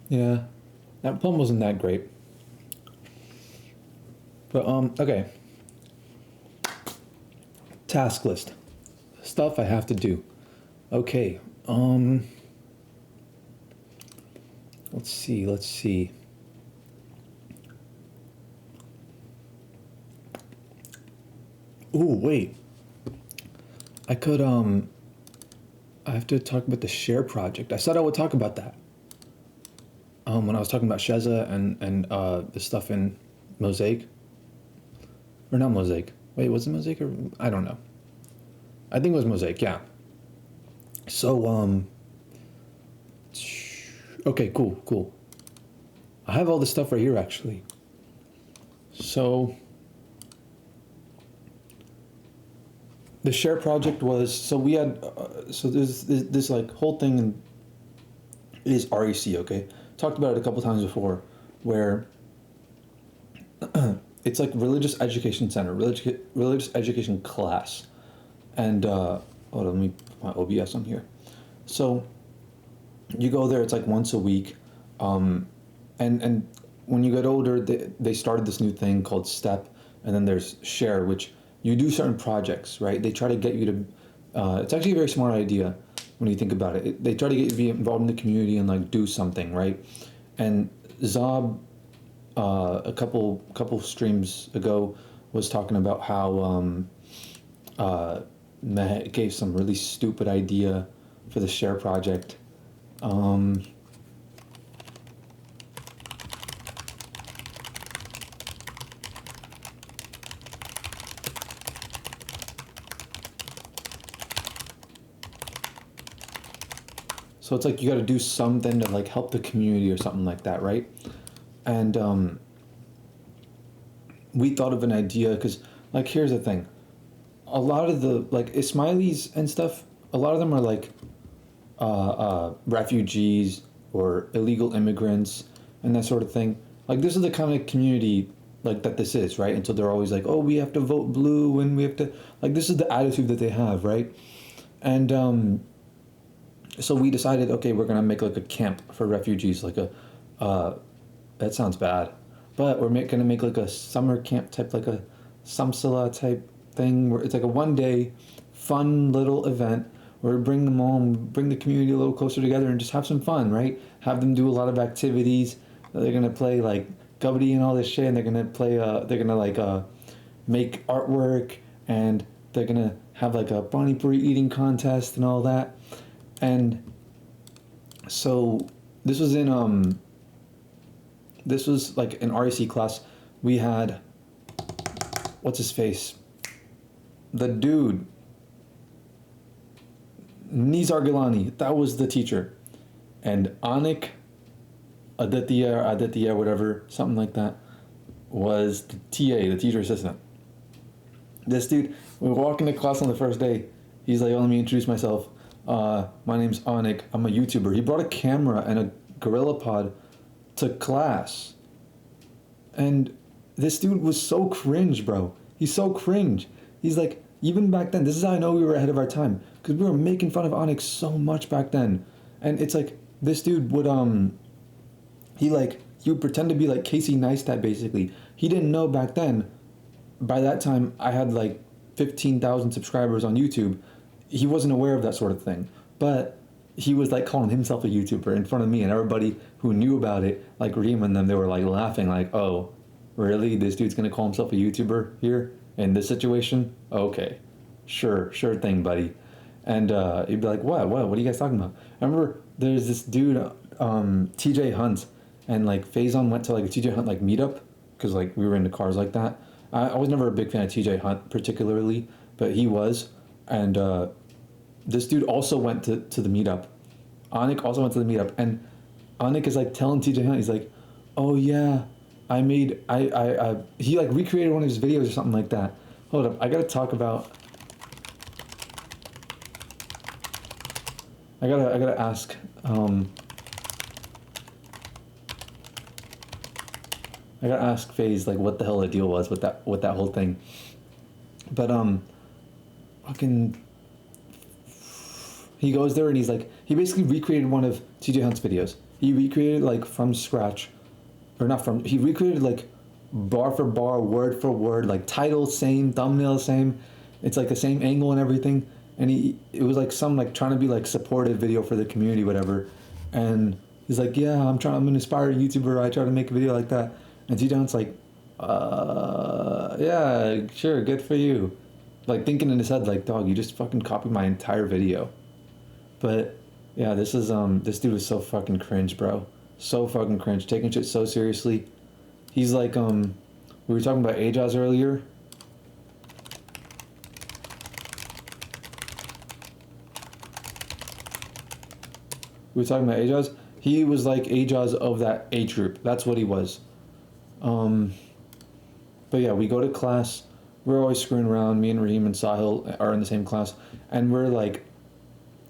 Yeah, that plum wasn't that great. But okay. Task list. Stuff I have to do. Okay. Let's see. Ooh, wait. I could I have to talk about the share project. I said I would talk about that. When I was talking about Shaza and the stuff in Mosaic. Or not Mosaic. Wait, was it Mosaic or I don't know. I think it was Mosaic, yeah. So okay, cool. I have all this stuff right here actually. So the share project was, so we had so there's this like whole thing is REC, okay? Talked about it a couple times before, where it's like religious education center, religious education class, and hold on, let me put my OBS on here. So you go there, it's like once a week, and when you get older, they started this new thing called STEP, and then there's Share, which you do certain projects, right? They try to get you to. It's actually a very smart idea when you think about it. They try to get you to be involved in the community and like do something, right? And Zob, a couple streams ago, was talking about how Mehmet gave some really stupid idea for the Share project. So it's like you got to do something to like help the community or something like that, right? And we thought of an idea because, like, here's the thing: a lot of the like Ismailis and stuff, a lot of them are like refugees or illegal immigrants and that sort of thing. Like, this is the kind of community like that this is, right? And so they're always like, oh, we have to vote blue and we have to, like, this is the attitude that they have, right? And so we decided, okay, we're gonna make like a camp for refugees, like a that sounds bad, but we're gonna make like a summer camp type, like a samsala type thing, where it's like a 1 day fun little event where we bring them all, bring the community a little closer together and just have some fun, right? Have them do a lot of activities. They're gonna play like kabaddi and all this shit, and they're gonna play they're gonna like make artwork, and they're gonna have like a pani puri eating contest and all that. And so this was in this was like an REC class. We had, what's his face, the dude, Nizar Gilani, that was the teacher, and Anik Aditya, whatever, something like that, was the TA, the teacher assistant. This dude, we walk into class on the first day, he's like, oh, let me introduce myself. My name's Anik, I'm a YouTuber. He brought a camera and a Gorilla Pod to class. And this dude was so cringe, bro. He's so cringe. He's like, even back then, this is how I know we were ahead of our time. Because we were making fun of Onyx so much back then. And it's like, this dude would, he would pretend to be like Casey Neistat, basically. He didn't know back then, by that time, I had like 15,000 subscribers on YouTube. He wasn't aware of that sort of thing. But he was like calling himself a YouTuber in front of me, and everybody who knew about it, like Reem and them, they were like laughing, like, oh, really? This dude's gonna call himself a YouTuber here in this situation? Okay, sure thing, buddy. And he'd be like, what are you guys talking about? I remember there's this dude, TJ Hunt, and like Faison went to like a TJ Hunt like meetup, because like we were into cars like that. I was never a big fan of TJ Hunt particularly, but he was. And this dude also went to the meetup. Anik also went to the meetup, and Anik is like telling TJ Hunt, he's like, oh yeah, he like recreated one of his videos or something like that. Hold up, I gotta talk about, I gotta ask, I gotta ask FaZe like what the hell the deal was with that whole thing. But fucking, he goes there and he's like, he basically recreated one of TJ Hunt's videos. He recreated like from scratch, or not from, he recreated like bar for bar, word for word, like title same, thumbnail same. It's like the same angle and everything. And it was like some like trying to be like supportive video for the community, whatever. And he's like, yeah, I'm an aspiring YouTuber. I try to make a video like that. And TJ Hunt's like, yeah, sure, good for you. Like thinking in his head, like, dog, you just fucking copied my entire video. But yeah, this dude is so fucking cringe, bro. So fucking cringe. Taking shit so seriously. He's like, we were talking about Ajaz earlier. We were talking about Ajaz. He was like Ajaz of that age group. That's what he was. But yeah, we go to class. We're always screwing around. Me and Raheem and Sahil are in the same class. And we're like,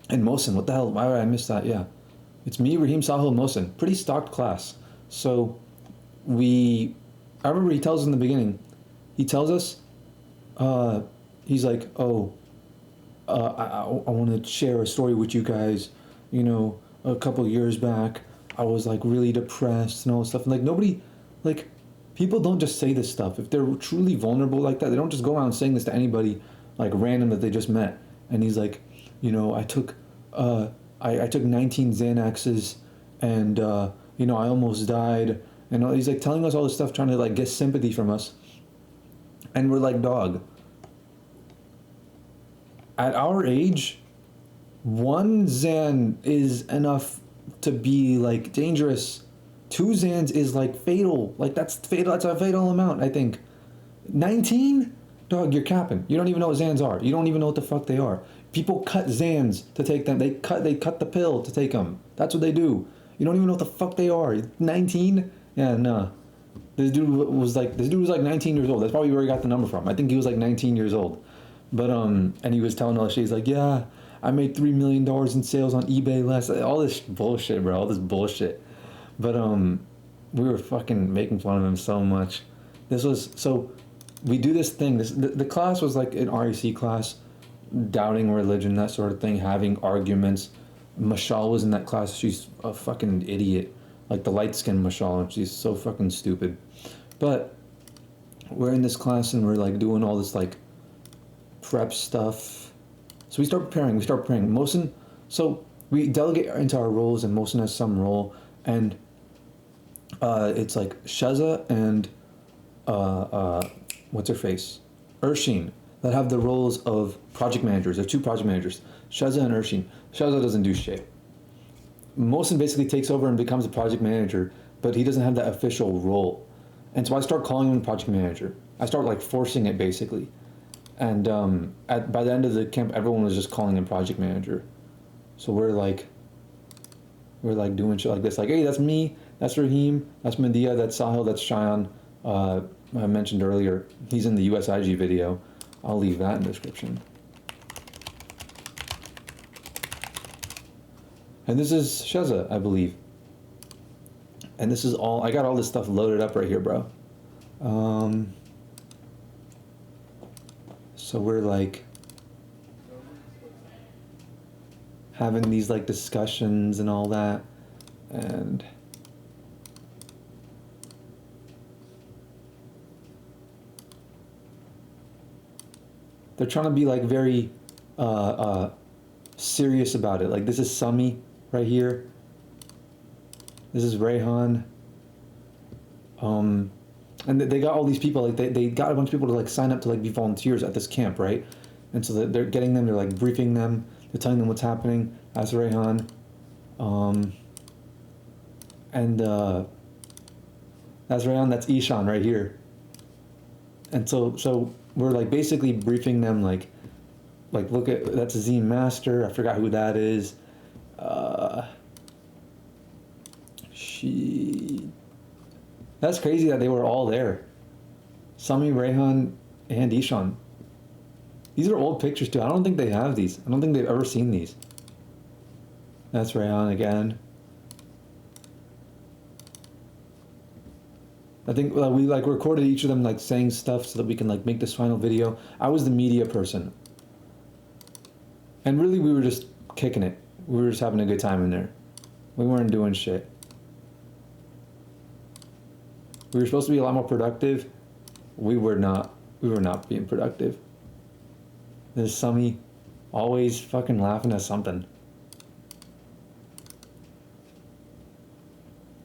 and Mohsen, what the hell? Why did I miss that? Yeah. It's me, Raheem, Sahil, and Mohsen. Pretty stocked class. So I remember he tells us in the beginning, he tells us, he's like, oh, I want to share a story with you guys. You know, a couple years back, I was like really depressed and all this stuff. And like nobody, like, people don't just say this stuff. If they're truly vulnerable like that, they don't just go around saying this to anybody like random that they just met. And he's like, you know, I took 19 Xanaxes and, you know, I almost died. And he's like telling us all this stuff, trying to like get sympathy from us. And we're like, dog, at our age, one Xan is enough to be like dangerous. 2 Xans is like fatal. Like that's fatal. That's a fatal amount, I think. 19? Dog, you're capping. You don't even know what Xans are. You don't even know what the fuck they are. People cut Xans to take them. They cut the pill to take them. That's what they do. You don't even know what the fuck they are. 19? Yeah, nah. This dude was like 19 years old. That's probably where he got the number from. I think he was like 19 years old. But and he was telling all this shit. He's like, yeah, I made $3 million in sales on eBay all this bullshit, bro. All this bullshit. But we were fucking making fun of him so much. So we do this thing. The class was like an REC class, doubting religion, that sort of thing, having arguments. Mashal was in that class. She's a fucking idiot. Like the light-skinned Mashal, and she's so fucking stupid. But we're in this class and we're like doing all this like prep stuff. So we start preparing. Mohsen, so we delegate into our roles, and Mohsen has some role, and it's like Shaza and what's her face, Urshin, that have the roles of project managers. There are 2 project managers, Shaza and Urshin. Shaza doesn't do shit. Mohsen basically takes over and becomes a project manager, but he doesn't have that official role. And so I start calling him project manager. I start like forcing it basically. And by the end of the camp, everyone was just calling him project manager. So we're like doing shit like this. Like, hey, that's me, that's Raheem, that's Medea, that's Sahil, that's Cheyenne. I mentioned earlier, he's in the USIG video. I'll leave that in the description. And this is Shaza, I believe. And this is all, I got all this stuff loaded up right here, bro. So we're like having these like discussions and all that, and they're trying to be like very serious about it. Like this is Summy right here. This is Rayhan. And they got all these people, like they got a bunch of people to like sign up to like be volunteers at this camp, right? And so they're getting them, they're like briefing them, they're telling them what's happening. That's Rayhan. That's Rayhan, that's Ishan right here. And so we're like basically briefing them like look at, that's Azim Master, I forgot who that is. That's crazy that they were all there. Sami, Rayhan, and Ishan. These are old pictures too. I don't think they have these. I don't think they've ever seen these. That's Rayhan again. I think we like recorded each of them like saying stuff so that we can like make this final video. I was the media person. And really we were just kicking it. We were just having a good time in there. We weren't doing shit. We were supposed to be a lot more productive. We were not being productive. There's Summy always fucking laughing at something.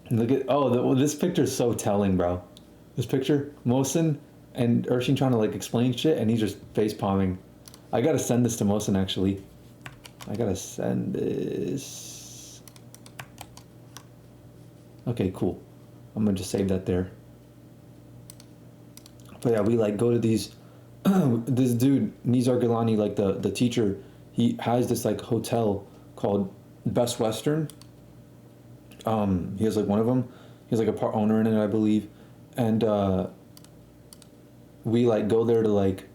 And look at, this picture is so telling, bro. This picture, Mohsen and Urshin trying to like explain shit and he's just face palming. I gotta send this to Mohsen actually. I gotta send this. Okay, cool. I'm gonna just save that there. But yeah, we like go to these, this dude, Nizar Gilani, like the teacher, he has this like hotel called Best Western. He has like one of them. He's like a part owner in it, I believe. And we like go there to like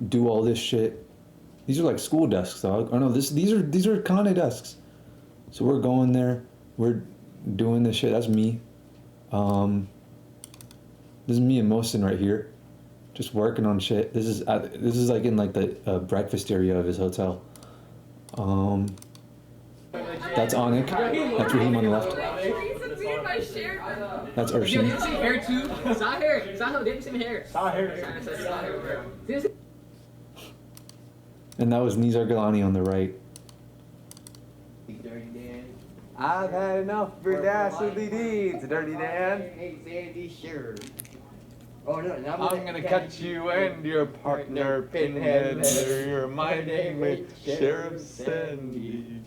do all this shit. These are like school desks, dog. Oh no, these are Kane desks. So we're going there, we're doing this shit. That's me. This is me and Mohsen right here, just working on shit. This is like in like the breakfast area of his hotel. That's Anik. That's Raheem on the left. That's Urshin. Did you see hair too? Saw hair. Saw didn't see hair. Saw hair. And that was Nizar Gilani on the right. Dirty Dan. I've had enough for dastardly deeds, Dirty Dan. Hey, Sandy, sure. Oh no, I'm gonna cut you and your partner, Pinhead. You're my name is Sheriff Sandy.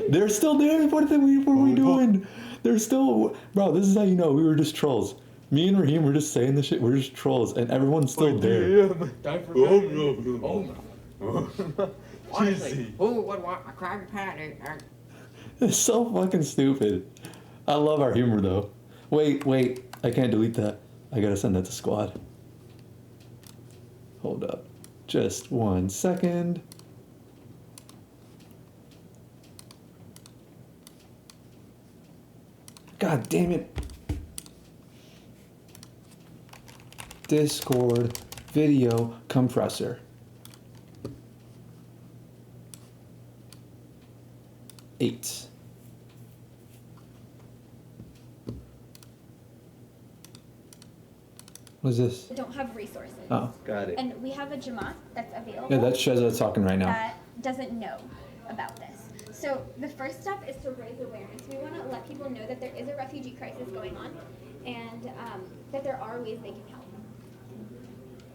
They're still there. What are we doing? They're still, bro. This is how you know we were just trolls. Me and Raheem were just saying this shit. We're just trolls, and everyone's still there. Don't forget. Oh no. Cheesy. Oh, what a Krabby Patty. It's so fucking stupid. I love our humor though. Wait. I can't delete that. I gotta send that to squad. Hold up. Just 1 second. God damn it. Discord video compressor. 8. What is this? We don't have resources. Oh. Got it. And we have a Jamaat that's available. Yeah, that's Shaza talking right now. That doesn't know about this. So the first step is to raise awareness. We want to let people know that there is a refugee crisis going on, and that there are ways they can help.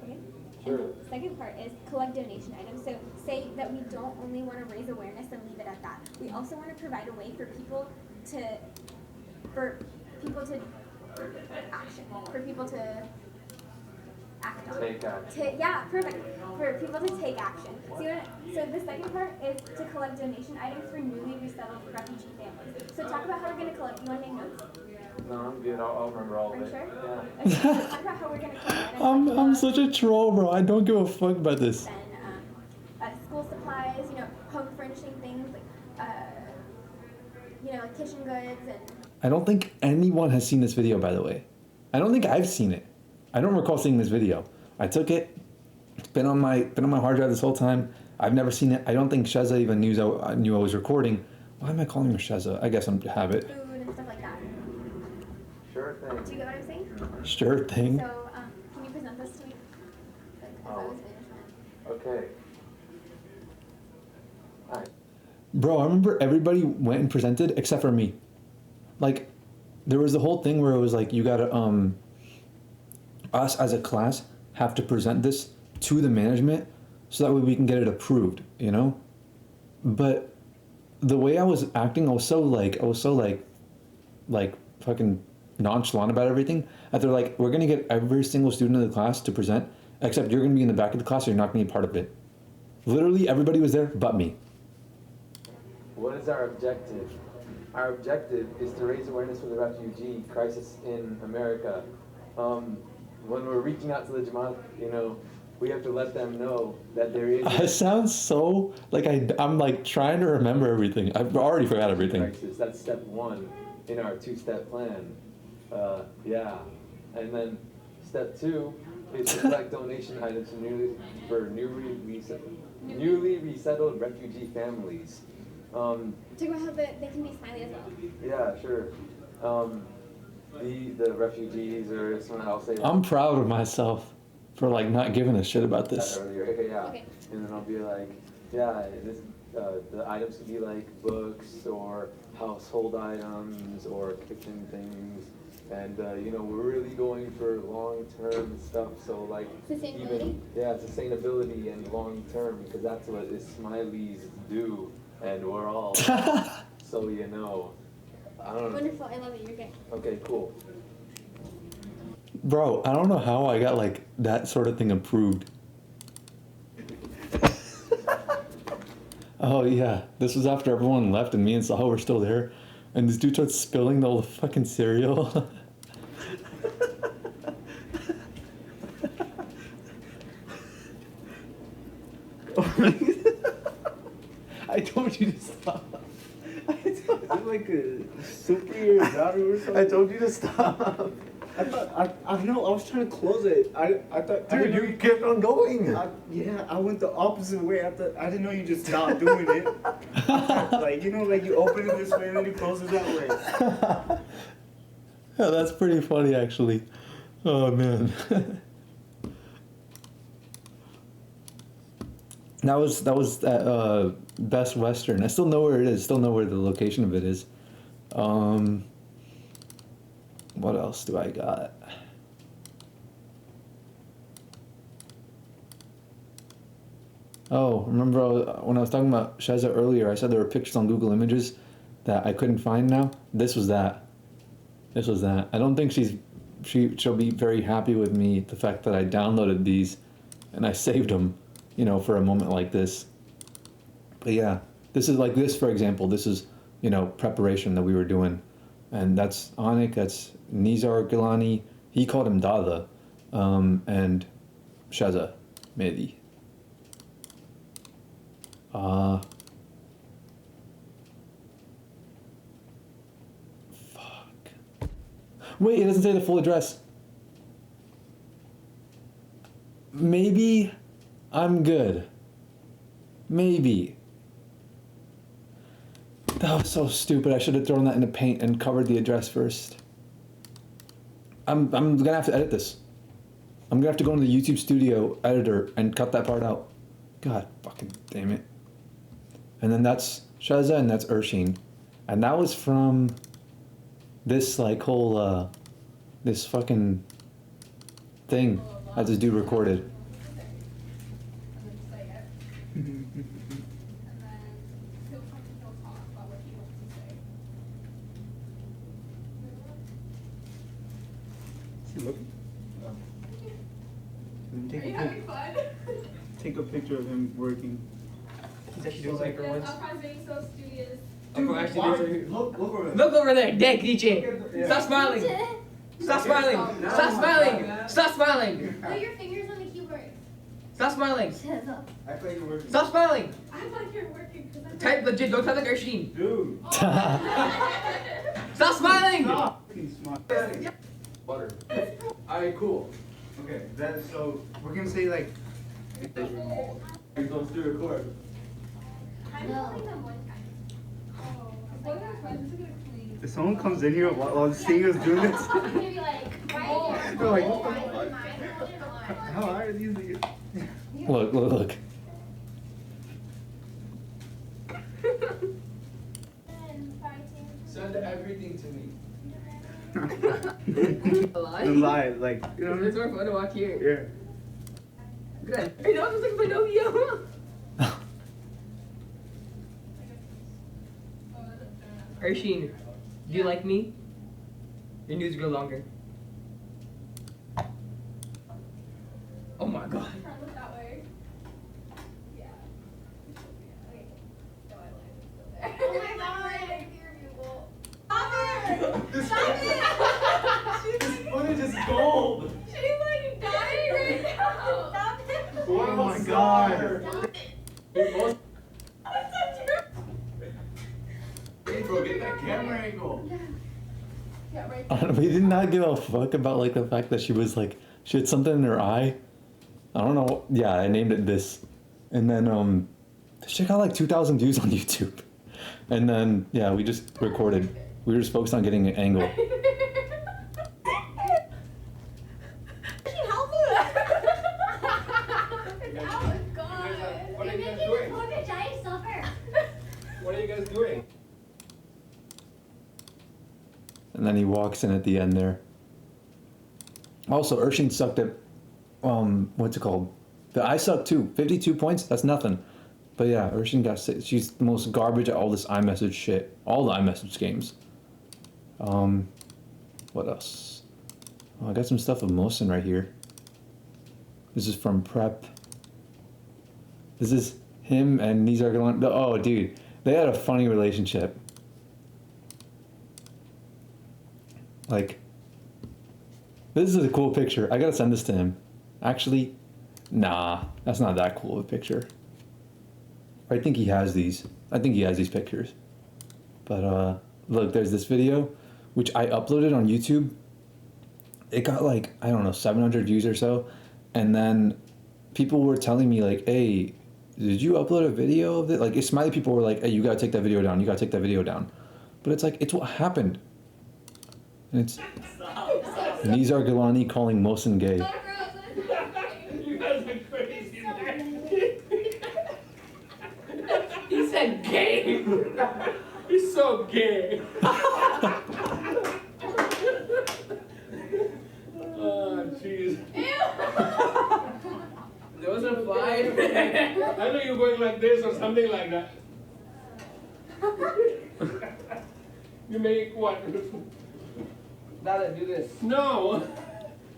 Okay. Sure. And the second part is collect donation items. So say that we don't only want to raise awareness and leave it at that. We also want to provide a way for people to action, for people to act on. Take action. Yeah, perfect. For people to take action. So the second part is to collect donation items for newly resettled refugee families. So talk about how we're going to collect. You want to make notes? No, I'm good. I'll remember all Are of you it. sure? Yeah. Okay, so talk about how we're going to collect items. I'm such a troll, bro. I don't give a fuck about this. And school supplies, home furnishing things like, like kitchen goods and. I don't think anyone has seen this video, by the way. I don't think I've seen it. I don't recall seeing this video. I took it. It's been on my hard drive this whole time. I've never seen it. I don't think Shaza even knew I was recording. Why am I calling her Shaza? I guess I'm habit. Food and stuff like that. Sure thing. Do you get what I'm saying? Sure thing. So, can you present this to me? Like, as I was management. Okay. Alright. Bro, I remember everybody went and presented except for me. Like, there was the whole thing where it was like, you gotta, us as a class have to present this to the management so that way we can get it approved, you know? But the way I was acting, I was so fucking nonchalant about everything that they're like, we're gonna get every single student in the class to present, except you're gonna be in the back of the class, so you're not gonna be a part of it. Literally everybody was there but me. What is our objective? Our objective is to raise awareness for the refugee crisis in America. When we're reaching out to the Jamaat, you know, we have to let them know that there is. It sounds so like I'm like trying to remember everything. I've already forgot everything. Crisis. That's step one in our two-step plan. Yeah, and then step two is to collect donation items for newly resettled refugee families. Talk about how they can be smiley as well. Yeah, sure. The refugees or someone else say. I'm proud of myself for like not giving a shit about this. Earlier. Okay, yeah. Okay. And then I'll be like, yeah, the items could be like books or household items or kitchen things. And, you know, we're really going for long-term stuff. So, like, Sustainability? Sustainability and long-term, because that's what Smileys do. And we're all, so you know. I don't know. Wonderful. I love it. You're good. Okay, cool. Bro, I don't know how I got like that sort of thing approved. Oh yeah, this was after everyone left and me and Saho were still there, and this dude starts spilling all the fucking cereal. I told you to stop. Is it like a super daughter or something? I told you to stop. I thought, I know, I was trying to close it. I thought. Dude, you kept on going. Yeah, I went the opposite way. I didn't know you just stopped doing it. Like, you know, like you open it this way and then you close it that way. Yeah, that's pretty funny actually. Oh man. That was at Best Western. I still know where it is. Still know where the location of it is. What else do I got? Oh, remember when I was talking about Shaza earlier, I said there were pictures on Google Images that I couldn't find now? This was that. This was that. I don't think she'll be very happy with me, the fact that I downloaded these and I saved them, you know, for a moment like this. But yeah, this is like this, for example, this is, you know, preparation that we were doing. And that's Anik, that's Nizar Gilani, he called him Dada, and Shaza Mehdi. Fuck. Wait, it doesn't say the full address. Maybe I'm good. Maybe. That was so stupid. I should have thrown that into Paint and covered the address first. I'm gonna have to edit this. I'm gonna have to go into the YouTube Studio editor and cut that part out. God fucking damn it. And then that's Shaza and that's Urshin. And that was from this like whole this fucking thing that this dude recorded. Take a picture of him working. He's actually doing something for once. Dude, look over there. Look over there, Dick, DJ. Stop smiling. Stop smiling. Stop smiling. Stop smiling. Put your fingers on the keyboard. Stop smiling. Shut up. Act like you're working. Stop smiling. I thought you were working because Type legit. Don't type like Urshin. Dude. Stop Stop smiling! He's smart. Butter. Alright, cool. Okay, that so we're gonna say like. You're going to record. If someone comes in here while seeing us doing this, they're like, what the fuck? How are these niggas? Look. Send everything to me. Live, like, you know. It's more fun to walk here. Yeah. Good. I know, it's like Pinocchio. Ersheen, do you like me? Your news grow longer. Oh my god. This footage is gold. She's like dying right now. Stop it. Oh my god. Hey bro, get that camera angle. Yeah, right. We did not give a fuck about like the fact that she was like she had something in her eye. I don't know. Yeah, I named it this, and then she got like 2,000 views on YouTube, and then yeah, we just recorded. We were just focused on getting an angle. What are you guys doing? And then he walks in at the end there. Also, Ersheen sucked at, what's it called? I sucked too. 52 points? That's nothing. But yeah, Ersheen got six. She's the most garbage at all this iMessage shit. All the iMessage games. What else? Oh, I got some stuff of Mohsen right here. This is from Prep. This is him and Nizar Galan. Oh, dude. They had a funny relationship. Like, this is a cool picture. I gotta send this to him. Actually, nah, that's not that cool of a picture. I think he has these. I think he has these pictures. But look, there's this video, which I uploaded on YouTube. It got like, I don't know, 700 views or so. And then people were telling me like, hey, did you upload a video of it? Like, smiley people were like, hey, you gotta take that video down. You gotta take that video down. But it's like, it's what happened. And it's Nizar Gilani calling Mohsen gay. You guys are crazy, man. He said gay. He's so gay. Oh, jeez. There was a fly. I know you're going like this or something like that. You make what? Dada, do this. No.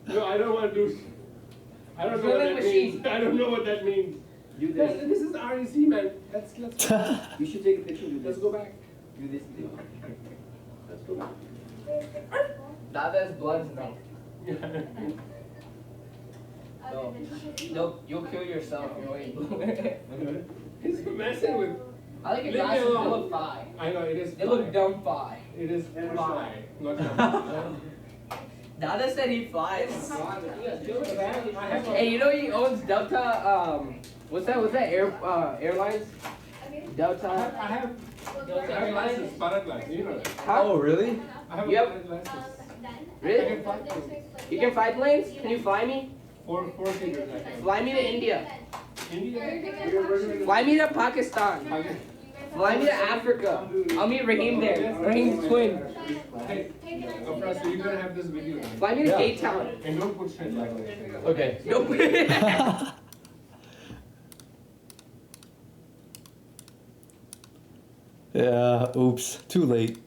No, I don't want to do. I don't know what that means. I don't know what that means. Do this. This is REC, man. Let's You should take a picture of this. let's go back. Do this. Let's go back. Dada's blood's now. No. Nope, you'll kill yourself. He's messing with. I like your Leave me glasses, they alone. look fine. I know it is. They look dumb fine. It is fly, not dumb. Dada said he flies. I have Hey, you know he owns Delta, what's that airlines? Delta. I have license, pilot license. You know that. Oh, really? I have You a have- pilot license. Really? You can fly planes? Can you fly me? Four seaters. I can. Fly me to India. India. You're working with Fly me to Pakistan. Fly me to Africa. I'll meet Raheem there. Raheem's twin. Hey, Professor, you're gonna have this video now. Fly me to Cape Town. And don't put shit like this. Okay. Nope. Yeah, oops, too late.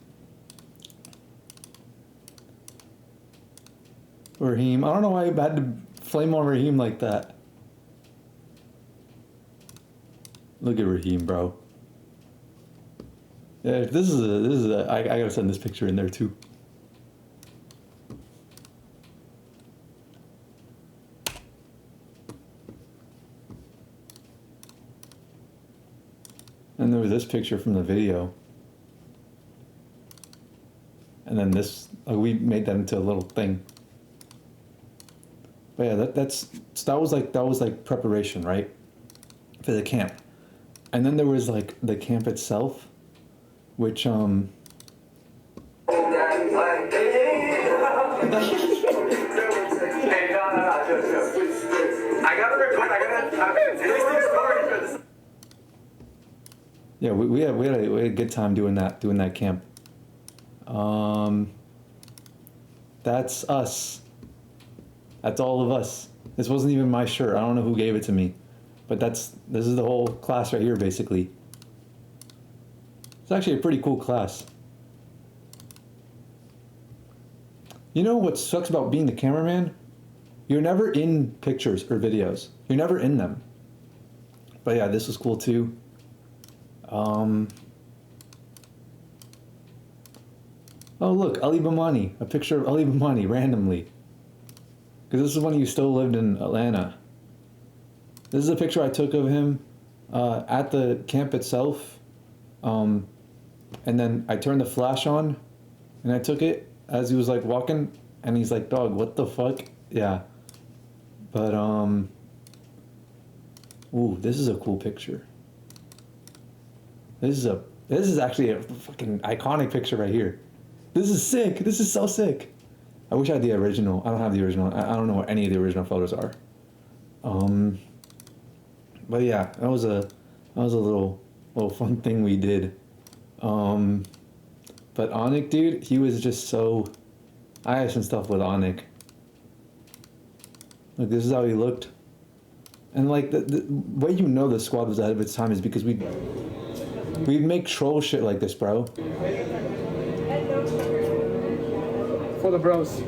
Raheem, I don't know why I had to flame on Raheem like that. Look at Raheem, bro. Yeah, this is a, I gotta send this picture in there too. And there was this picture from the video. And and then this we made that into a little thing. But yeah, that was like preparation, right, for the camp, and then there was like the camp itself, which yeah, we had a good time doing that camp. That's us. That's all of us. This wasn't even my shirt. I don't know who gave it to me, but this is the whole class right here, basically. It's actually a pretty cool class. You know what sucks about being the cameraman? You're never in pictures or videos. You're never in them. But yeah, this was cool too. Oh look, Ali Bamani. A picture of Ali Bamani randomly. Because this is when he still lived in Atlanta. This is a picture I took of him at the camp itself. And then I turned the flash on and I took it as he was like walking, and he's like, dog, what the fuck? Yeah. But ooh, this is a cool picture. This is actually a fucking iconic picture right here. This is sick. This is so sick. I wish I had the original. I don't have the original. I don't know what any of the original photos are. But yeah, that was a little fun thing we did. But Onik, dude, he was just so. I had some stuff with Onik. Like, this is how he looked. And like the way you know the squad was ahead of its time is because we'd make troll shit like this, bro. For the bros.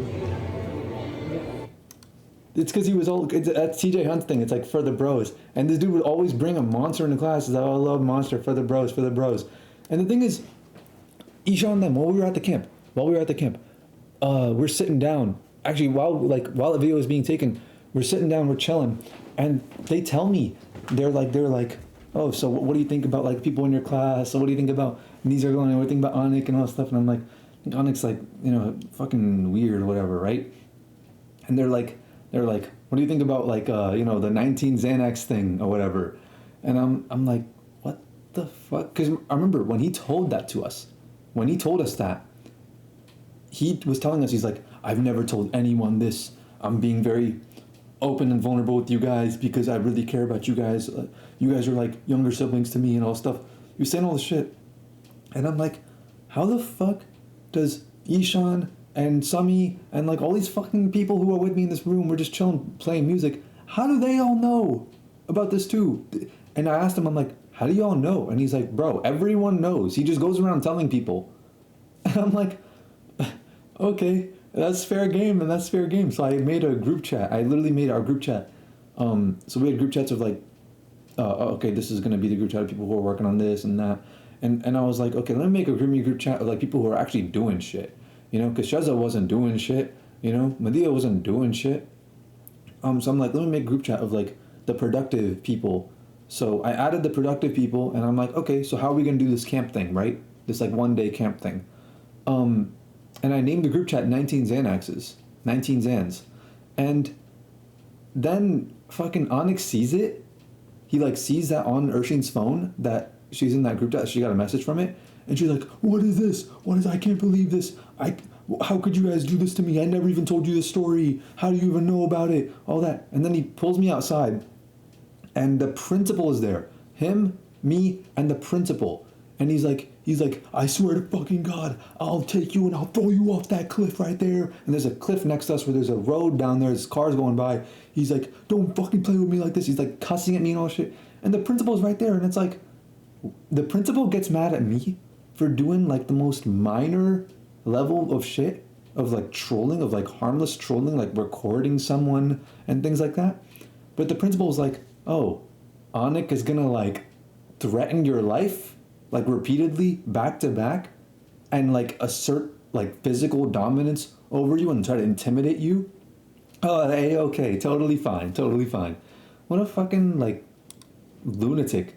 It's because he was all. That's TJ Hunt's thing. It's like for the bros. And this dude would always bring a monster into class. He's like, oh, I love monster for the bros, for the bros. And the thing is, Isha and them, while we were at the camp, we're sitting down. Actually, while the video was being taken, we're sitting down, we're chilling, and they tell me, they're like, oh, so what do you think about like people in your class? So what do you think about these are going? What do you think about Onik and all that stuff? And I'm like, Onik's like, you know, fucking weird or whatever, right? And they're like, what do you think about like you know, the 19 Xanax thing or whatever? And I'm like, what the fuck? Because I remember when he told that to us, when he told us that, he was telling us, he's like, I've never told anyone this. I'm being very open and vulnerable with you guys because I really care about you guys. You guys are like younger siblings to me and all stuff. He was saying all this shit. And I'm like, how the fuck does Ishan and Sami and like all these fucking people who are with me in this room, we're just chilling, playing music, how do they all know about this too? And I asked him, I'm like, how do y'all know? And he's like, bro, everyone knows. He just goes around telling people. And I'm like, okay, that's fair game, and that's fair game. So I made a group chat. I literally made our group chat. So we had group chats of like, okay, this is gonna be the group chat of people who are working on this and that. And I was like, okay, let me make a group chat of like people who are actually doing shit. You know, because Shaza wasn't doing shit. You know, Medea wasn't doing shit. So I'm like, let me make a group chat of like the productive people. So I added the productive people, and I'm like, okay, so how are we gonna do this camp thing, right? This like 1 day camp thing. And I named the group chat 19 Xanaxes. 19 Xans. And then fucking Onyx sees it. He like sees that on Urshine's phone that she's in that group chat. She got a message from it. And she's like, what is this? I can't believe this. How could you guys do this to me? I never even told you this story. How do you even know about it? All that. And then he pulls me outside. And the principal is there. Him, me, and the principal. And he's like, I swear to fucking God, I'll take you and I'll throw you off that cliff right there. And there's a cliff next to us where there's a road down there, there's cars going by. He's like, don't fucking play with me like this. He's like cussing at me and all shit. And the principal's right there, and it's like, the principal gets mad at me for doing like the most minor level of shit, of like trolling, of like harmless trolling, like recording someone and things like that. But the principal was like, oh, Onik is gonna like threaten your life? Like repeatedly, back to back, and like assert like physical dominance over you and try to intimidate you? Oh, hey, okay, totally fine. What a fucking like lunatic.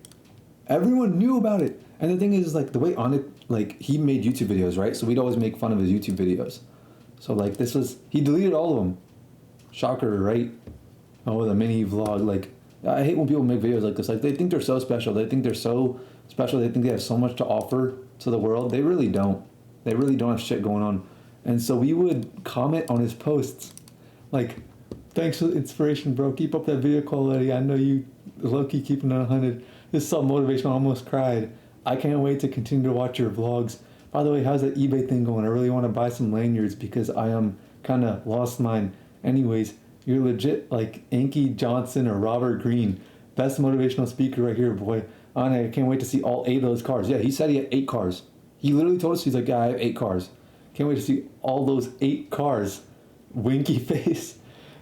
Everyone knew about it. And the thing is, like, the way Onik like he made YouTube videos, right? So we'd always make fun of his YouTube videos. So like he deleted all of them. Shocker, right? Oh, the mini vlog. Like, I hate when people make videos like this. Like, they think they're so special. They think they're so special. They think they have so much to offer to the world. They really don't. They really don't have shit going on. And so we would comment on his posts. Like, thanks for the inspiration, bro. Keep up that video quality. I know you low-key keeping it 100. This is so motivational. I almost cried. I can't wait to continue to watch your vlogs. By the way, how's that eBay thing going? I really want to buy some lanyards because I am kind of lost mine. Anyways, you're legit like Anki Johnson or Robert Greene. Best motivational speaker right here, boy. I can't wait to see all 8 of those cars. Yeah, he said he had 8 cars. He literally told us, he's like, yeah, I have 8 cars. Can't wait to see all those 8 cars. Winky face.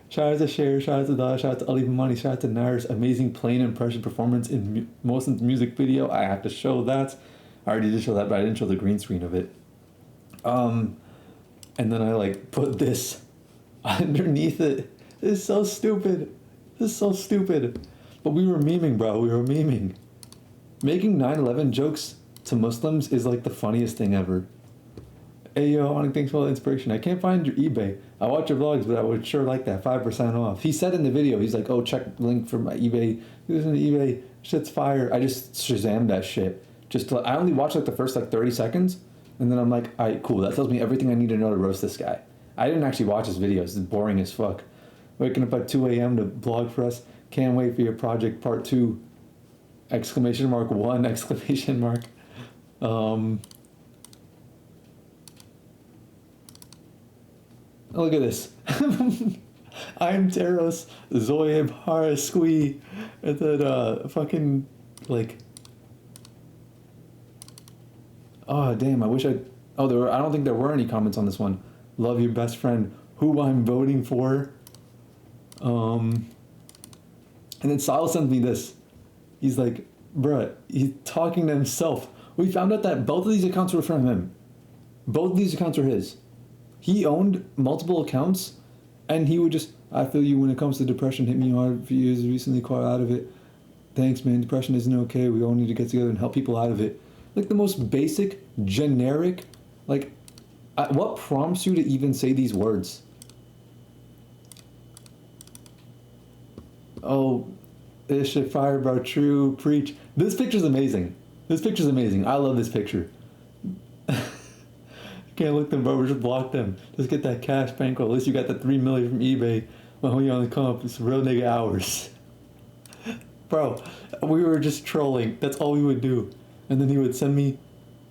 Shout out to Cher, shout out to Dada, shout out to Ali Money, shout out to Nair's amazing plane impression performance in Mosin's music video. I have to show that. I already did show that, but I didn't show the green screen of it. And then I like put this underneath it. This is so stupid. This is so stupid. But we were memeing, bro. We were memeing. Making 9/11 jokes to Muslims is like the funniest thing ever. Hey yo, Onik, thanks for all the inspiration. I can't find your eBay. I watch your vlogs, but I would sure like that 5% off. He said in the video, he's like, oh, check the link for my eBay. Using the eBay, shit's fire. I just Shazammed that shit. I only watched like the first like 30 seconds, and then I'm like, all right, cool. That tells me everything I need to know to roast this guy. I didn't actually watch his videos. It's boring as fuck. Waking up at 2 a.m. to blog for us. Can't wait for your project part 2. Exclamation mark 1, exclamation mark. Look at this. I'm Teros, Zoe Hara Squee. And then fucking like, oh damn, I wish I don't think there were any comments on this one. Love your best friend, who I'm voting for. And then Sal sends me this. He's like, bruh, he's talking to himself. We found out that both of these accounts were from him. Both of these accounts are his. He owned multiple accounts, and he would just, I feel you when it comes to depression, hit me hard for years, recently caught out of it. Thanks, man, depression isn't okay. We all need to get together and help people out of it. Like the most basic, generic, like, what prompts you to even say these words? Oh, this shit fire, bro, true, preach. This picture's amazing. This picture's amazing. I love this picture. Can't look them, bro. We just block them. Just get that cash bankroll. At least you got the $3 million from eBay. When you on the comp, it's real nigga hours. Bro, we were just trolling. That's all we would do. And then he would send me.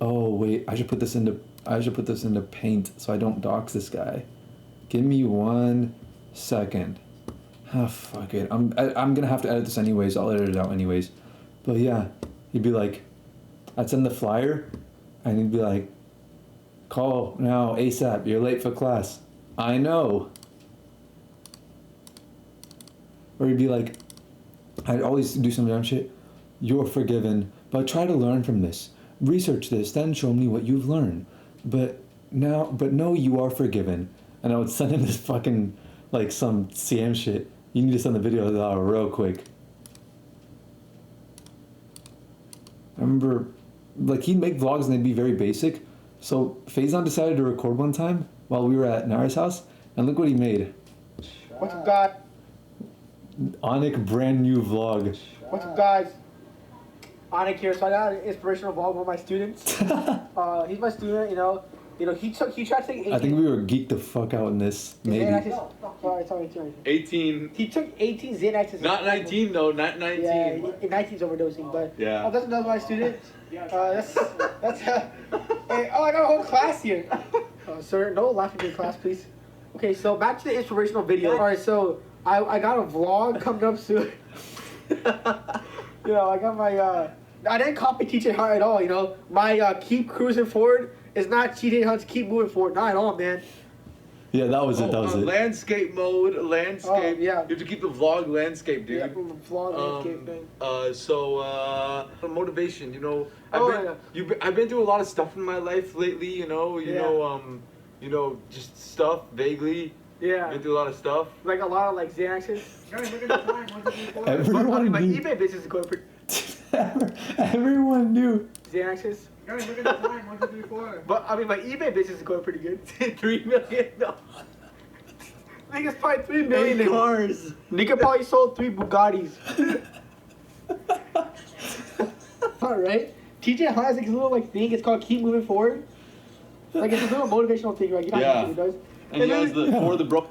Oh wait, I should put this into Paint so I don't dox this guy. Give me 1 second. Ah, fuck it. I'm gonna have to edit this anyways. I'll edit it out anyways. But yeah, he'd be like, I'd send the flyer, and he'd be like, call now ASAP. You're late for class. I know. Or he'd be like, I'd always do some dumb shit. You're forgiven, but try to learn from this. Research this, then show me what you've learned. But no, you are forgiven. And I would send him this fucking, like, some CM shit. You need to send the video out real quick. I remember, like, he'd make vlogs and they'd be very basic. So Faison decided to record one time while we were at Naira's house, and look what he made. What's up, guys? Onik brand new vlog. What's up, guys? Onik here. So I got an inspirational vlog with my students. He's my student. You know, he tried to take 18. I think we were geeked the fuck out in this. Maybe. Sorry. 18. He took 18 Xanaxes. Not 19 though. Not 19. Yeah, 19's overdosing, but yeah. That's another my student. That's hey, I got a whole class here. Sir, no laughing in class, please. Okay, so back to the inspirational video. All right, so I got a vlog coming up soon. I got my I didn't copy Teach Hunt at all. My keep cruising forward is not Teach Hunt's keep moving forward. Not at all, man. Yeah, that was it. Landscape mode, landscape. Oh, yeah. You have to keep the vlog landscape, dude. Yeah, vlog landscape thing. Motivation. I've been through a lot of stuff in my life lately. Just stuff vaguely. Yeah. Been through a lot of stuff. Like a lot of like Xanaxes. Everyone my knew. eBay business is going pretty. Everyone knew. Xanaxes. Guys, look at the time. 1, 2, 3, 4. But I mean, my eBay business is going pretty good. $3 million. Niggas probably 3 million in cars. Nigga probably sold 3 Bugattis. Alright. TJ Hunt has like his little like thing. It's called Keep Moving Forward. Like it's a little motivational thing, right? You know how he does. And he has the for the bro.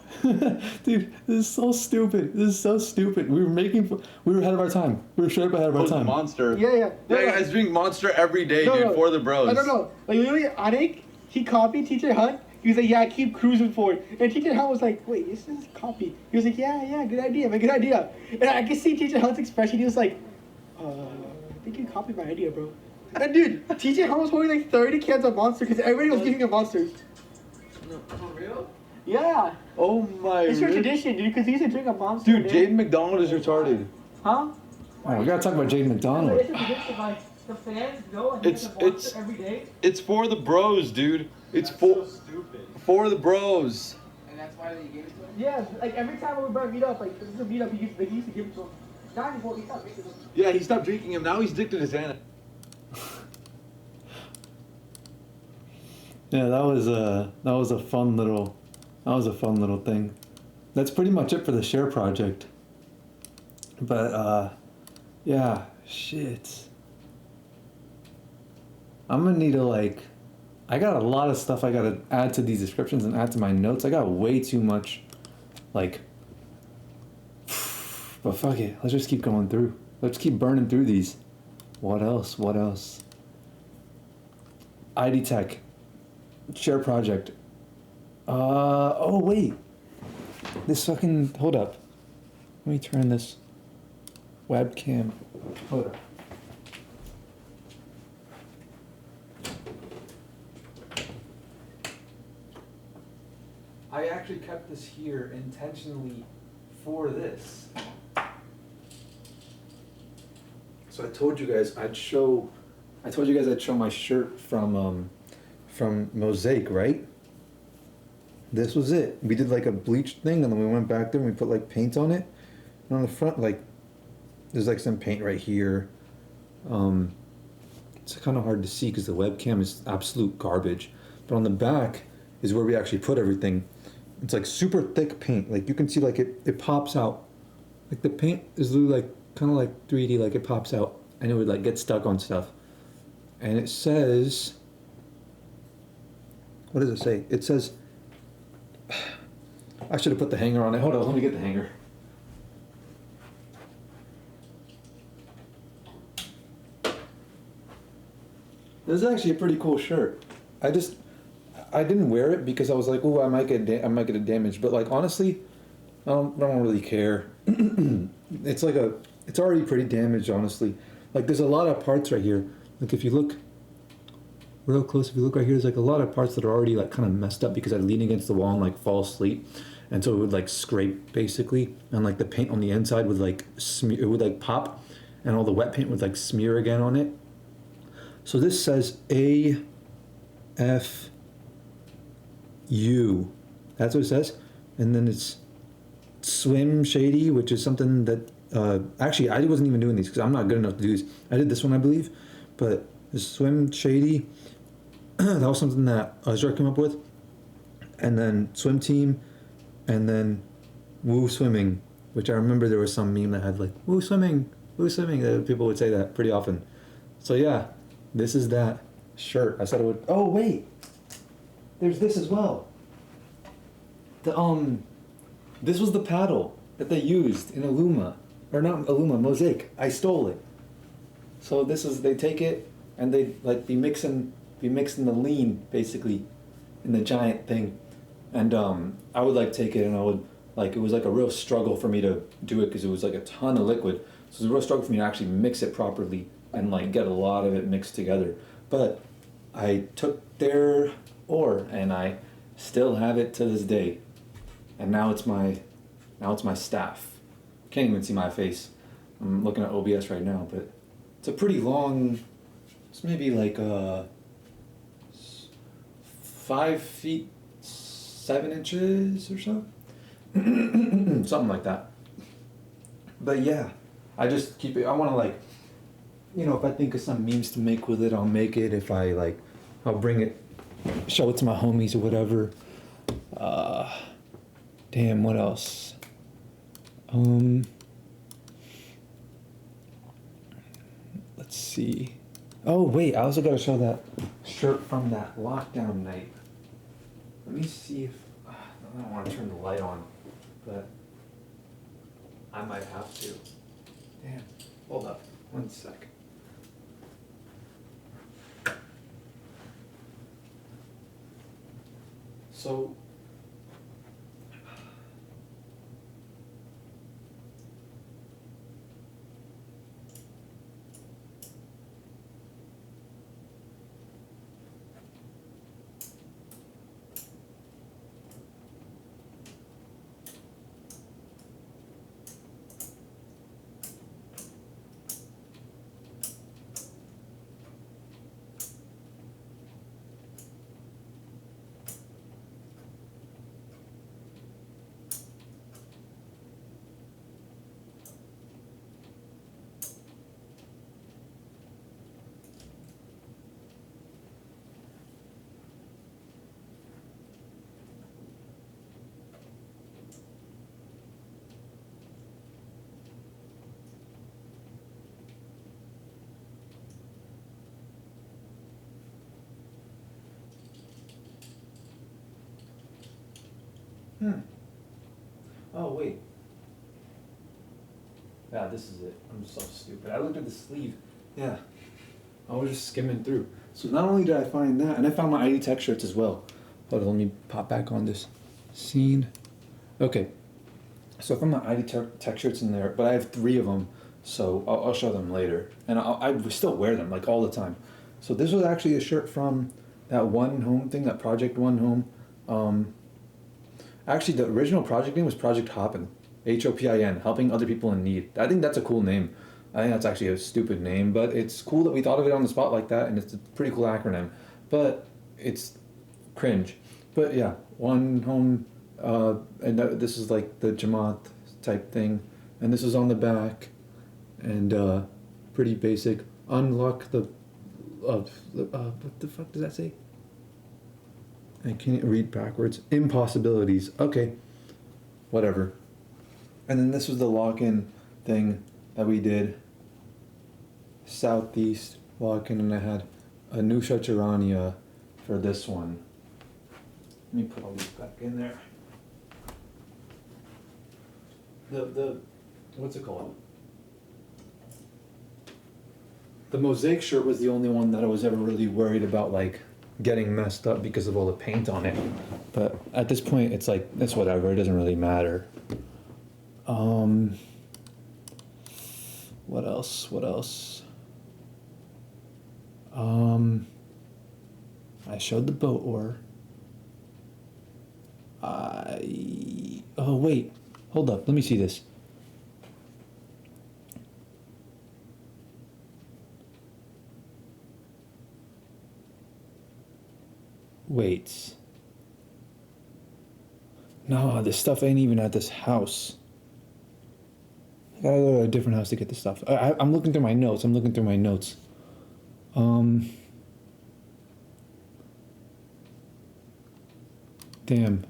Dude, this is so stupid. This is so stupid. We were ahead of our time. We were straight up ahead of our time. Monster. Yeah. Yeah, guys drink Monster every day, dude. For the bros. No. Like literally, Anik, he copied TJ Hunt. He was like, yeah, keep cruising forward. And TJ Hunt was like, wait, this is copy. He was like, yeah, good idea, man, good idea. And I could see TJ Hunt's expression. He was like, I think you copied my idea, bro. And dude, TJ Hunt was holding like 30 cans of Monster because everybody was giving him Monsters. For real? Yeah. Oh my. It's your tradition, dude, because he used to drink a Monster. Dude, Jaden McDonald is retarded. Huh? Oh, we gotta talk about Jaden McDonald. It's a tradition, like, the fans go and drink a Monster every day. It's for the bros, dude. It's so stupid. For the bros. And that's why they gave it to him? Yeah, like every time we brought meet up, like this is a meet up, he used to give it to him. Now he stopped drinking them. Yeah, he stopped drinking him. Now he's addicted to Xanax. Yeah, that was a fun little thing. That's pretty much it for the share project. But yeah, shit. I'm gonna need to I got a lot of stuff I gotta add to these descriptions and add to my notes. I got way too much, but fuck it. Let's just keep going through. Let's keep burning through these. What else? ID Tech. Share project. Oh wait. This fucking, hold up. Let me turn this webcam. Hold up. I actually kept this here intentionally for this. So I told you guys I'd show my shirt from Mosaic, right? This was it. We did like a bleach thing and then we went back there and we put like paint on it. And on the front, like, there's like some paint right here. It's kind of hard to see because the webcam is absolute garbage. But on the back is where we actually put everything. It's like super thick paint. Like you can see like it pops out. Like the paint is literally like kind of like 3D, like it pops out and it would like get stuck on stuff. And it says, what does it say? It says, I should have put the hanger on it. Hold on, let me get the hanger. This is actually a pretty cool shirt. I didn't wear it because I was like, oh, I might get it damaged. But like honestly, I don't really care. It's already pretty damaged, honestly. Like there's a lot of parts right here. Like if you look real close, if you look right here, there's like a lot of parts that are already like kind of messed up because I lean against the wall and like fall asleep, and so it would like scrape basically, and like the paint on the inside would like smear. It would like pop, and all the wet paint would like smear again on it. So this says AFU. That's what it says. And then it's Swim Shady, which is something that, actually I wasn't even doing these because I'm not good enough to do these. I did this one, I believe. But the Swim Shady, that was something that Azra came up with. And then Swim Team, and then Woo Swimming, which I remember there was some meme that had like, Woo Swimming. People would say that pretty often. So yeah. This is that shirt. I said it would. Oh wait, there's this as well. This was the paddle that they used in Mosaic. I stole it. So this is, they take it and they like be mixing the lean basically in the giant thing, and I would like take it and I would like, it was like a real struggle for me to do it because it was like a ton of liquid. So it was a real struggle for me to actually mix it properly and like get a lot of it mixed together. But I took their ore and I still have it to this day. And now it's my staff. Can't even see my face. I'm looking at OBS right now, but it's a pretty long, it's maybe like 5 feet 7 inches or so. Something like that. But yeah, I just keep it, I want to like you know, if I think of some memes to make with it, I'll make it. If I like, I'll bring it, show it to my homies or whatever. Damn, what else? Let's see. Oh wait, I also gotta show that shirt from that lockdown night. Let me see if I don't want to turn the light on, but I might have to. Damn. Hold up. 1 sec. So. Oh, wait. Yeah, this is it. I'm so stupid. I looked at the sleeve. Yeah. I was just skimming through. So not only did I find that, and I found my ID Tech shirts as well. Hold on, let me pop back on this scene. Okay. So I found my ID Tech shirts in there, but I have 3 of them, so I'll show them later. And I still wear them, like, all the time. So this was actually a shirt from that One Home thing, that Project One Home. Actually, the original project name was Project Hoppin', Hopin, helping other people in need. I think that's a cool name. I think that's actually a stupid name, but it's cool that we thought of it on the spot like that, and it's a pretty cool acronym. But it's cringe. But yeah, One Home, and this is like the Jamaat type thing, and this is on the back, and pretty basic. Unlock the, what the fuck does that say? I can't read backwards. Impossibilities. Okay. Whatever. And then this was the lock-in thing that we did. Southeast lock-in, and I had a Nusha Charania for this one. Let me put all these back in there. The what's it called? The mosaic shirt was the only one that I was ever really worried about, like, getting messed up because of all the paint on it. But at this point, it's like, it's whatever, it doesn't really matter. What else? I showed the boat oar. Oh wait, hold up, let me see this. Wait. No, this stuff ain't even at this house. I gotta go to a different house to get this stuff. I'm looking through my notes. Damn.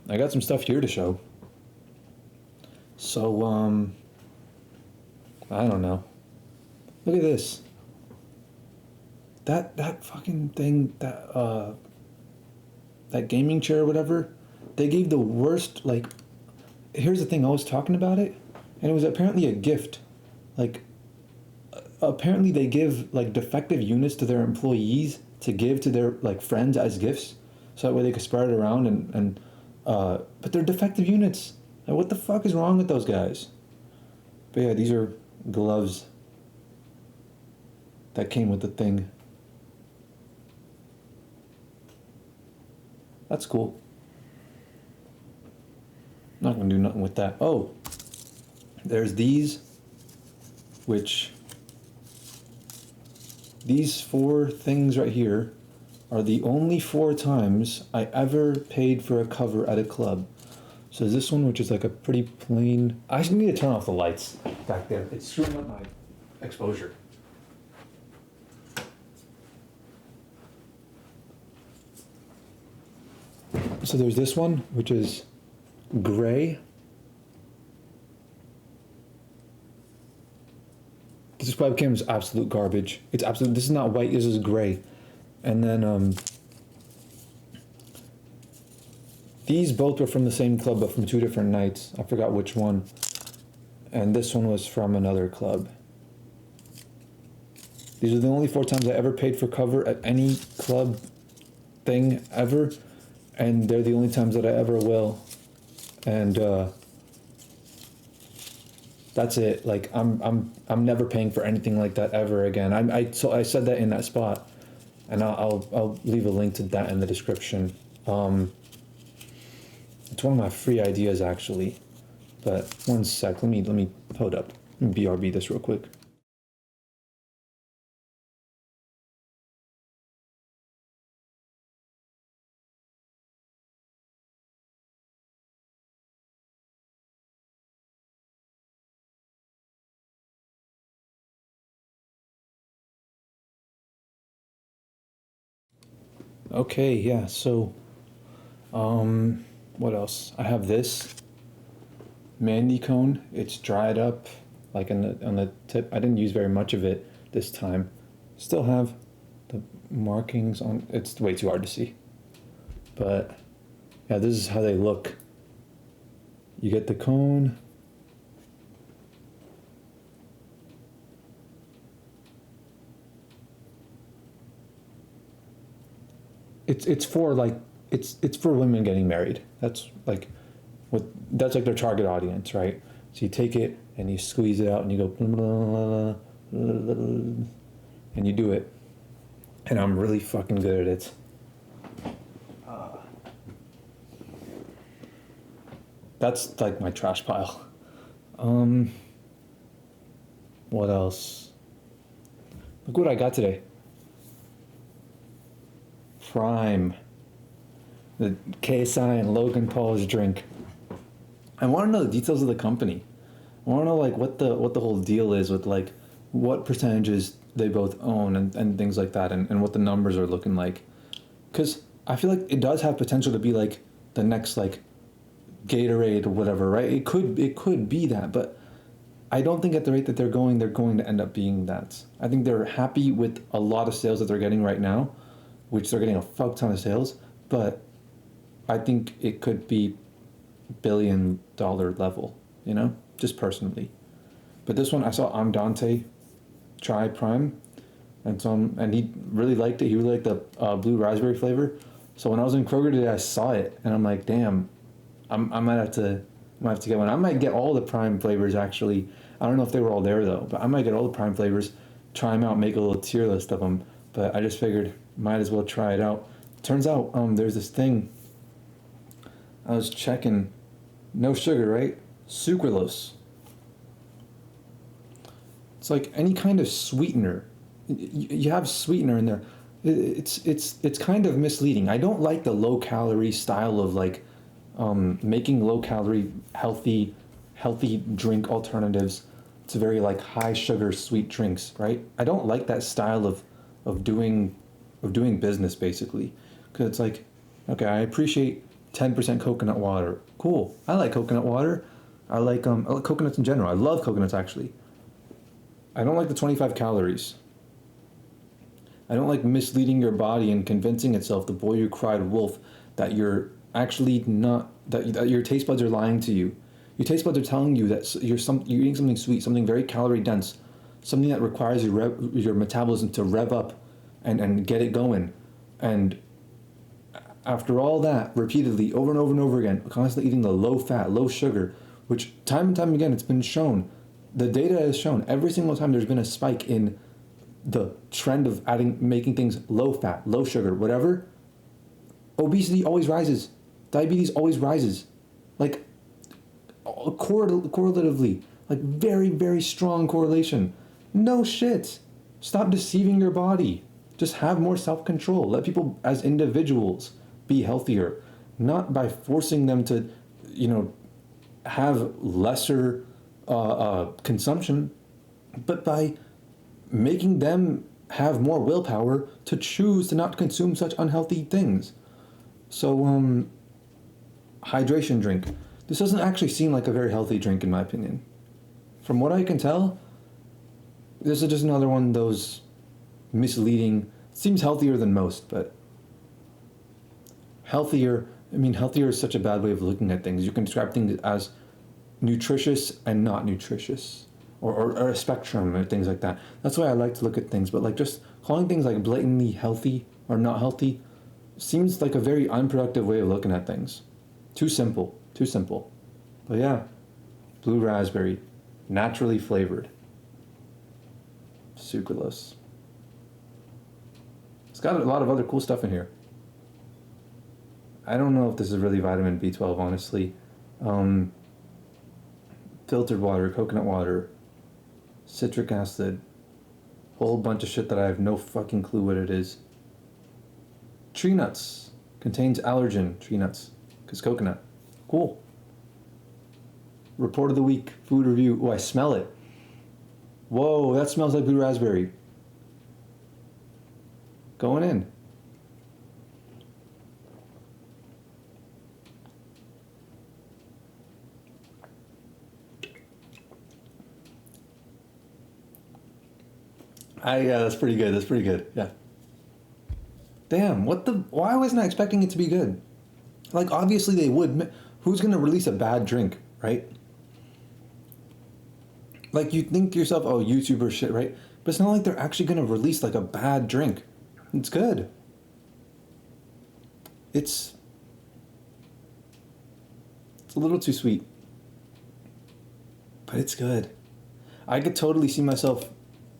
I got some stuff here to show. So, I don't know. Look at this. That fucking thing, that gaming chair or whatever, they gave the worst, like, here's the thing, I was talking about it, and it was apparently a gift. Like, apparently they give, like, defective units to their employees to give to their, like, friends as gifts, so that way they could spread it around, but they're defective units. Like, what the fuck is wrong with those guys? But yeah, these are gloves that came with the thing. That's cool. Not gonna do nothing with that. Oh, there's these, which these 4 things right here are the only 4 times I ever paid for a cover at a club. So there's this one, which is like a pretty plain. I actually need to turn off the lights back there. It's screwing up exposure. So there's this one, which is gray. This webcam is absolute garbage. It's absolute. This is not white. This is gray. And then these both were from the same club, but from 2 different nights. I forgot which one. And this one was from another club. These are the only 4 times I ever paid for cover at any club thing ever, and they're the only times that I ever will. And that's it. Like I'm never paying for anything like that ever again. I said that in that spot, and I'll leave a link to that in the description. It's one of my free ideas actually, but one sec. Let me hold up. Let me BRB this real quick. Okay, yeah, so, what else? I have this Mandy cone. It's dried up, like on the tip. I didn't use very much of it this time. Still have the markings on. It's way too hard to see. But, yeah, this is how they look. You get the cone. It's for like it's for women getting married. That's like that's like their target audience, right? So you take it and you squeeze it out and you go blah, blah, blah, blah, and you do it. And I'm really fucking good at it. That's like my trash pile. What else? Look what I got today. Prime, the KSI and Logan Paul's drink. I want to know the details of the company. I want to know like what the whole deal is with like what percentages they both own and things like that, and what the numbers are looking like. Because I feel like it does have potential to be like the next like Gatorade or whatever, right? It could be that, but I don't think at the rate that they're going to end up being that. I think they're happy with a lot of sales that they're getting right now, which they're getting a fuck ton of sales, but I think it could be $1 billion level, you know, just personally. But this one, I saw Dante try Prime, and he really liked it. He really liked the blue raspberry flavor. So when I was in Kroger today, I saw it, and I'm like, damn, I might have to get one. I might get all the Prime flavors actually. I don't know if they were all there though, but I might get all the Prime flavors, try them out, make a little tier list of them. But I just figured might as well try it out. Turns out there's this thing. I was checking, no sugar, right? Sucralose. It's like any kind of sweetener. You have sweetener in there. It's kind of misleading. I don't like the low calorie style of like making low calorie healthy drink alternatives to very like high sugar sweet drinks, right? I don't like that style of doing business basically, because it's like, okay, I appreciate 10% coconut water. Cool. I like coconut water. I like coconuts in general. I love coconuts actually. I don't like the 25 calories. I don't like misleading your body and convincing itself, the boy who cried wolf, that you're actually not, that your taste buds are lying to you. Your taste buds are telling you that you're eating something sweet, something very calorie dense, something that requires your metabolism to rev up and get it going. And after all that, repeatedly, over and over and over again, constantly eating the low fat, low sugar, which time and time again, it's been shown, the data has shown every single time there's been a spike in the trend of making things low fat, low sugar, whatever, obesity always rises. Diabetes always rises. Like, correlatively, like very, very strong correlation. No shit. Stop deceiving your body. Just have more self-control. Let people as individuals be healthier, not by forcing them to, have lesser consumption, but by making them have more willpower to choose to not consume such unhealthy things. So, hydration drink. This doesn't actually seem like a very healthy drink in my opinion. From what I can tell, this is just another one of those misleading, seems healthier than most, but healthier, I mean, healthier is such a bad way of looking at things. You can describe things as nutritious and not nutritious, or a spectrum or things like that. That's why I like to look at things, but like just calling things like blatantly healthy or not healthy seems like a very unproductive way of looking at things. Too simple, too simple. But yeah, blue raspberry, naturally flavored, sucralose. It's got a lot of other cool stuff in here. I don't know if this is really vitamin B12, honestly. Filtered water, coconut water, citric acid, whole bunch of shit that I have no fucking clue what it is. Tree nuts, contains allergen, tree nuts, because coconut. Cool. Report of the week, food review. Oh, I smell it. Whoa, that smells like blue raspberry. Going in. Yeah, that's pretty good. That's pretty good. Yeah. Damn, why wasn't I expecting it to be good? Like, obviously they would. Who's gonna release a bad drink, right? Like, you think to yourself, oh, YouTuber shit, right? But it's not like they're actually gonna release, like, a bad drink. It's good. It's a little too sweet. But it's good. I could totally see myself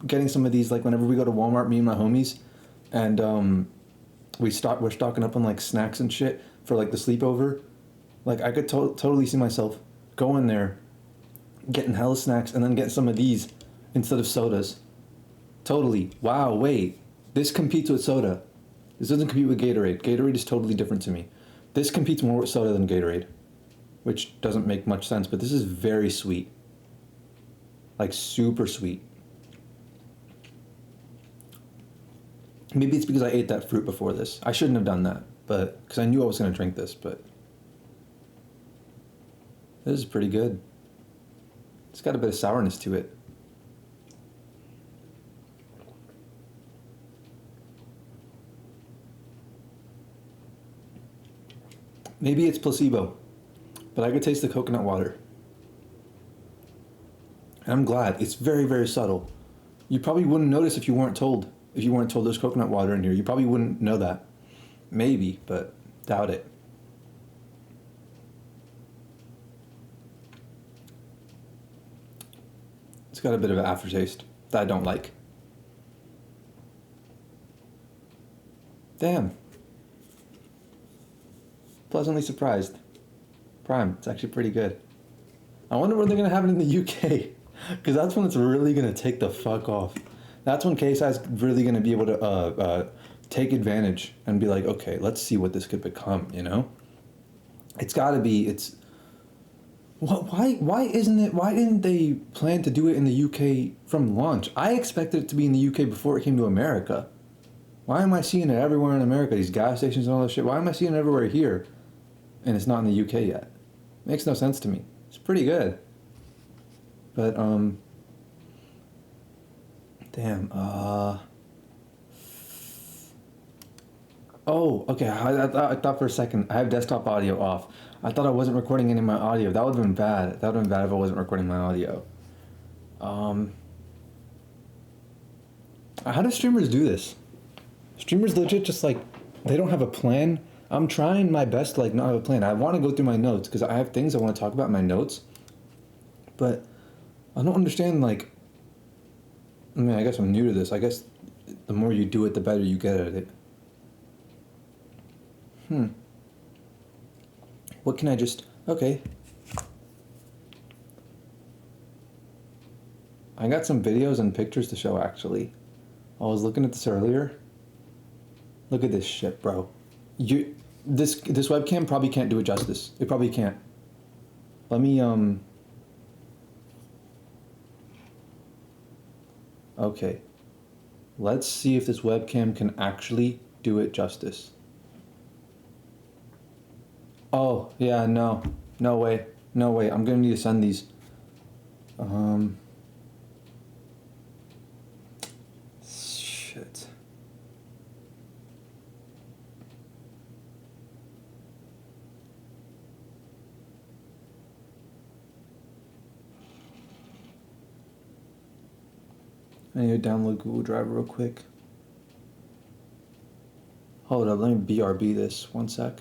getting some of these, like, whenever we go to Walmart, me and my homies, and we're stocking up on, like, snacks and shit for, like, the sleepover. Like, I could totally see myself going there, getting hella snacks, and then getting some of these instead of sodas. Totally. Wow, wait. This competes with soda. This doesn't compete with Gatorade. Gatorade is totally different to me. This competes more with soda than Gatorade, which doesn't make much sense, but this is very sweet. Like, super sweet. Maybe it's because I ate that fruit before this. I shouldn't have done that, but because I knew I was going to drink this, but this is pretty good. It's got a bit of sourness to it. Maybe it's placebo, but I could taste the coconut water. And I'm glad. It's very, very subtle. You probably wouldn't notice if you weren't told. If you weren't told there's coconut water in here, you probably wouldn't know that. Maybe, but doubt it. It's got a bit of an aftertaste that I don't like. Damn. Pleasantly surprised. Prime, it's actually pretty good. I wonder when they're gonna have it in the UK, because that's when it's really gonna take the fuck off. That's when KSI's really gonna be able to take advantage and be like, okay, let's see what this could become. You know, it's gotta be. It's why isn't it? Why didn't they plan to do it in the UK from launch? I expected it to be in the UK before it came to America. Why am I seeing it everywhere in America? These gas stations and all that shit. Why am I seeing it everywhere here, and it's not in the UK yet? Makes no sense to me. It's pretty good, but damn. Oh, okay. I thought for a second I have desktop audio off. I thought I wasn't recording any of my audio. That would have been bad. That would have been bad if I wasn't recording my audio. How do streamers do this? Streamers legit just like, they don't have a plan. I'm trying my best to like not have a plan. I want to go through my notes because I have things I want to talk about in my notes. But I don't understand, like, I mean, I guess I'm new to this. I guess the more you do it, the better you get at it. What can I just... Okay. I got some videos and pictures to show, actually. I was looking at this earlier. Look at this shit, bro. This webcam probably can't do it justice. It probably can't. Let me, Okay. Let's see if this webcam can actually do it justice. Oh, yeah, no. No way. No way. I'm gonna need to send these. Shit. I need to download Google Drive real quick. Hold up, let me BRB this. One sec.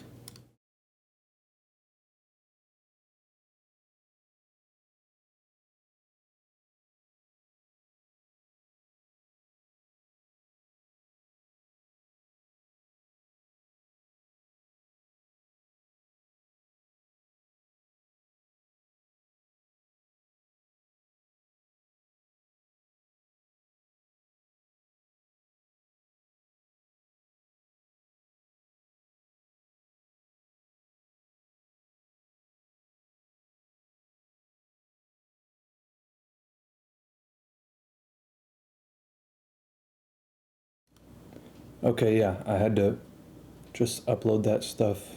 Okay, yeah, I had to just upload that stuff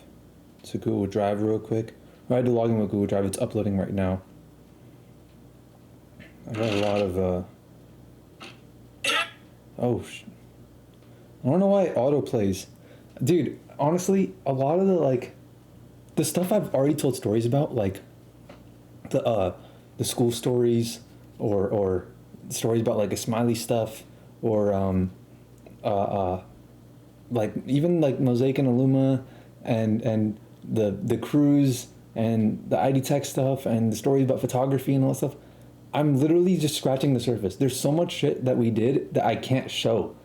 to Google Drive real quick. I had to log in with Google Drive. It's uploading right now. I got a lot of, I don't know why it autoplays. Dude, honestly, a lot of the stuff I've already told stories about, like the school stories or stories about like a Smiley stuff or like even like Mosaic and Illuma and the cruise and the ID Tech stuff and the stories about photography and all that stuff. I'm literally just scratching the surface. There's so much shit that we did that I can't show.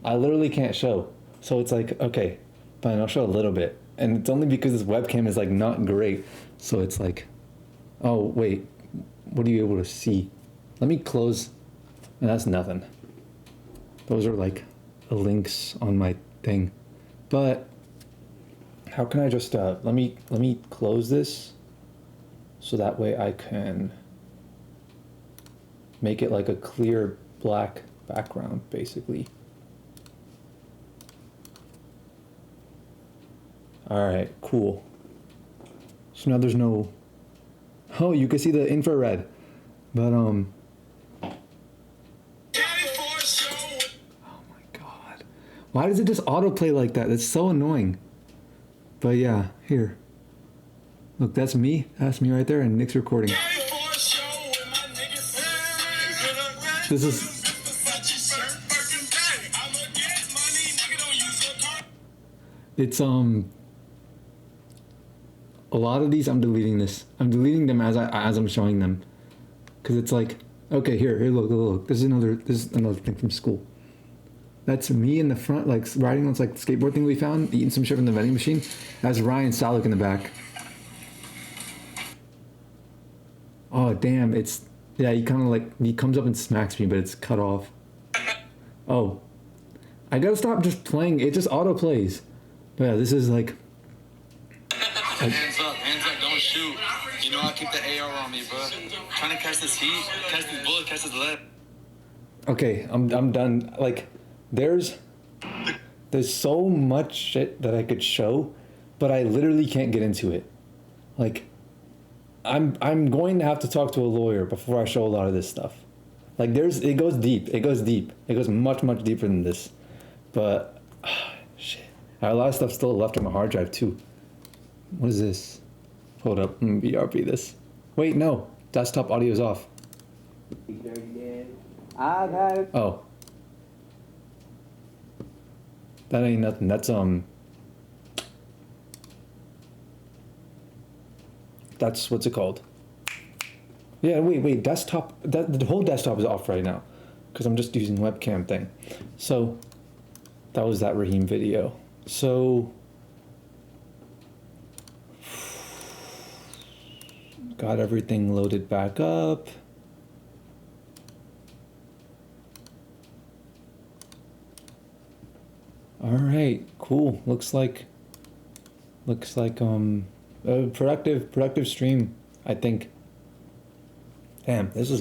I literally can't show. So it's like, okay, fine, I'll show a little bit. And it's only because this webcam is like not great. So it's like, oh wait, what are you able to see? Let me close, and that's nothing. Those are like links on my thing. But how can I just, let me close this so that way I can make it like a clear black background, basically. All right, cool. So now there's no, oh, you can see the infrared, but oh my God. Why does it just autoplay like that? That's so annoying. But yeah, here. Look, that's me right there, and Nick's recording. This is, it's a lot of these I'm deleting this. I'm deleting them as I'm showing them, because it's like, okay, here, look. This is another thing from school. That's me in the front, like riding on this like skateboard thing we found, eating some shit from the vending machine. That's Ryan Salik in the back. Oh damn, it's, yeah, he kind of like, he comes up and smacks me, but it's cut off. Oh, I gotta stop just playing. It just auto plays. But yeah, this is like. Hands up, don't shoot. You know I keep the AR on me, bro. Trying to catch this heat, catch this bullet, catch this lead. Okay, I'm done. Like, there's so much shit that I could show, but I literally can't get into it. Like, I'm going to have to talk to a lawyer before I show a lot of this stuff. Like, it goes deep. It goes much, much deeper than this. But, shit. I have a lot of stuff still left on my hard drive, too. What is this? Hold up, I'm gonna BRB this. Wait, no. Desktop audio is off. Oh. That ain't nothing. That's what's it called? Yeah, wait, desktop, the whole desktop is off right now because I'm just using webcam thing. So that was that Raheem video. So got everything loaded back up. All right, cool. Looks like a productive stream, I think. Damn, this is